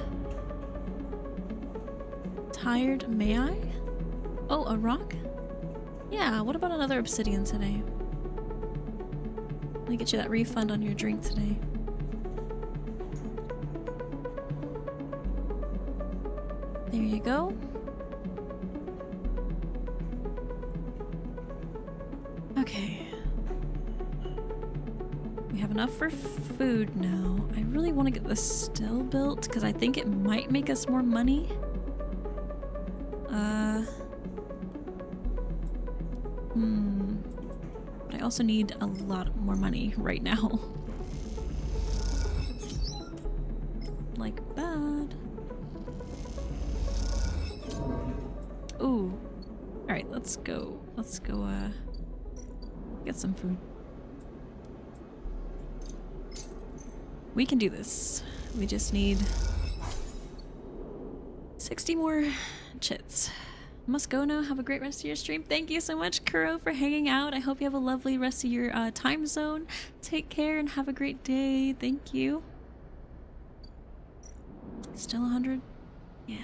Tired, may I? Oh, a rock? Yeah, what about another obsidian today? Let me get you that refund on your drink today. There you go. Okay. We have enough for food now. I really want to get the still built because I think it might make us more money. But I also need a lot more money right now. Like bad. Ooh. Alright, let's go. Let's go, get some food. We can do this. We just need 60 more chits. Must go now. Have a great rest of your stream. Thank you so much, Kuro, for hanging out. I hope you have a lovely rest of your time zone. Take care and have a great day. Thank you. Still 100? Yeah.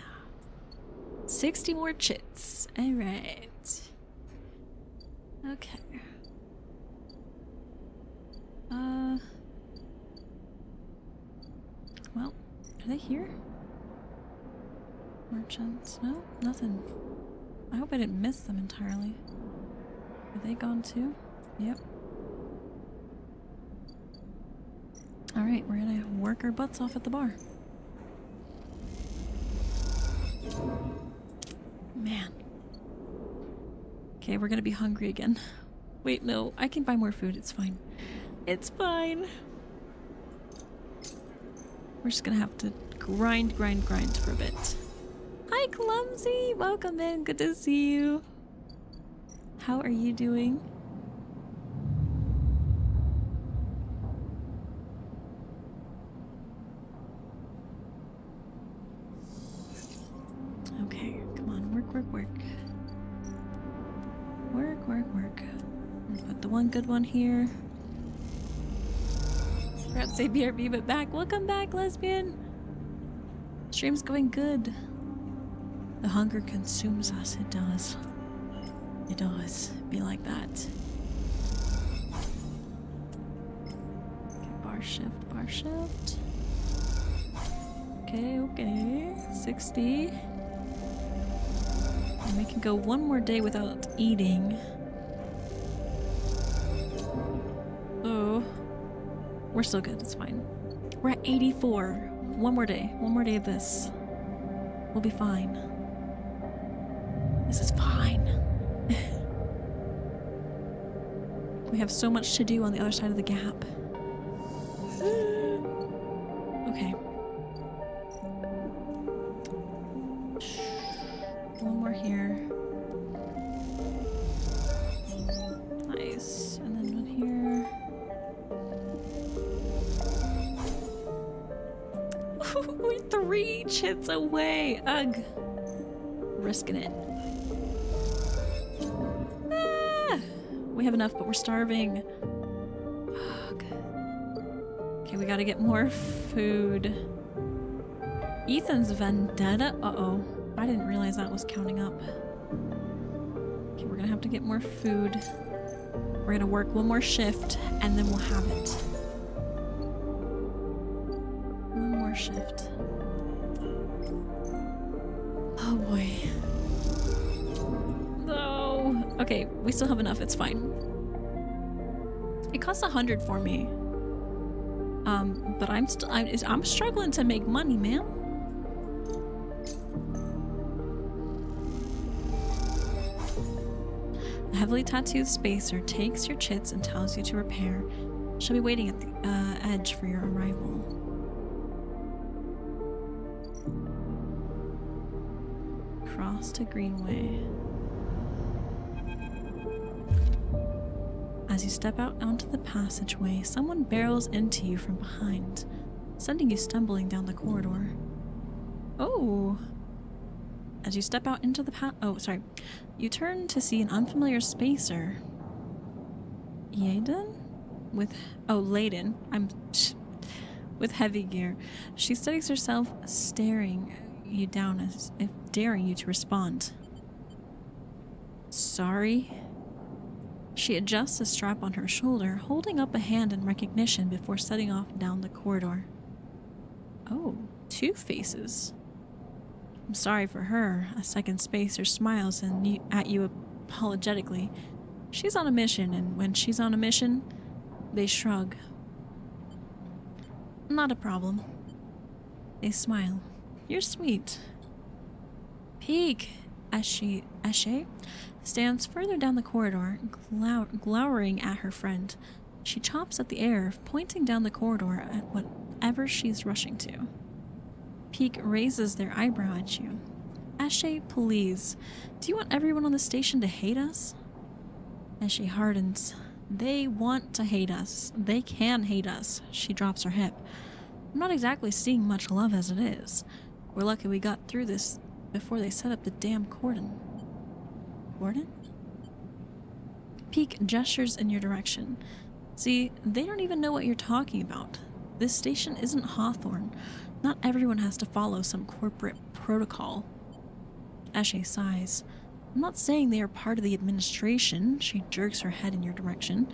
60 more chits. Alright. Okay. Well, are they here? Merchants? No? Nothing. I hope I didn't miss them entirely. Are they gone too? Yep. Alright, we're gonna work our butts off at the bar. Man. Okay, we're gonna be hungry again. Wait, no, I can buy more food. It's fine. It's fine. We're just gonna have to grind for a bit. Hi, Clumsy! Welcome in. Good to see you. How are you doing? Okay, come on. Work. Work. Put the one good one here. Forgot to say BRB, but back. Welcome back, lesbian. Stream's going good. The hunger consumes us. It does. It does. Be like that. Okay, bar shift. Okay. 60. And we can go one more day without eating. Oh. We're still good. It's fine. We're at 84. One more day. One more day of this. We'll be fine. This is fine. We have so much to do on the other side of the gap. Okay. One more here. Nice. And then one here. We're 3 chits away. Ugh. Risking it. Ah! We have enough, but we're starving. Fuck. Okay, we gotta get more food. Ethan's vendetta. Uh-oh. I didn't realize that was counting up. Okay, we're gonna have to get more food. We're gonna work one more shift, and then we'll have it. One more shift. Oh boy. No. Okay, we still have enough. It's fine. It costs 100 for me. But I'm struggling to make money, man. A heavily tattooed spacer takes your chits and tells you to repair. She'll be waiting at the edge for your arrival. Cross to Greenway. As you step out onto the passageway, someone barrels into you from behind, sending you stumbling down the corridor. Oh! As you step out into the you turn to see an unfamiliar spacer. Yaden? Layden. With heavy gear. She steadies herself, staring you down as if daring you to respond. Sorry? She adjusts a strap on her shoulder, holding up a hand in recognition before setting off down the corridor. Oh, 2 faces. I'm sorry for her. A second spacer smiles at you apologetically. She's on a mission, and when she's on a mission, they shrug. Not a problem. They smile. You're sweet. Peek! Ashe stands further down the corridor, glowering at her friend. She chops at the air, pointing down the corridor at whatever she's rushing to. Peek raises their eyebrow at you. Ashe, please. Do you want everyone on the station to hate us? Ashe hardens. They want to hate us. They can hate us. She drops her hip. I'm not exactly seeing much love as it is. We're lucky we got through this before they set up the damn cordon. Cordon? Peek gestures in your direction. See, they don't even know what you're talking about. This station isn't Hawthorne. Not everyone has to follow some corporate protocol. Ashe sighs. I'm not saying they are part of the administration. She jerks her head in your direction.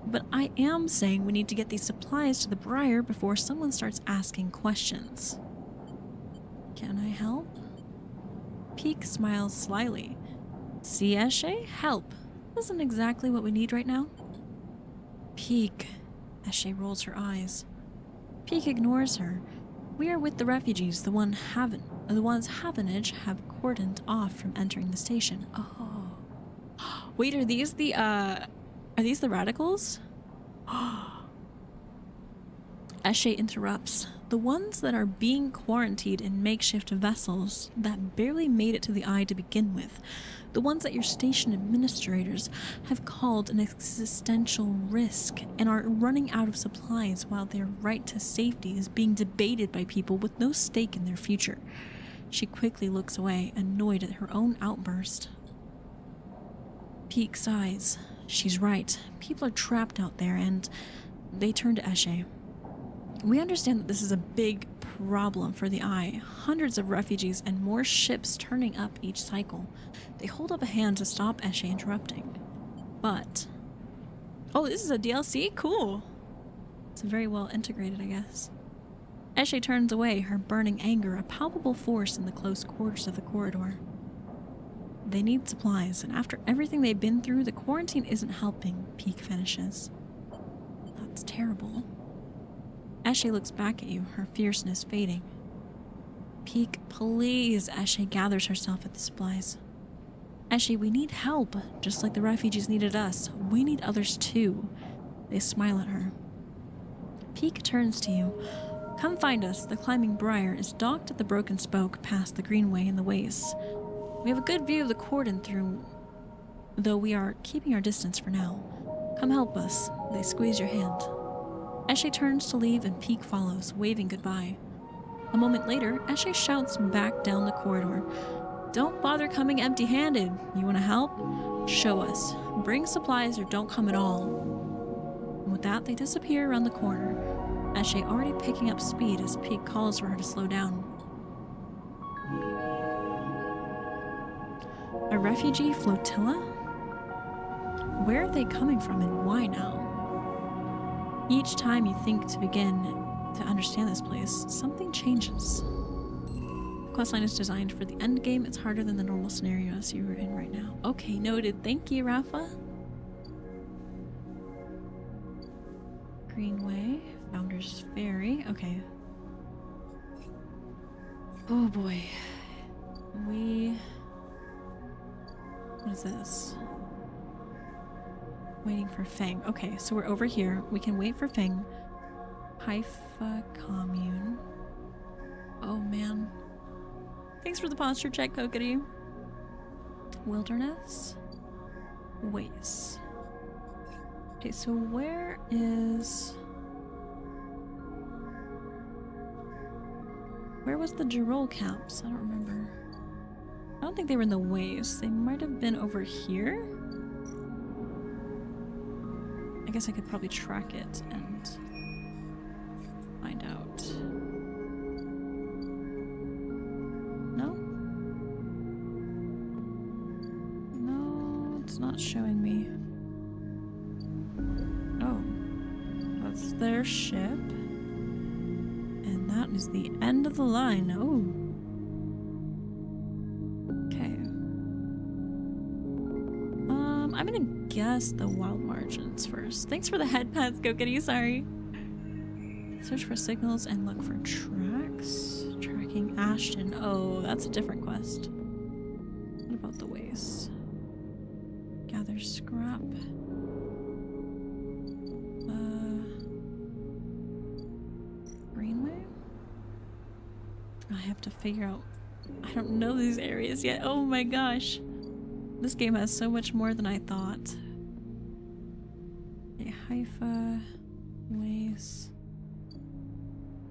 But I am saying we need to get these supplies to the Briar before someone starts asking questions. Can I help? Peek smiles slyly. See, Eshe? Help. Isn't exactly what we need right now. Peek. Eshe rolls her eyes. Peek ignores her. We are with the refugees, the ones Havenage have cordoned off from entering the station. Oh. Wait, are these the radicals? Eshe interrupts. The ones that are being quarantined in makeshift vessels that barely made it to the eye to begin with. The ones that your station administrators have called an existential risk and are running out of supplies while their right to safety is being debated by people with no stake in their future. She quickly looks away, annoyed at her own outburst. Peek sighs. She's right. People are trapped out there, and they turn to Eshe. We understand that this is a big problem for the Eye. Hundreds of refugees and more ships turning up each cycle. They hold up a hand to stop Eshe interrupting. But... oh, this is a DLC? Cool. It's very well integrated, I guess. Eshe turns away, her burning anger a palpable force in the close quarters of the corridor. They need supplies, and after everything they've been through, the quarantine isn't helping, Peek finishes. That's terrible. Eshe looks back at you, her fierceness fading. Peek, please. Eshe gathers herself at the supplies. Eshe, we need help, just like the refugees needed us. We need others too. They smile at her. Peek turns to you. Come find us. The climbing briar is docked at the broken spoke past the greenway in the waste. We have a good view of the cordon through, though we are keeping our distance for now. Come help us. They squeeze your hand. Eshe turns to leave and Peek follows, waving goodbye. A moment later, Eshe shouts back down the corridor. Don't bother coming empty-handed. You want to help? Show us. Bring supplies or don't come at all. And with that, they disappear around the corner, Eshe already picking up speed as Peek calls for her to slow down. A refugee flotilla? Where are they coming from and why now? Each time you think to begin to understand this place, something changes. The questline is designed for the end game. It's harder than the normal scenarios you're in right now. Okay, noted. Thank you, Rafa. Greenway, Founder's Ferry. Okay. Oh boy. What is this? Waiting for Feng. Okay, so we're over here. We can wait for Feng. Haifa Commune. Oh man. Thanks for the posture check, Kokiri. Wilderness. Waste. Okay, so where was the Girol caps? I don't remember. I don't think they were in the waste. They might have been over here. I guess I could probably track it and find out. No? No, it's not showing me. Oh. That's their ship. And that is the end of the line. Oh. Okay. I'm gonna guess the wild margins first. Thanks for the head pats, Kokiri, sorry. Search for signals and look for tracks. Tracking Ashton. Oh, that's a different quest. What about the waste? Gather scrap. Greenway? I have to figure out. I don't know these areas yet. Oh my gosh. This game has so much more than I thought. Okay, Haifa, waste,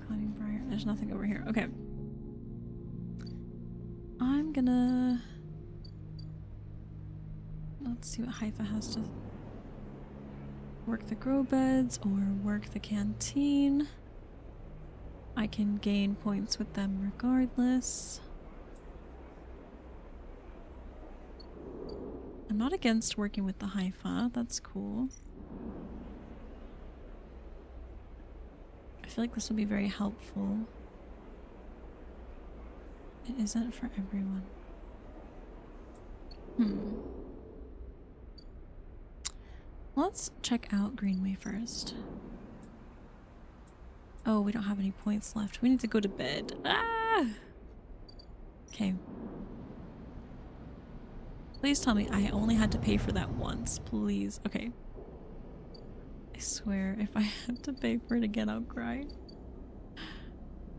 climbing briar. There's nothing over here. Okay. I'm gonna... let's see what Haifa has to... work the grow beds or work the canteen. I can gain points with them regardless. I'm not against working with the Haifa. That's cool. feel like this will be very helpful. It isn't for everyone. Let's check out Greenway first. Oh, we don't have any points left. We need to go to bed. Ah! Okay. Please tell me I only had to pay for that once. Please. Okay. I swear, if I have to pay for it again, I'll cry.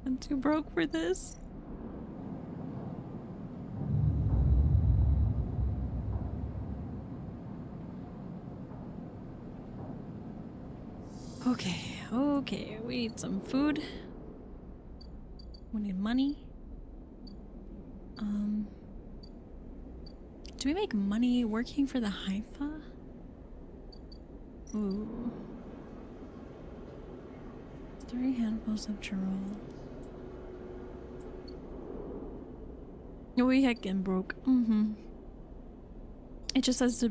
I'm too broke for this. Okay, we need some food. We need money. Do we make money working for the Haifa? Ooh. 3 handfuls of Gerald. We heckin' broke. It just says to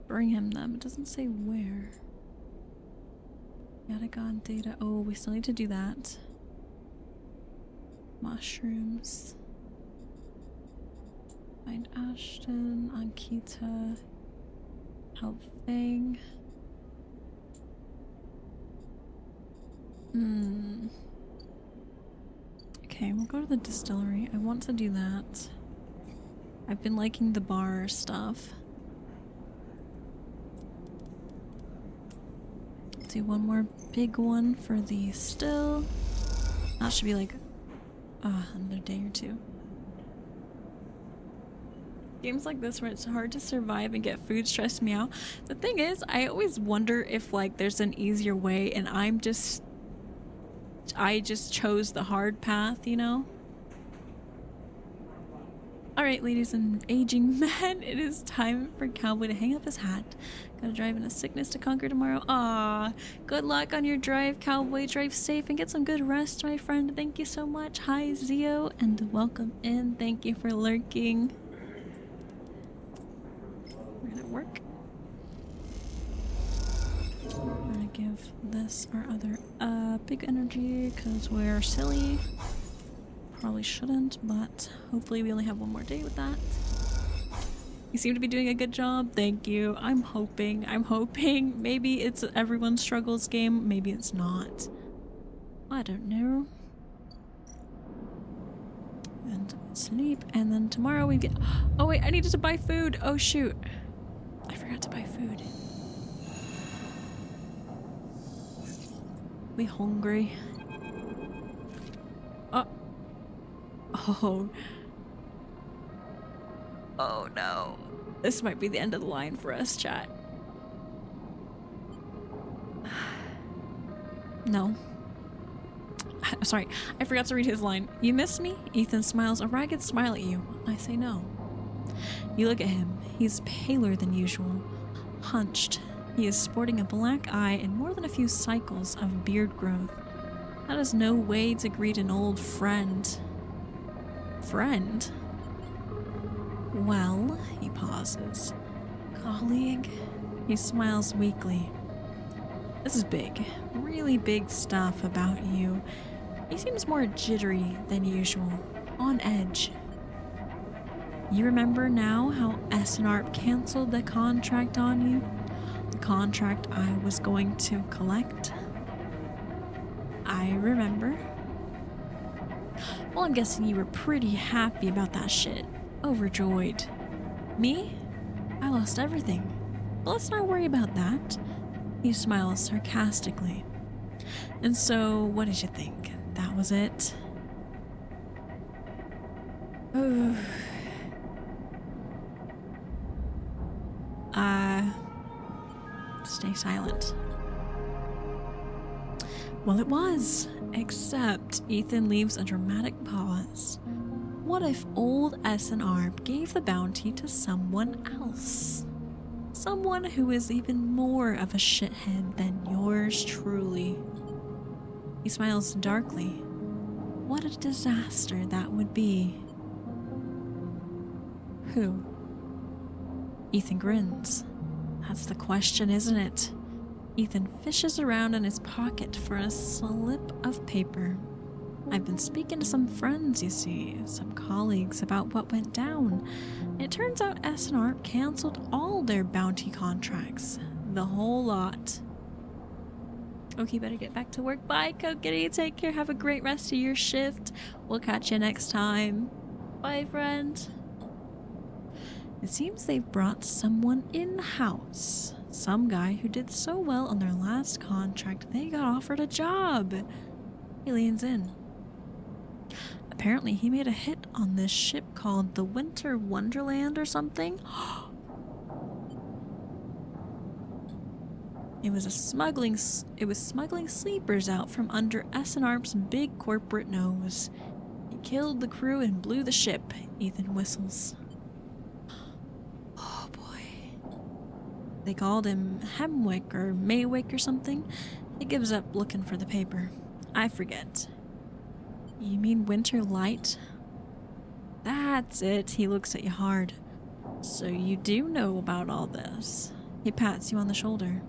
bring him them. It doesn't say where. Yadagon data. Oh, we still need to do that. Mushrooms. Find Ashton, Ankita. Help Fang. Okay, we'll go to the distillery. I want to do that. I've been liking the bar stuff. Do one more big one for the still. That should be like another day or two. Games like this where it's hard to survive and get food stress me out. The thing is, I always wonder if like there's an easier way and I just chose the hard path, you know? Alright, ladies and aging men, it is time for Cowboy to hang up his hat. Gotta drive in a sickness to conquer tomorrow. Ah, good luck on your drive, Cowboy. Drive safe and get some good rest, my friend. Thank you so much. Hi, Zio, and welcome in. Thank you for lurking. We're gonna work. We're gonna give this our other big energy because we're silly. Probably shouldn't, but hopefully we only have one more day with that. You seem to be doing a good job. Thank you. I'm hoping. Maybe it's everyone's struggles game. Maybe it's not. I don't know. And sleep. And then tomorrow we get... Oh wait, I needed to buy food. Oh shoot. I forgot to buy food. We hungry. Oh no. This might be the end of the line for us, chat. No. Sorry, I forgot to read his line. You miss me? Ethan smiles a ragged smile at you. I say no. You look at him. He's paler than usual. Hunched. He is sporting a black eye and more than a few cycles of beard growth. That is no way to greet an old friend. Friend? Well, he pauses. Colleague? He smiles weakly. This is big. Really big stuff about you. He seems more jittery than usual. On edge. You remember now how SNARP canceled the contract on you? The contract I was going to collect? I remember. Well, I'm guessing you were pretty happy about that shit. Overjoyed. Me? I lost everything. But let's not worry about that. He smiles sarcastically. And so, what did you think? That was it? Stay silent. Well, it was. Except Ethan leaves a dramatic pause. What if old SNR gave the bounty to someone else? Someone who is even more of a shithead than yours truly. He smiles darkly. What a disaster that would be. Who? Ethan grins. That's the question, isn't it? Ethan fishes around in his pocket for a slip of paper. I've been speaking to some friends, you see, some colleagues about what went down. It turns out SNR canceled all their bounty contracts. The whole lot. Okay, better get back to work. Bye, Kokiri. Take care. Have a great rest of your shift. We'll catch you next time. Bye, friend. It seems they've brought someone in-house. Some guy who did so well on their last contract, they got offered a job. He leans in. Apparently, he made a hit on this ship called the Winter Wonderland or something. It was smuggling sleepers out from under SNR's big corporate nose. He killed the crew and blew the ship, Ethan whistles. Oh boy. They called him Hemwick or Maywick or something. He gives up looking for the paper. I forget. You mean Winter Light? That's it. He looks at you hard. So you do know about all this. He pats you on the shoulder.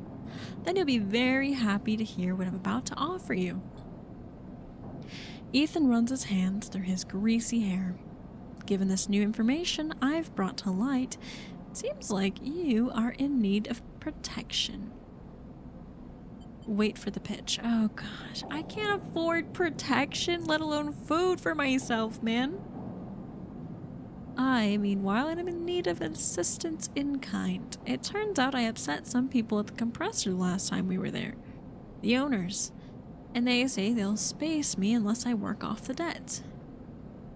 Then you'll be very happy to hear what I'm about to offer you. Ethan runs his hands through his greasy hair. Given this new information I've brought to light, it seems like you are in need of protection. Wait for the pitch. Oh gosh, I can't afford protection, let alone food for myself, man. I, meanwhile, am in need of assistance in kind. It turns out I upset some people at the compressor the last time we were there. The owners. And they say they'll space me unless I work off the debt.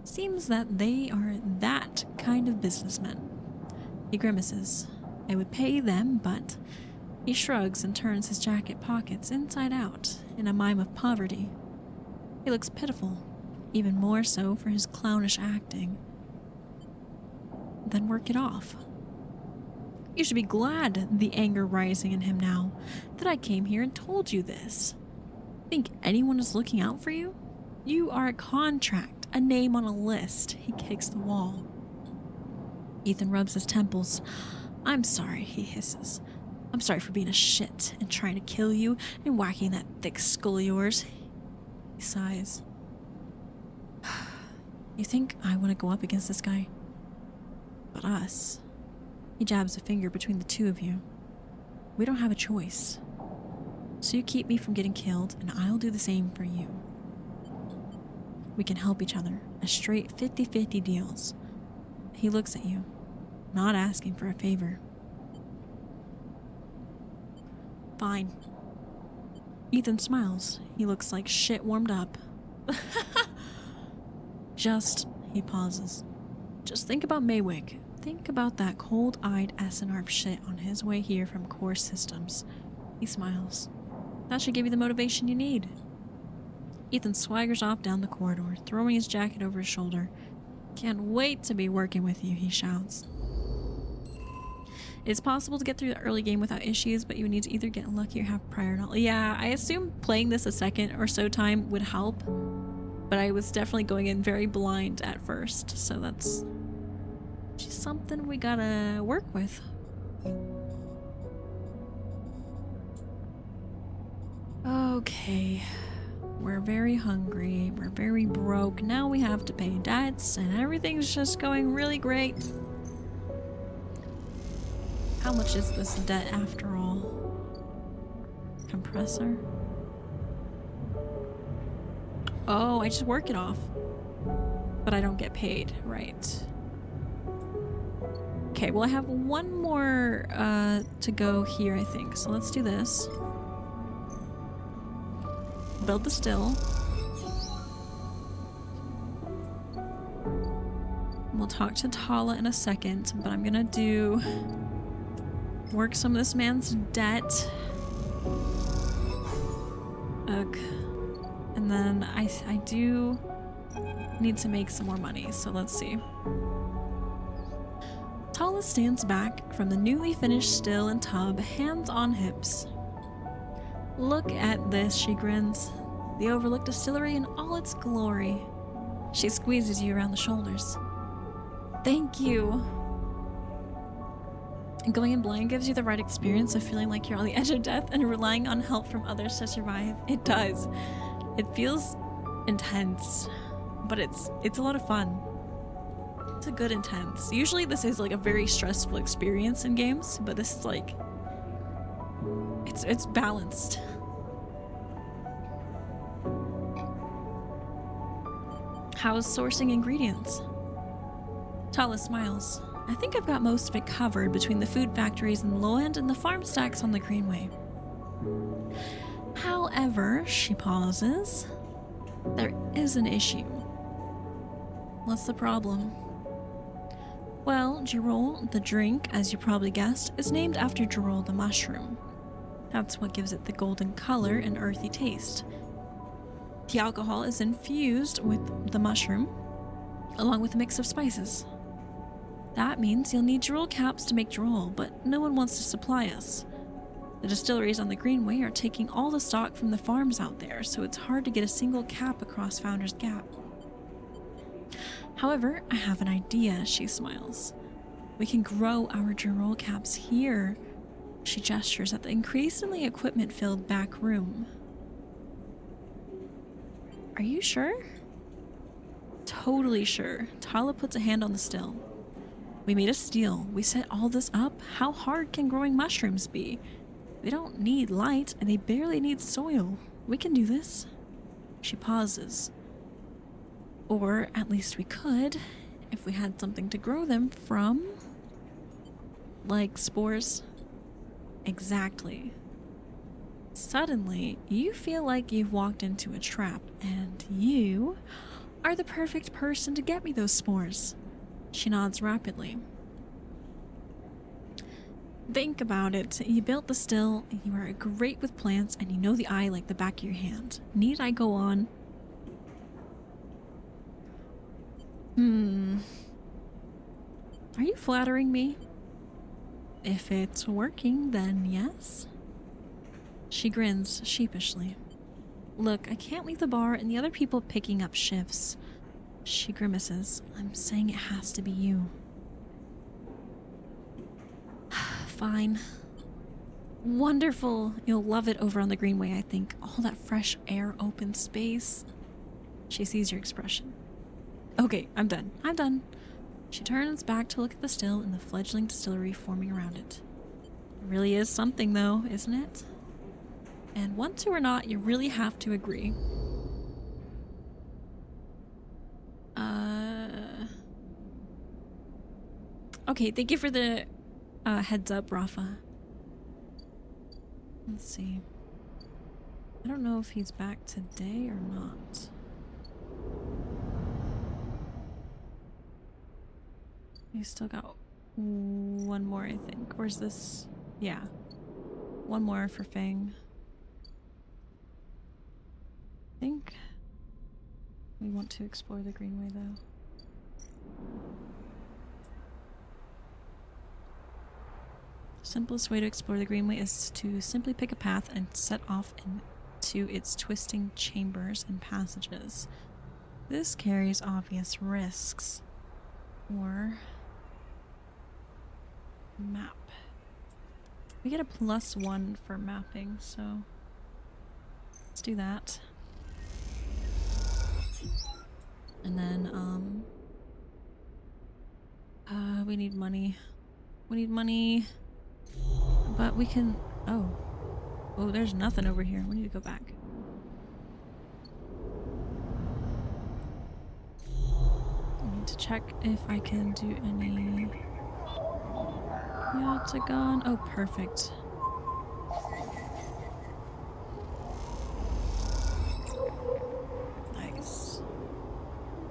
Seems that they are that kind of businessmen. He grimaces. I would pay them, but... He shrugs and turns his jacket pockets inside out in a mime of poverty. He looks pitiful, even more so for his clownish acting. Then work it off. You should be glad, the anger rising in him now, that I came here and told you this. Think anyone is looking out for you? You are a contract, a name on a list. He kicks the wall. Ethan rubs his temples. I'm sorry, he hisses. I'm sorry for being a shit and trying to kill you and whacking that thick skull of yours. He sighs. You think I want to go up against this guy? But us. He jabs a finger between the two of you. We don't have a choice. So you keep me from getting killed, and I'll do the same for you. We can help each other. A straight 50-50 deals. He looks at you, not asking for a favor. Fine. Ethan smiles. He looks like shit warmed up. He pauses. Just think about Maywick. Think about that cold-eyed SNR shit on his way here from Core Systems. He smiles. That should give you the motivation you need. Ethan swaggers off down the corridor, throwing his jacket over his shoulder. Can't wait to be working with you, he shouts. It's possible to get through the early game without issues, but you would need to either get lucky or have prior knowledge. Yeah, I assume playing this a second or so time would help, but I was definitely going in very blind at first, so that's just something we gotta work with. Okay, we're very hungry, we're very broke, now we have to pay debts, and everything's just going really great. How much is this debt after all? Compressor? Oh, I just work it off. But I don't get paid, right? Okay, well I have one more to go here, I think. So let's do this. Build the still. We'll talk to Tala in a second, but I'm gonna do... work some of this man's debt. Ugh. And then I do need to make some more money, so let's see. Tala stands back from the newly finished still and tub, hands on hips. Look at this, she grins. The overlooked distillery in all its glory. She squeezes you around the shoulders. Thank you. And going in blind gives you the right experience of feeling like you're on the edge of death and relying on help from others to survive. It does. It feels intense, but it's a lot of fun. It's a good intense. Usually this is like a very stressful experience in games, but this is like it's balanced. How's sourcing ingredients? Tala smiles. I think I've got most of it covered between the food factories in the lowland and the farm stacks on the Greenway. However, she pauses. There is an issue. What's the problem? Well, Girol, the drink, as you probably guessed, is named after Girol the mushroom. That's what gives it the golden color and earthy taste. The alcohol is infused with the mushroom, along with a mix of spices. That means you'll need Girol caps to make Girol, but no one wants to supply us. The distilleries on the Greenway are taking all the stock from the farms out there, so it's hard to get a single cap across Founder's Gap. However, I have an idea, she smiles. We can grow our Girol caps here. She gestures at the increasingly equipment-filled back room. Are you sure? Totally sure. Tala puts a hand on the still. We made a steal. We set all this up. How hard can growing mushrooms be? They don't need light, and they barely need soil. We can do this. She pauses. Or at least we could, if we had something to grow them from. Like spores. Exactly. Suddenly, you feel like you've walked into a trap, and you are the perfect person to get me those spores. She nods rapidly. Think about it. You built the still, you are great with plants, and you know the eye like the back of your hand. Need I go on? Are you flattering me? If it's working, then yes. She grins sheepishly. Look, I can't leave the bar and the other people picking up shifts. She grimaces. I'm saying it has to be you. Fine. Wonderful. You'll love it over on the Greenway, I think. All that fresh air, open space. She sees your expression. Okay, I'm done. I'm done. She turns back to look at the still and the fledgling distillery forming around it. It really is something, though, isn't it? And want to or not, you really have to agree. Okay, thank you for the heads up, Rafa. Let's see. I don't know if he's back today or not. He's still got one more, I think. Or is this? Yeah. One more for Fang. I think we want to explore the Greenway, though. The simplest way to explore the Greenway is to simply pick a path and set off into its twisting chambers and passages. This carries obvious risks. Or map. We get a +1 for mapping, so let's do that. And then we need money. We need money. But we can oh, there's nothing over here. We need to go back. I need to check if I can do any Yatagon. Oh, perfect. Nice.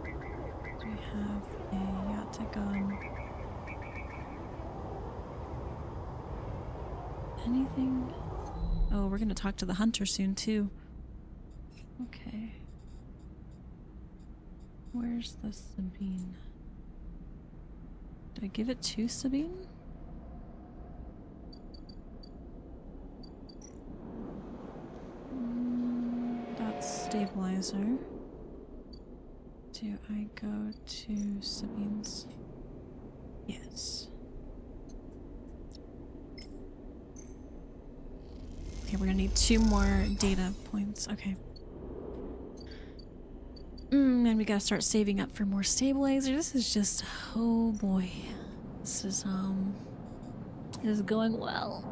We have a Yatagon. Anything? Oh, we're gonna talk to the hunter soon too. Okay. Where's the Sabine? Do I give it to Sabine? That's stabilizer. Do I go to Sabine's? Yes. Okay, we're gonna need 2 more data points. Okay. And we gotta start saving up for more stabilizer. This is just, oh boy. This is going well.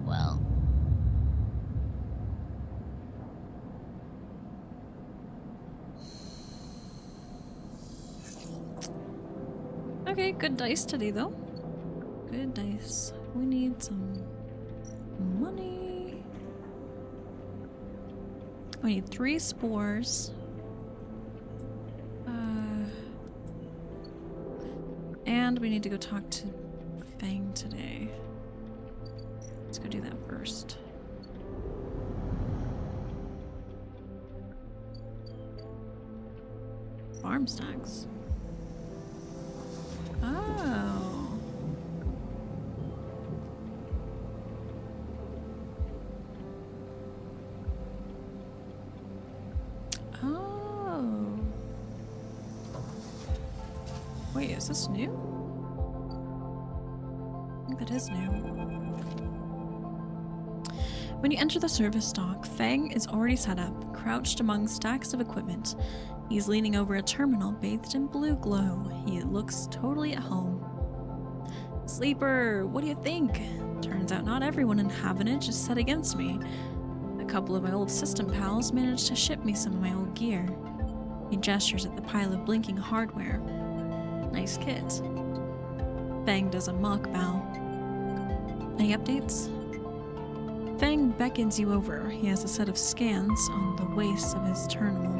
Well. Okay, good dice today though. Good dice. We need some money. We need 3 spores. And we need to go talk to Fang today. Let's go do that first. Farm stacks. Oh. Oh. Wait, is this new? I think that is new. When you enter the service dock, Fang is already set up, crouched among stacks of equipment. He's leaning over a terminal bathed in blue glow. He looks totally at home. Sleeper, what do you think? Turns out not everyone in Havenage is set against me. A couple of my old system pals managed to ship me some of my old gear. He gestures at the pile of blinking hardware. Nice kit. Fang does a mock bow. Any updates? Fang beckons you over. He has a set of scans on the waist of his terminal.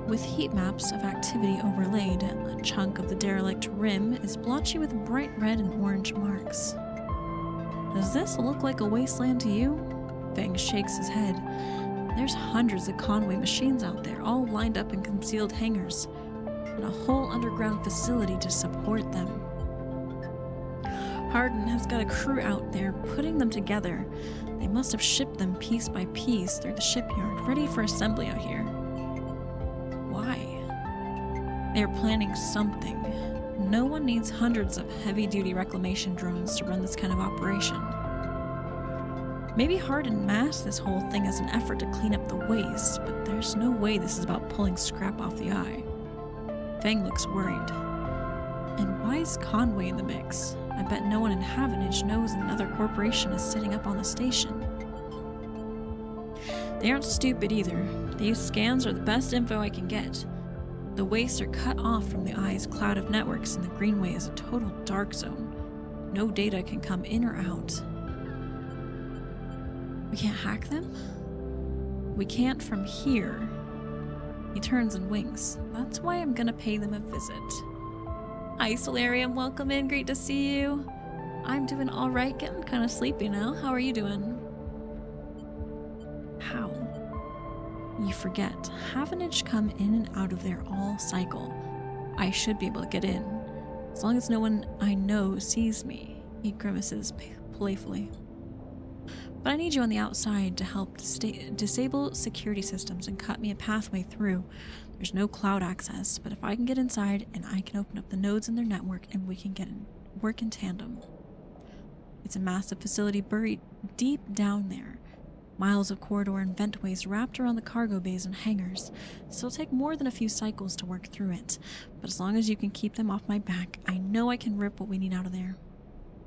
With heat maps of activity overlaid, a chunk of the derelict rim is blotchy with bright red and orange marks. Does this look like a wasteland to you? Fang shakes his head. There's hundreds of Conway machines out there, all lined up in concealed hangars, and a whole underground facility to support them. Hardin has got a crew out there putting them together. They must have shipped them piece by piece through the shipyard, ready for assembly out here. Why? They're planning something. No one needs hundreds of heavy-duty reclamation drones to run this kind of operation. Maybe Hardin masked this whole thing as an effort to clean up the waste, but there's no way this is about pulling scrap off the eye. Fang looks worried. And why is Conway in the mix? I bet no one in Havenage knows another corporation is sitting up on the station. They aren't stupid either. These scans are the best info I can get. The wastes are cut off from the eye's cloud of networks, and the Greenway is a total dark zone. No data can come in or out. We can't hack them? We can't from here. He turns and winks. That's why I'm gonna pay them a visit. Hi, Solarium. Welcome in. Great to see you. I'm doing all right. Getting kind of sleepy now. How are you doing? How? You forget. Havenage come in and out of there all cycle. I should be able to get in. As long as no one I know sees me. He grimaces playfully. But I need you on the outside to help disable security systems and cut me a pathway through. There's no cloud access, but if I can get inside and I can open up the nodes in their network and we can work in tandem. It's a massive facility buried deep down there. Miles of corridor and ventways wrapped around the cargo bays and hangars. It'll take more than a few cycles to work through it, but as long as you can keep them off my back, I know I can rip what we need out of there.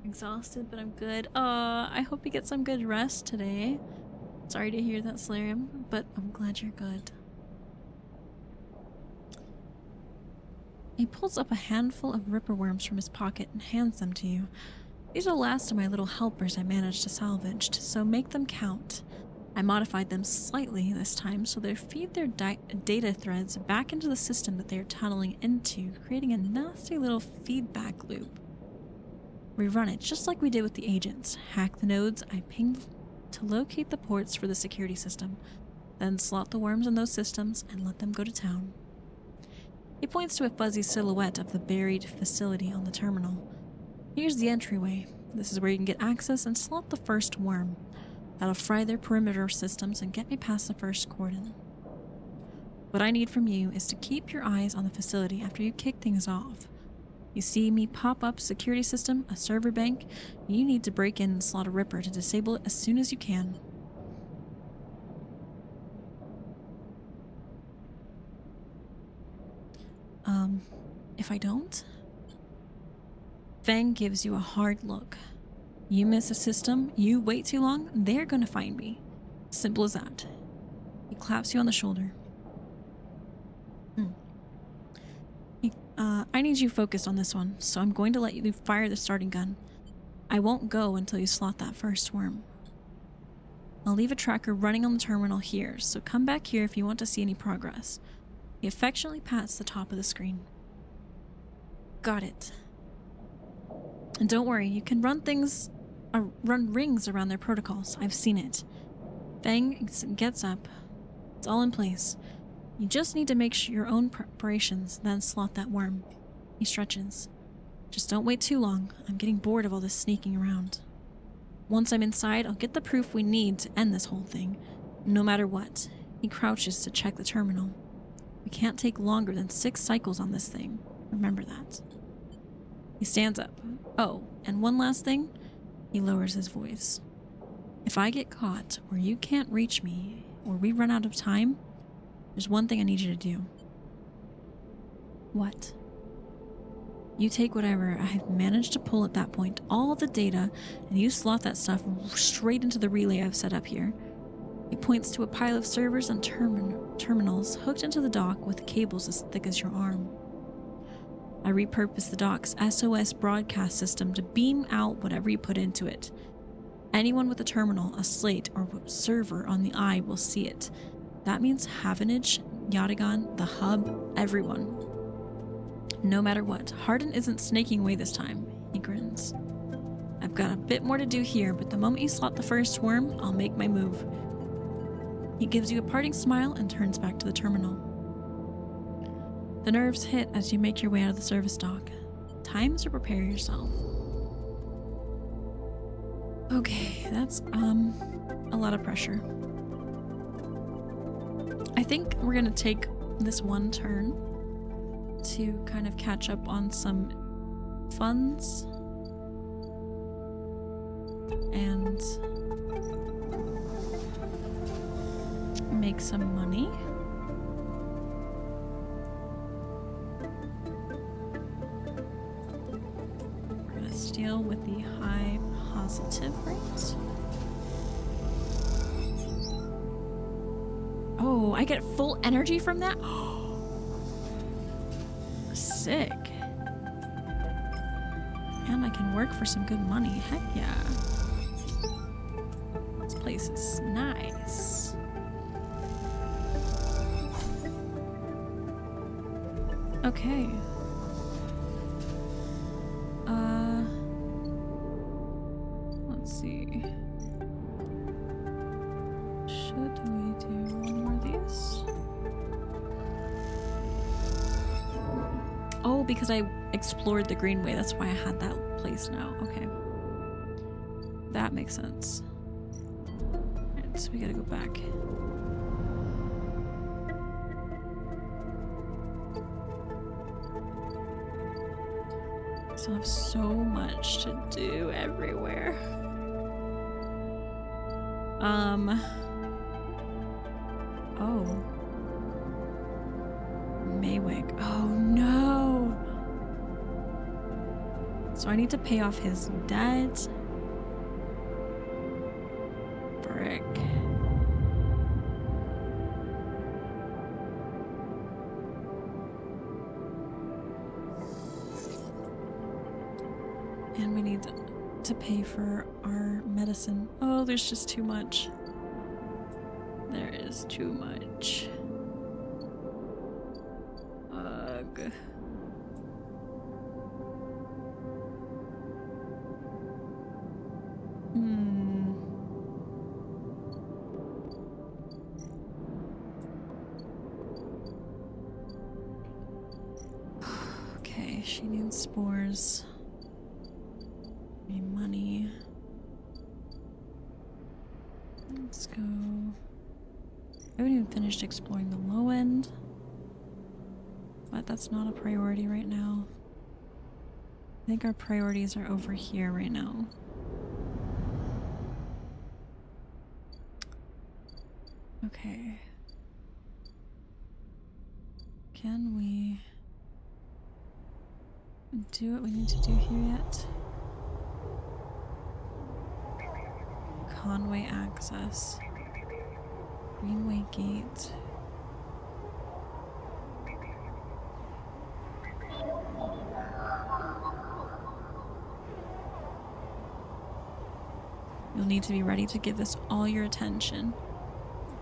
Exhausted, but I'm good. I hope you get some good rest today. Sorry to hear that, Solarium, but I'm glad you're good. He pulls up a handful of ripperworms from his pocket and hands them to you. These are the last of my little helpers I managed to salvage, so make them count. I modified them slightly this time so they feed their data threads back into the system that they are tunneling into, creating a nasty little feedback loop. We run it just like we did with the agents. Hack the nodes I pinged to locate the ports for the security system, then slot the worms in those systems and let them go to town. He points to a fuzzy silhouette of the buried facility on the terminal. Here's the entryway. This is where you can get access and slot the first worm. That'll fry their perimeter systems and get me past the first cordon. What I need from you is to keep your eyes on the facility after you kick things off. You see me pop up security system, a server bank. You need to break in and slot a Ripper to disable it as soon as you can. If I don't? Fang gives you a hard look. You miss a system, you wait too long, they're gonna find me. Simple as that. He claps you on the shoulder. I need you focused on this one, so I'm going to let you fire the starting gun. I won't go until you slot that first worm. I'll leave a tracker running on the terminal here, so come back here if you want to see any progress. He affectionately pats the top of the screen. Got it. And don't worry, you can run rings around their protocols. I've seen it. Fang gets up. It's all in place. You just need to make sure your own preparations, then slot that worm. He stretches. Just don't wait too long. I'm getting bored of all this sneaking around. Once I'm inside, I'll get the proof we need to end this whole thing. No matter what. He crouches to check the terminal. We can't take longer than 6 cycles on this thing. Remember that. He stands up. Oh, and one last thing. He lowers his voice. If I get caught, or you can't reach me, or we run out of time, there's one thing I need you to do. What? You take whatever I've managed to pull at that point, all the data, and you slot that stuff straight into the relay I've set up here. He points to a pile of servers and terminals hooked into the dock with cables as thick as your arm. I repurposed the dock's SOS broadcast system to beam out whatever you put into it. Anyone with a terminal, a slate, or server on the eye will see it. That means Havenage, Yatagan, the hub, everyone. No matter what, Hardin isn't snaking away this time. He grins. I've got a bit more to do here, but the moment you slot the first worm, I'll make my move. He gives you a parting smile and turns back to the terminal. The nerves hit as you make your way out of the service dock. Time to prepare yourself. Okay, that's a lot of pressure. I think we're gonna take this one turn to kind of catch up on some funds and make some money. We're gonna steal with the high positive rate. Oh, I get full energy from that? Sick. And I can work for some good money. Heck yeah. This place is nice. Okay. Let's see. Should we do one more of these? Oh, because I explored the Greenway. That's why I had that place now. Okay. That makes sense. Alright, so we gotta go back. Still have so much to do everywhere. Oh. Maywick. Oh no! So I need to pay off his debt. Frick. And we need to pay for our medicine. Oh, there's just too much. There is too much. Ugh. Okay, she needs spores. Any money. Let's go. I haven't even finished exploring the low end. But that's not a priority right now. I think our priorities are over here right now. Okay. Can we do what we need to do here yet? Conway access. Greenway Gate. You'll need to be ready to give this all your attention.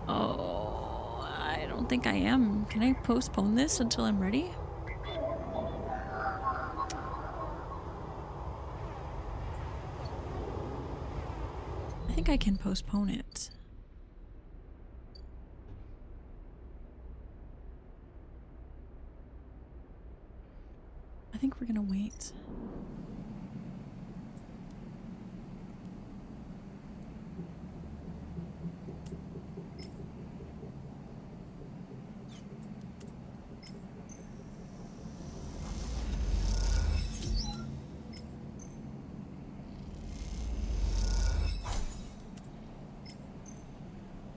Oh, I don't think I am. Can I postpone this until I'm ready? I think I can postpone it. I think we're gonna wait.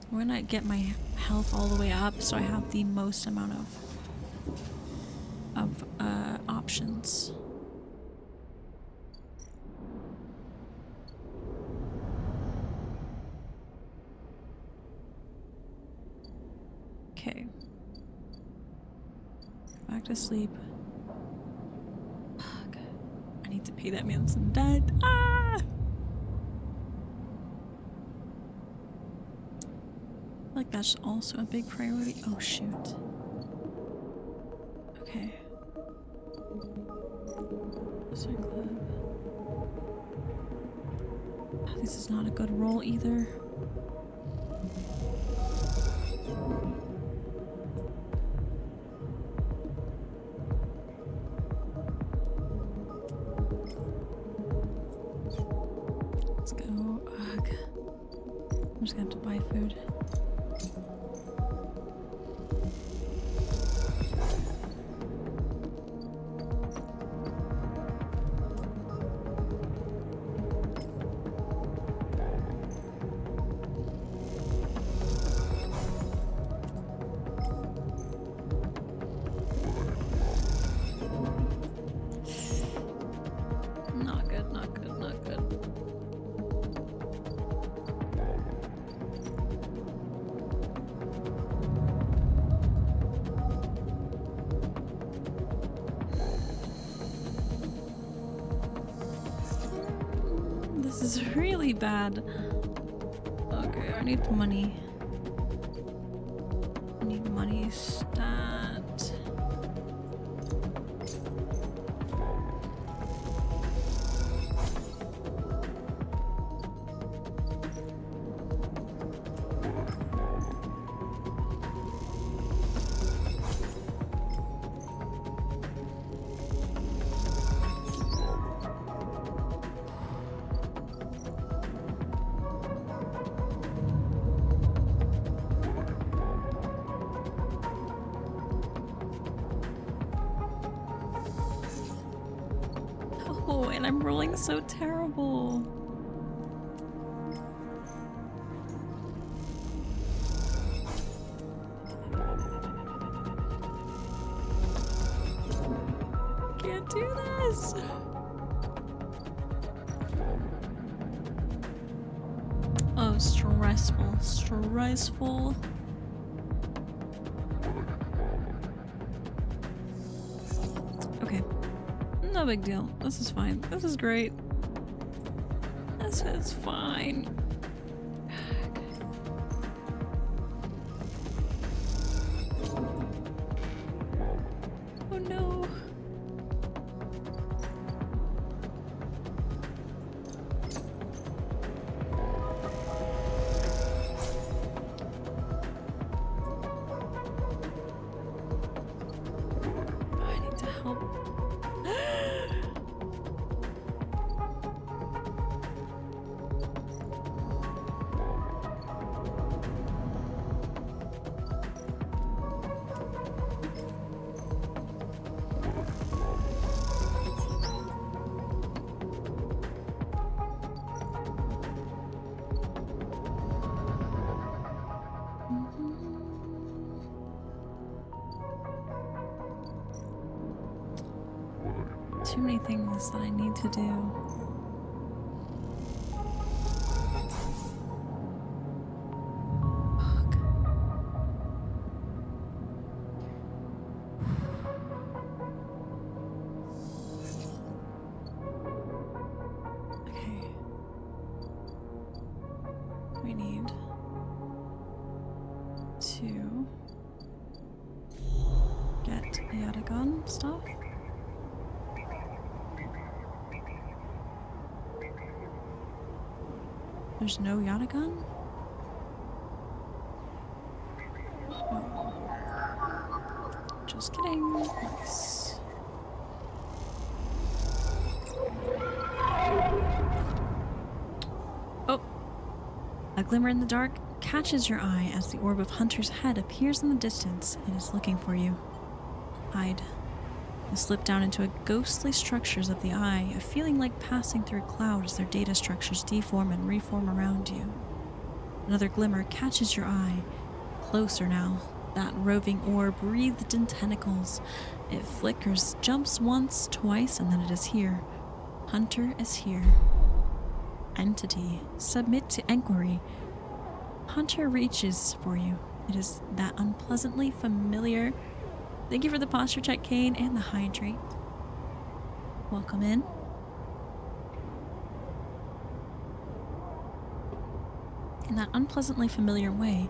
We're gonna get my health all the way up so I have the most amount of options. Okay. Back to sleep. Fuck. I need to pay that man some debt. Ah! Like that's also a big priority. Oh shoot. Okay. Club. This is not a good roll either. Let's go. Ugh. I'm just gonna have to buy food. This is really bad. Okay, I need money. I need money stat. Oh, and I'm rolling so terrible. Can't do this. Oh, stressful, stressful. Okay. No big deal. This is fine. This is great. This is fine. Oh no. I need to help. Too many things that I need to do. Fuck. Okay. We need to get Yatagan stuff. There's no Yatagan? Oh. Just kidding. Let's... Oh! A glimmer in the dark catches your eye as the orb of Hunter's head appears in the distance. It is looking for you. Hide. You slip down into a ghostly structures of the eye, a feeling like passing through a cloud as their data structures deform and reform around you. Another glimmer catches your eye. Closer now. That roving orb wreathed in tentacles. It flickers, jumps once, twice, and then it is here. Hunter is here. Entity. Submit to inquiry. Hunter reaches for you. It is that unpleasantly familiar. Thank you for the posture check, Kane, and the hydrate. Welcome in. In that unpleasantly familiar way,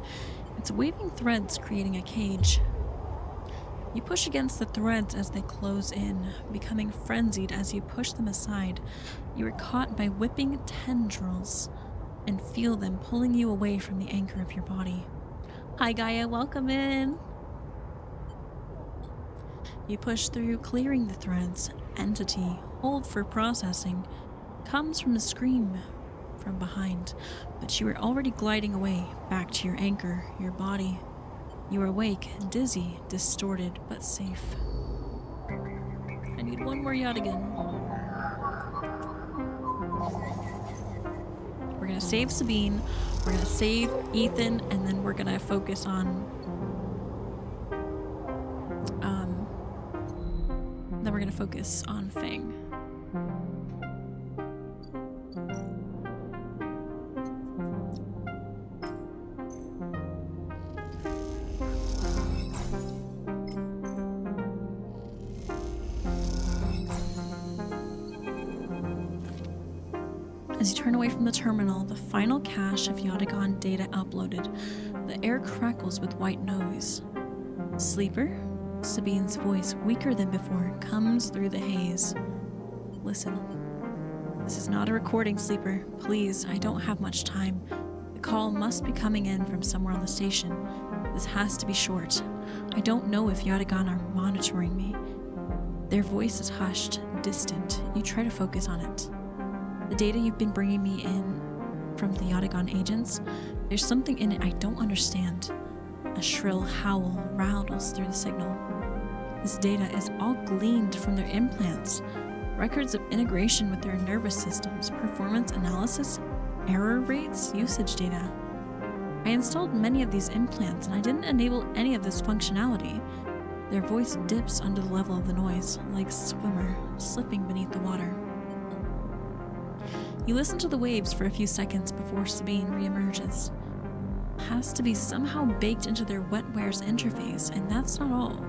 it's waving threads creating a cage. You push against the threads as they close in, becoming frenzied as you push them aside. You are caught by whipping tendrils and feel them pulling you away from the anchor of your body. Hi Gaia, welcome in. You push through, clearing the threads. Entity, hold for processing, comes from the scream from behind, but you are already gliding away, back to your anchor, your body. You are awake, dizzy, distorted, but safe. I need one more Yadigan. We're gonna save Sabine, we're gonna save Ethan, and then we're gonna focus on Fang. As you turn away from the terminal, the final cache of Yatagan data uploaded, the air crackles with white noise. Sleeper? Sabine's voice, weaker than before, comes through the haze. Listen. This is not a recording, Sleeper. Please, I don't have much time. The call must be coming in from somewhere on the station. This has to be short. I don't know if Yatagan are monitoring me. Their voice is hushed, distant. You try to focus on it. The data you've been bringing me in from the Yatagan agents, there's something in it I don't understand. A shrill howl rattles through the signal. This data is all gleaned from their implants, records of integration with their nervous systems, performance analysis, error rates, usage data. I installed many of these implants and I didn't enable any of this functionality. Their voice dips under the level of the noise, like a swimmer slipping beneath the water. You listen to the waves for a few seconds before Sabine reemerges. Has to be somehow baked into their wetware's interface, and that's not all.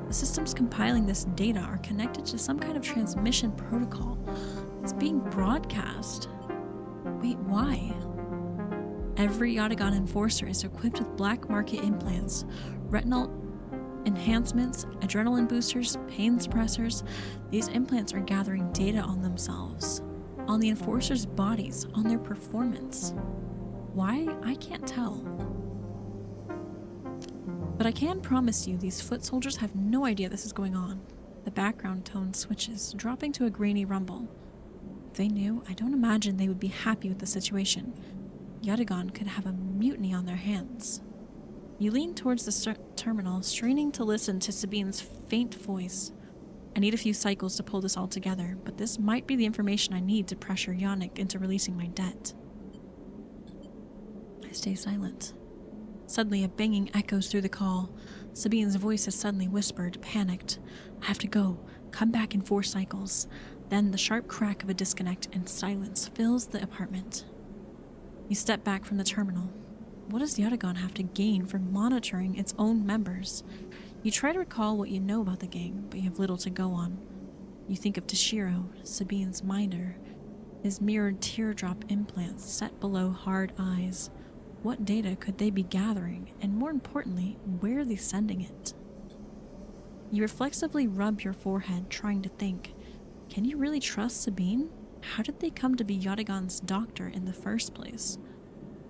The systems compiling this data are connected to some kind of transmission protocol. It's being broadcast. Wait, why? Every Yatagan enforcer is equipped with black market implants, retinal enhancements, adrenaline boosters, pain suppressors. These implants are gathering data on themselves, on the enforcers' bodies, on their performance. Why? I can't tell. But I can promise you these foot soldiers have no idea this is going on. The background tone switches, dropping to a grainy rumble. If they knew, I don't imagine they would be happy with the situation. Yatagan could have a mutiny on their hands. You lean towards the terminal, straining to listen to Sabine's faint voice. I need a few cycles to pull this all together, but this might be the information I need to pressure Yannick into releasing my debt. I stay silent. Suddenly, a banging echoes through the call. Sabine's voice is suddenly whispered, panicked. I have to go. come back in 4 cycles. Then the sharp crack of a disconnect and silence fills the apartment. You step back from the terminal. What does Yatagon have to gain from monitoring its own members? You try to recall what you know about the gang, but you have little to go on. You think of Toshiro, Sabine's minder, his mirrored teardrop implants set below hard eyes. What data could they be gathering, and more importantly, where are they sending it? You reflexively rub your forehead, trying to think. Can you really trust Sabine? How did they come to be Yatagon's doctor in the first place?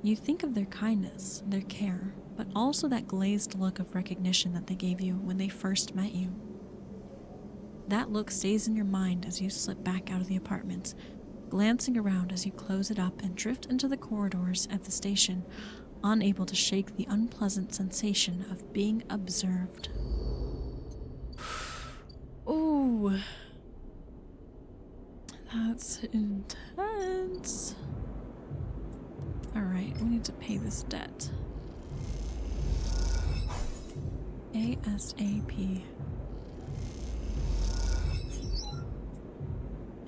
You think of their kindness, their care, but also that glazed look of recognition that they gave you when they first met you. That look stays in your mind as you slip back out of the apartment, glancing around as you close it up and drift into the corridors at the station, unable to shake the unpleasant sensation of being observed. Ooh. That's intense. Alright, we need to pay this debt. ASAP.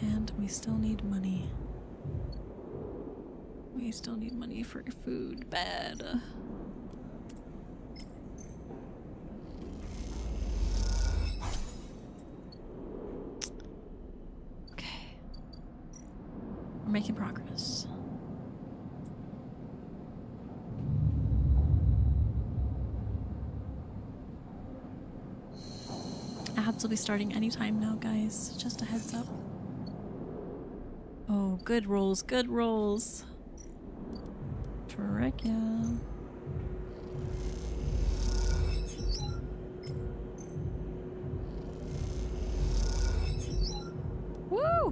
And we still need money. We still need money for food. Bad. Okay. We're making progress. Ads will be starting anytime now, guys. Just a heads up. Oh, good rolls, good rolls. Frick yeah. Woo!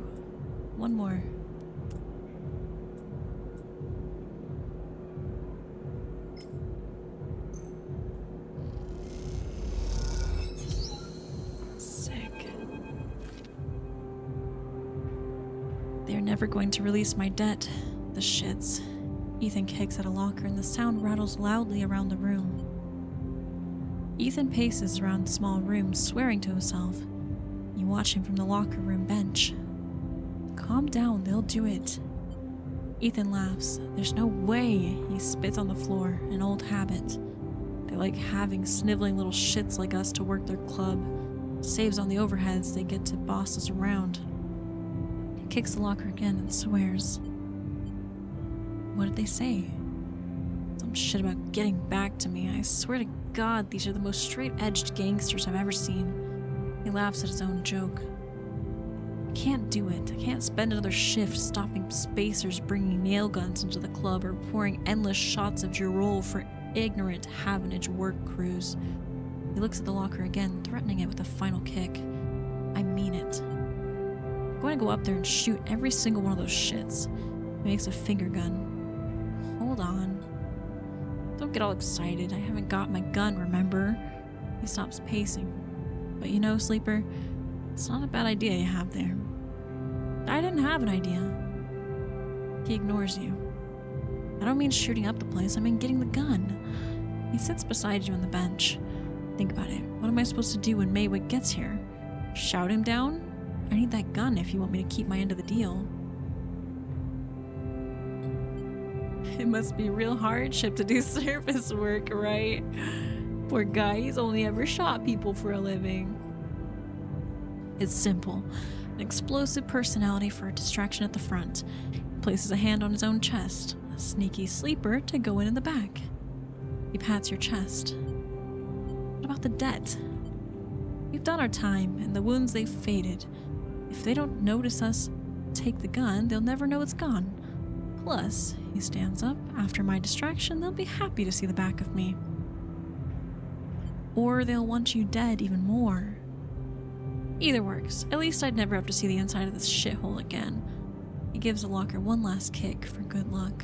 One more. They're never going to release my debt. The shits. Ethan kicks at a locker and the sound rattles loudly around the room. Ethan paces around the small room, swearing to himself. You watch him from the locker room bench. Calm down, they'll do it. Ethan laughs. There's no way. He spits on the floor, an old habit. They like having sniveling little shits like us to work their club. Saves on the overheads they get to boss us around. Kicks the locker again and swears. What did they say? Some shit about getting back to me. I swear to God, these are the most straight-edged gangsters I've ever seen. He laughs at his own joke. I can't do it. I can't spend another shift stopping spacers bringing nail guns into the club or pouring endless shots of Girol for ignorant Havenage work crews. He looks at the locker again, threatening it with a final kick. I mean it. I'm going to go up there and shoot every single one of those shits. He makes a finger gun. Hold on. Don't get all excited. I haven't got my gun, remember? He stops pacing. But you know, Sleeper, it's not a bad idea you have there. I didn't have an idea. He ignores you. I don't mean shooting up the place, I mean getting the gun. He sits beside you on the bench. Think about it. What am I supposed to do when Maywick gets here? Shout him down? I need that gun if you want me to keep my end of the deal. It must be real hardship to do service work, right? Poor guy, he's only ever shot people for a living. It's simple. An explosive personality for a distraction at the front. He places a hand on his own chest. A sneaky sleeper to go in the back. He pats your chest. What about the debt? We've done our time, and the wounds they've faded. If they don't notice us take the gun, they'll never know it's gone. Plus, he stands up, after my distraction, they'll be happy to see the back of me. Or they'll want you dead even more. Either works. At least I'd never have to see the inside of this shithole again. He gives the locker one last kick for good luck.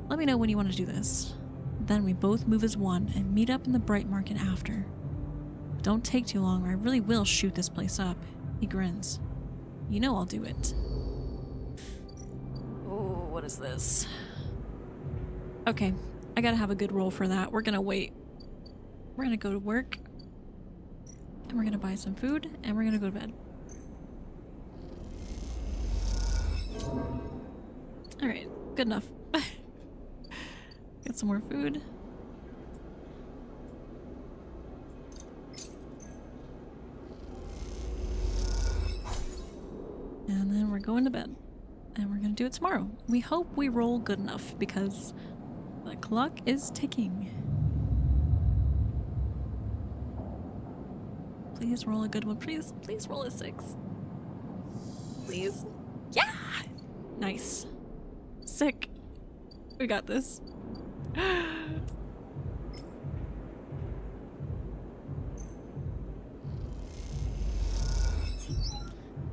Let me know when you want to do this. Then we both move as one and meet up in the Bright Market after. Don't take too long or I really will shoot this place up. He grins. You know I'll do it. Oh, what is this? Okay, I gotta have a good roll for that. We're gonna wait. We're gonna go to work. And we're gonna buy some food, and we're gonna go to bed. Alright, good enough. Get some more food. And then we're going to bed. And we're gonna do it tomorrow. We hope we roll good enough because the clock is ticking. Please roll a good one. Please roll a 6. Please. Yeah! Nice. Sick. We got this.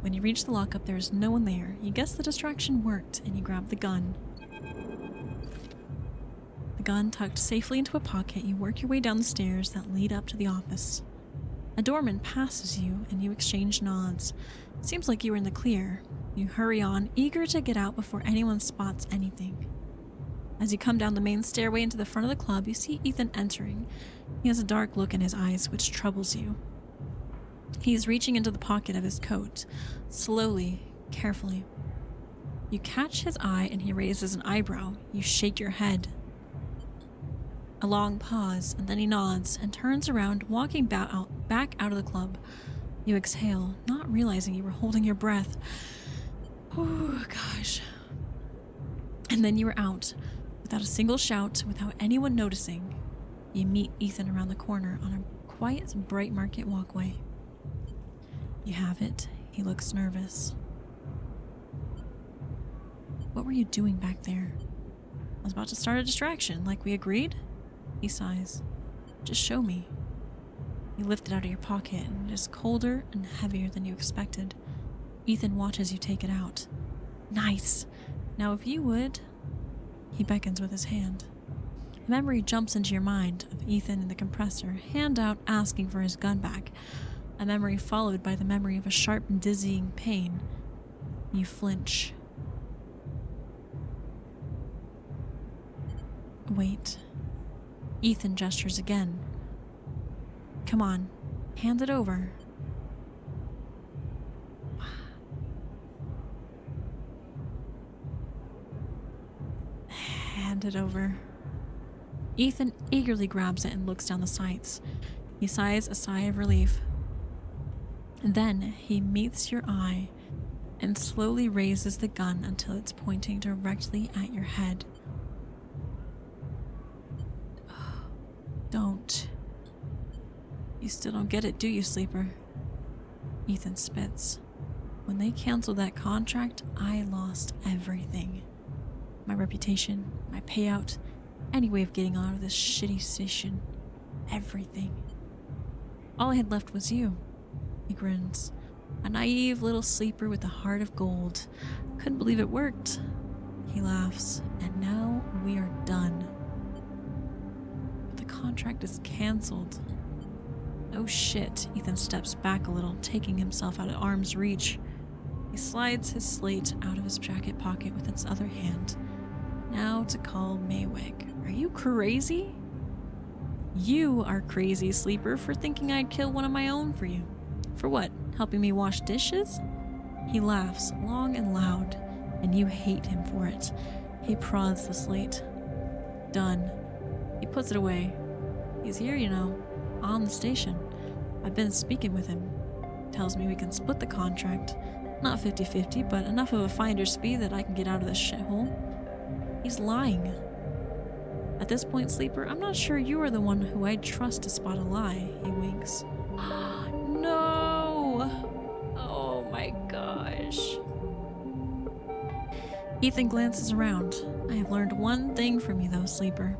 When you reach the lockup, there's no one there. You guess the distraction worked, and you grab the gun. The gun tucked safely into a pocket, you work your way down the stairs that lead up to the office. A doorman passes you, and you exchange nods. Seems like you were in the clear. You hurry on, eager to get out before anyone spots anything. As you come down the main stairway into the front of the club, you see Ethan entering. He has a dark look in his eyes, which troubles you. He is reaching into the pocket of his coat, slowly, carefully. You catch his eye and he raises an eyebrow. You shake your head. A long pause, and then he nods and turns around, walking back out of the club. You exhale, not realizing you were holding your breath. Oh, gosh. And then you were out, without a single shout, without anyone noticing. You meet Ethan around the corner on a quiet, bright market walkway. You have it. He looks nervous. What were you doing back there? I was about to start a distraction, like we agreed? He sighs. Just show me. You lift it out of your pocket, and it is colder and heavier than you expected. Ethan watches you take it out. Nice. Now if you would... He beckons with his hand. A memory jumps into your mind of Ethan in the compressor, hand out asking for his gun back. A memory followed by the memory of a sharp, dizzying pain. You flinch. Wait. Ethan gestures again. Come on, hand it over. Hand it over. Ethan eagerly grabs it and looks down the sights. He sighs a sigh of relief. And then he meets your eye and slowly raises the gun until it's pointing directly at your head. Don't. You still don't get it, do you, sleeper? Ethan spits. When they canceled that contract, I lost everything. My reputation, my payout, any way of getting out of this shitty station. Everything. All I had left was you. He grins. A naive little sleeper with a heart of gold. Couldn't believe it worked. He laughs. And now we are done. But the contract is canceled. Oh shit. Ethan steps back a little, taking himself out of arm's reach. He slides his slate out of his jacket pocket with its other hand. Now to call Maywig. Are you crazy? You are crazy, sleeper, for thinking I'd kill one of my own for you. For what? Helping me wash dishes? He laughs, long and loud, and you hate him for it. He prods the slate. Done. He puts it away. He's here, you know, on the station. I've been speaking with him. Tells me we can split the contract. Not 50-50, but enough of a finder's fee that I can get out of this shithole. He's lying. At this point, sleeper, I'm not sure you are the one who I'd trust to spot a lie. He winks. No! Oh my gosh. Ethan glances around. I have learned one thing from you though, sleeper.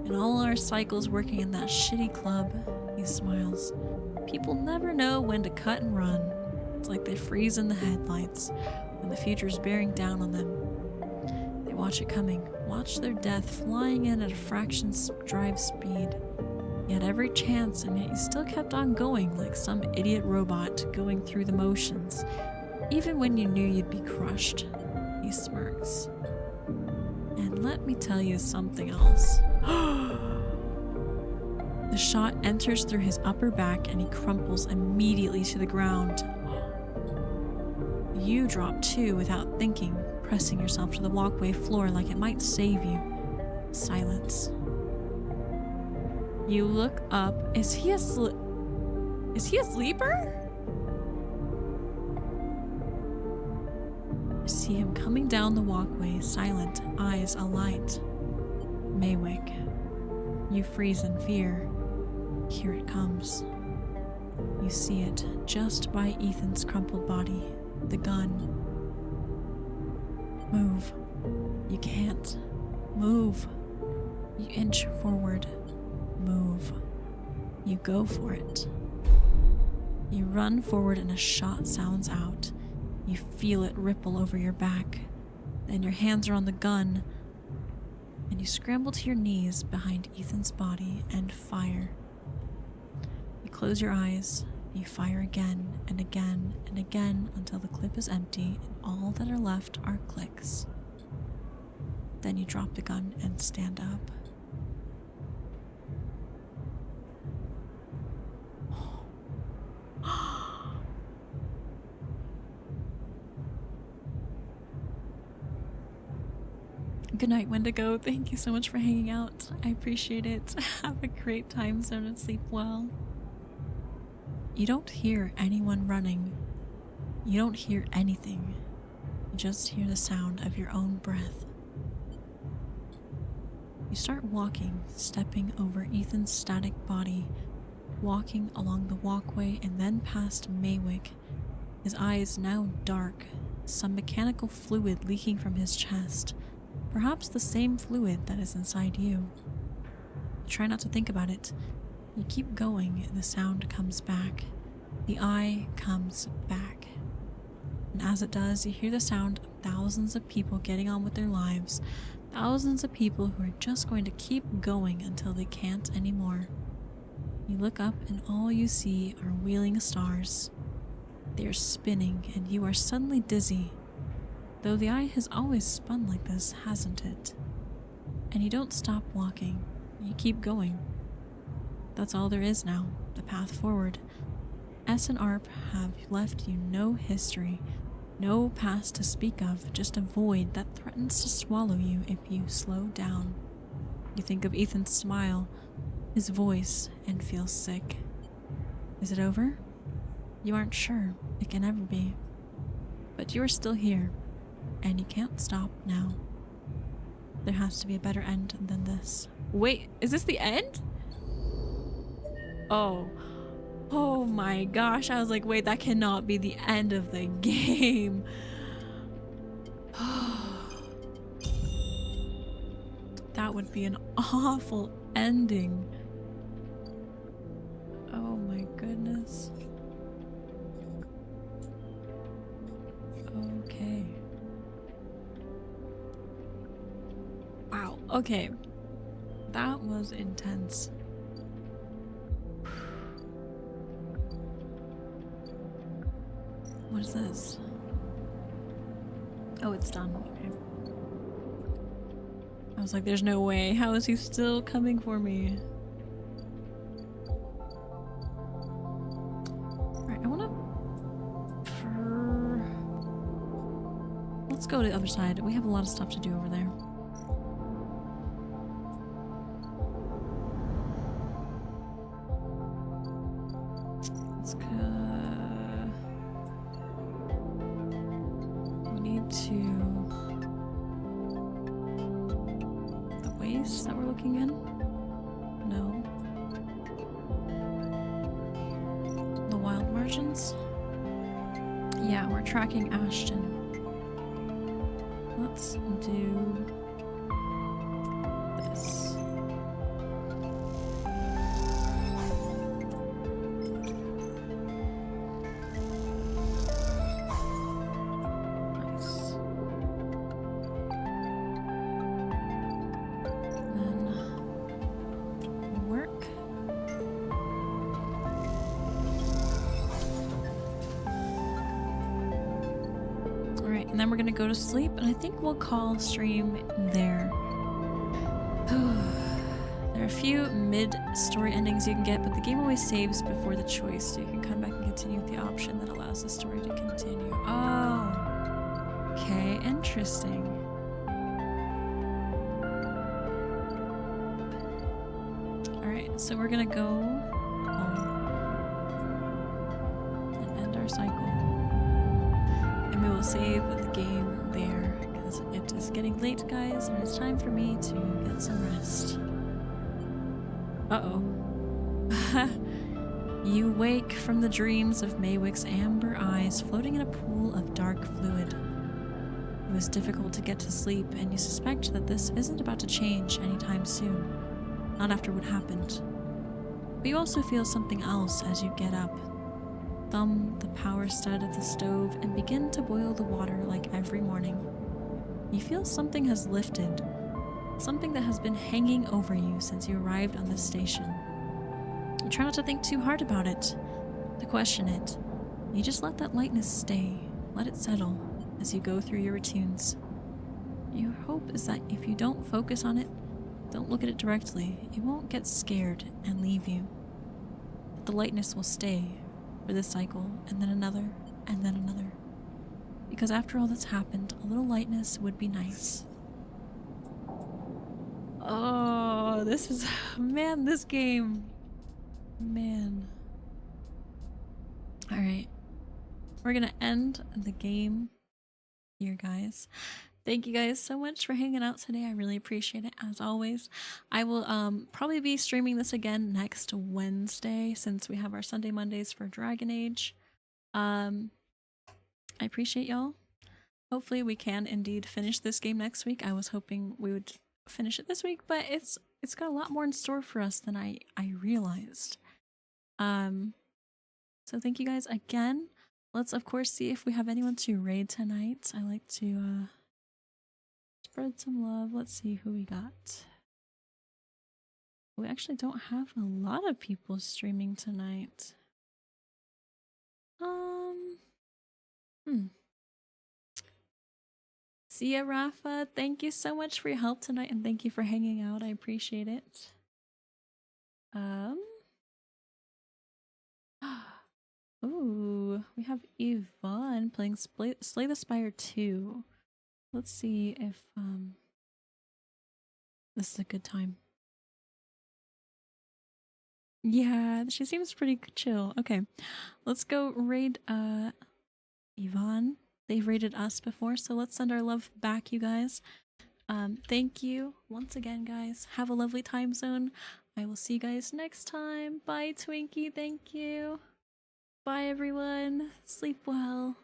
In all our cycles working in that shitty club, he smiles. People never know when to cut and run. It's like they freeze in the headlights when the future's bearing down on them. They watch it coming, watch their death flying in at a fraction's drive speed. You had every chance, and yet you still kept on going like some idiot robot going through the motions, even when you knew you'd be crushed. He smirks. And let me tell you something else. The shot enters through his upper back and he crumples immediately to the ground. You drop too without thinking, pressing yourself to the walkway floor like it might save you. Silence. You look up. Is he a sleeper? See him coming down the walkway, silent, eyes alight. Maywick. You freeze in fear. Here it comes. You see it just by Ethan's crumpled body. The gun. Move. You can't. Move. You inch forward. Move. You go for it. You run forward and a shot sounds out. You feel it ripple over your back. Then your hands are on the gun, and you scramble to your knees behind Ethan's body and fire. You close your eyes. You fire again and again and again until the clip is empty and all that are left are clicks. Then you drop the gun and stand up. Good night, Wendigo. Thank you so much for hanging out. I appreciate it. Have a great time, so and sleep well. You don't hear anyone running. You don't hear anything. You just hear the sound of your own breath. You start walking, stepping over Ethan's static body, walking along the walkway and then past Maywick, his eyes now dark, some mechanical fluid leaking from his chest, perhaps the same fluid that is inside you. You try not to think about it. You keep going and the sound comes back. The eye comes back. And as it does, you hear the sound of thousands of people getting on with their lives, thousands of people who are just going to keep going until they can't anymore. You look up and all you see are wheeling stars. They are spinning and you are suddenly dizzy, though the eye has always spun like this, hasn't it? And you don't stop walking. You keep going. That's all there is now, the path forward. S and ARP have left you no history, no past to speak of, just a void that threatens to swallow you if you slow down. You think of Ethan's smile, his voice, and feel sick. Is it over? You aren't sure. It can never be. But you are still here, and you can't stop now. There has to be a better end than this. Wait, is this the end? Oh. Oh my gosh, I was like, wait, that cannot be the end of the game. That would be an awful ending. Oh my goodness. Okay. Wow, okay. That was intense. What is this? Oh, it's done. Okay. I was like, there's no way. How is he still coming for me? Alright, I wanna... Let's go to the other side. We have a lot of stuff to do over there. Let's go... that we're looking in? No. The wild margins? Yeah, we're tracking Ashton. Let's do this. And then we're gonna go to sleep, and I think we'll call stream there. There There are a few mid-story endings you can get, but the game always saves before the choice, so you can come back and continue with the option that allows the story to continue. Oh, okay, interesting. Alright, so we're gonna go home and end our cycle. And we will save the game there, because it is getting late, guys, and it's time for me to get some rest. Uh-oh. You wake from the dreams of Maywick's amber eyes floating in a pool of dark fluid. It was difficult to get to sleep, and you suspect that this isn't about to change anytime soon. Not after what happened. But you also feel something else as you get up. Thumb the power stud of the stove and begin to boil the water like every morning. You feel something has lifted. Something that has been hanging over you since you arrived on this station. You try not to think too hard about it, to question it. You just let that lightness stay, let it settle as you go through your routines. Your hope is that if you don't focus on it, don't look at it directly, it won't get scared and leave you. The lightness will stay for this cycle, and then another, and then another. Because after all that's happened, a little lightness would be nice. Oh, this is... man, this game. Man. Alright. We're gonna end the game here, guys. Thank you guys so much for hanging out today. I really appreciate it, as always. I will probably be streaming this again next Wednesday, since we have our Sunday Mondays for Dragon Age. I appreciate y'all. Hopefully we can indeed finish this game next week. I was hoping we would finish it this week, but it's got a lot more in store for us than I realized. So thank you guys again. Let's of course see if we have anyone to raid tonight. I like to spread some love. Let's see who we got. We actually don't have a lot of people streaming tonight. See ya, Rafa. Thank you so much for your help tonight, and thank you for hanging out. I appreciate it. Ooh, we have Yvonne playing Slay the Spire 2. Let's see if this is a good time. Yeah, she seems pretty chill. Okay, let's go raid Yvonne. They've raided us before, so let's send our love back, you guys. Thank you once again, guys. Have a lovely time zone. I will see you guys next time. Bye, Twinkie. Thank you. Bye, everyone. Sleep well.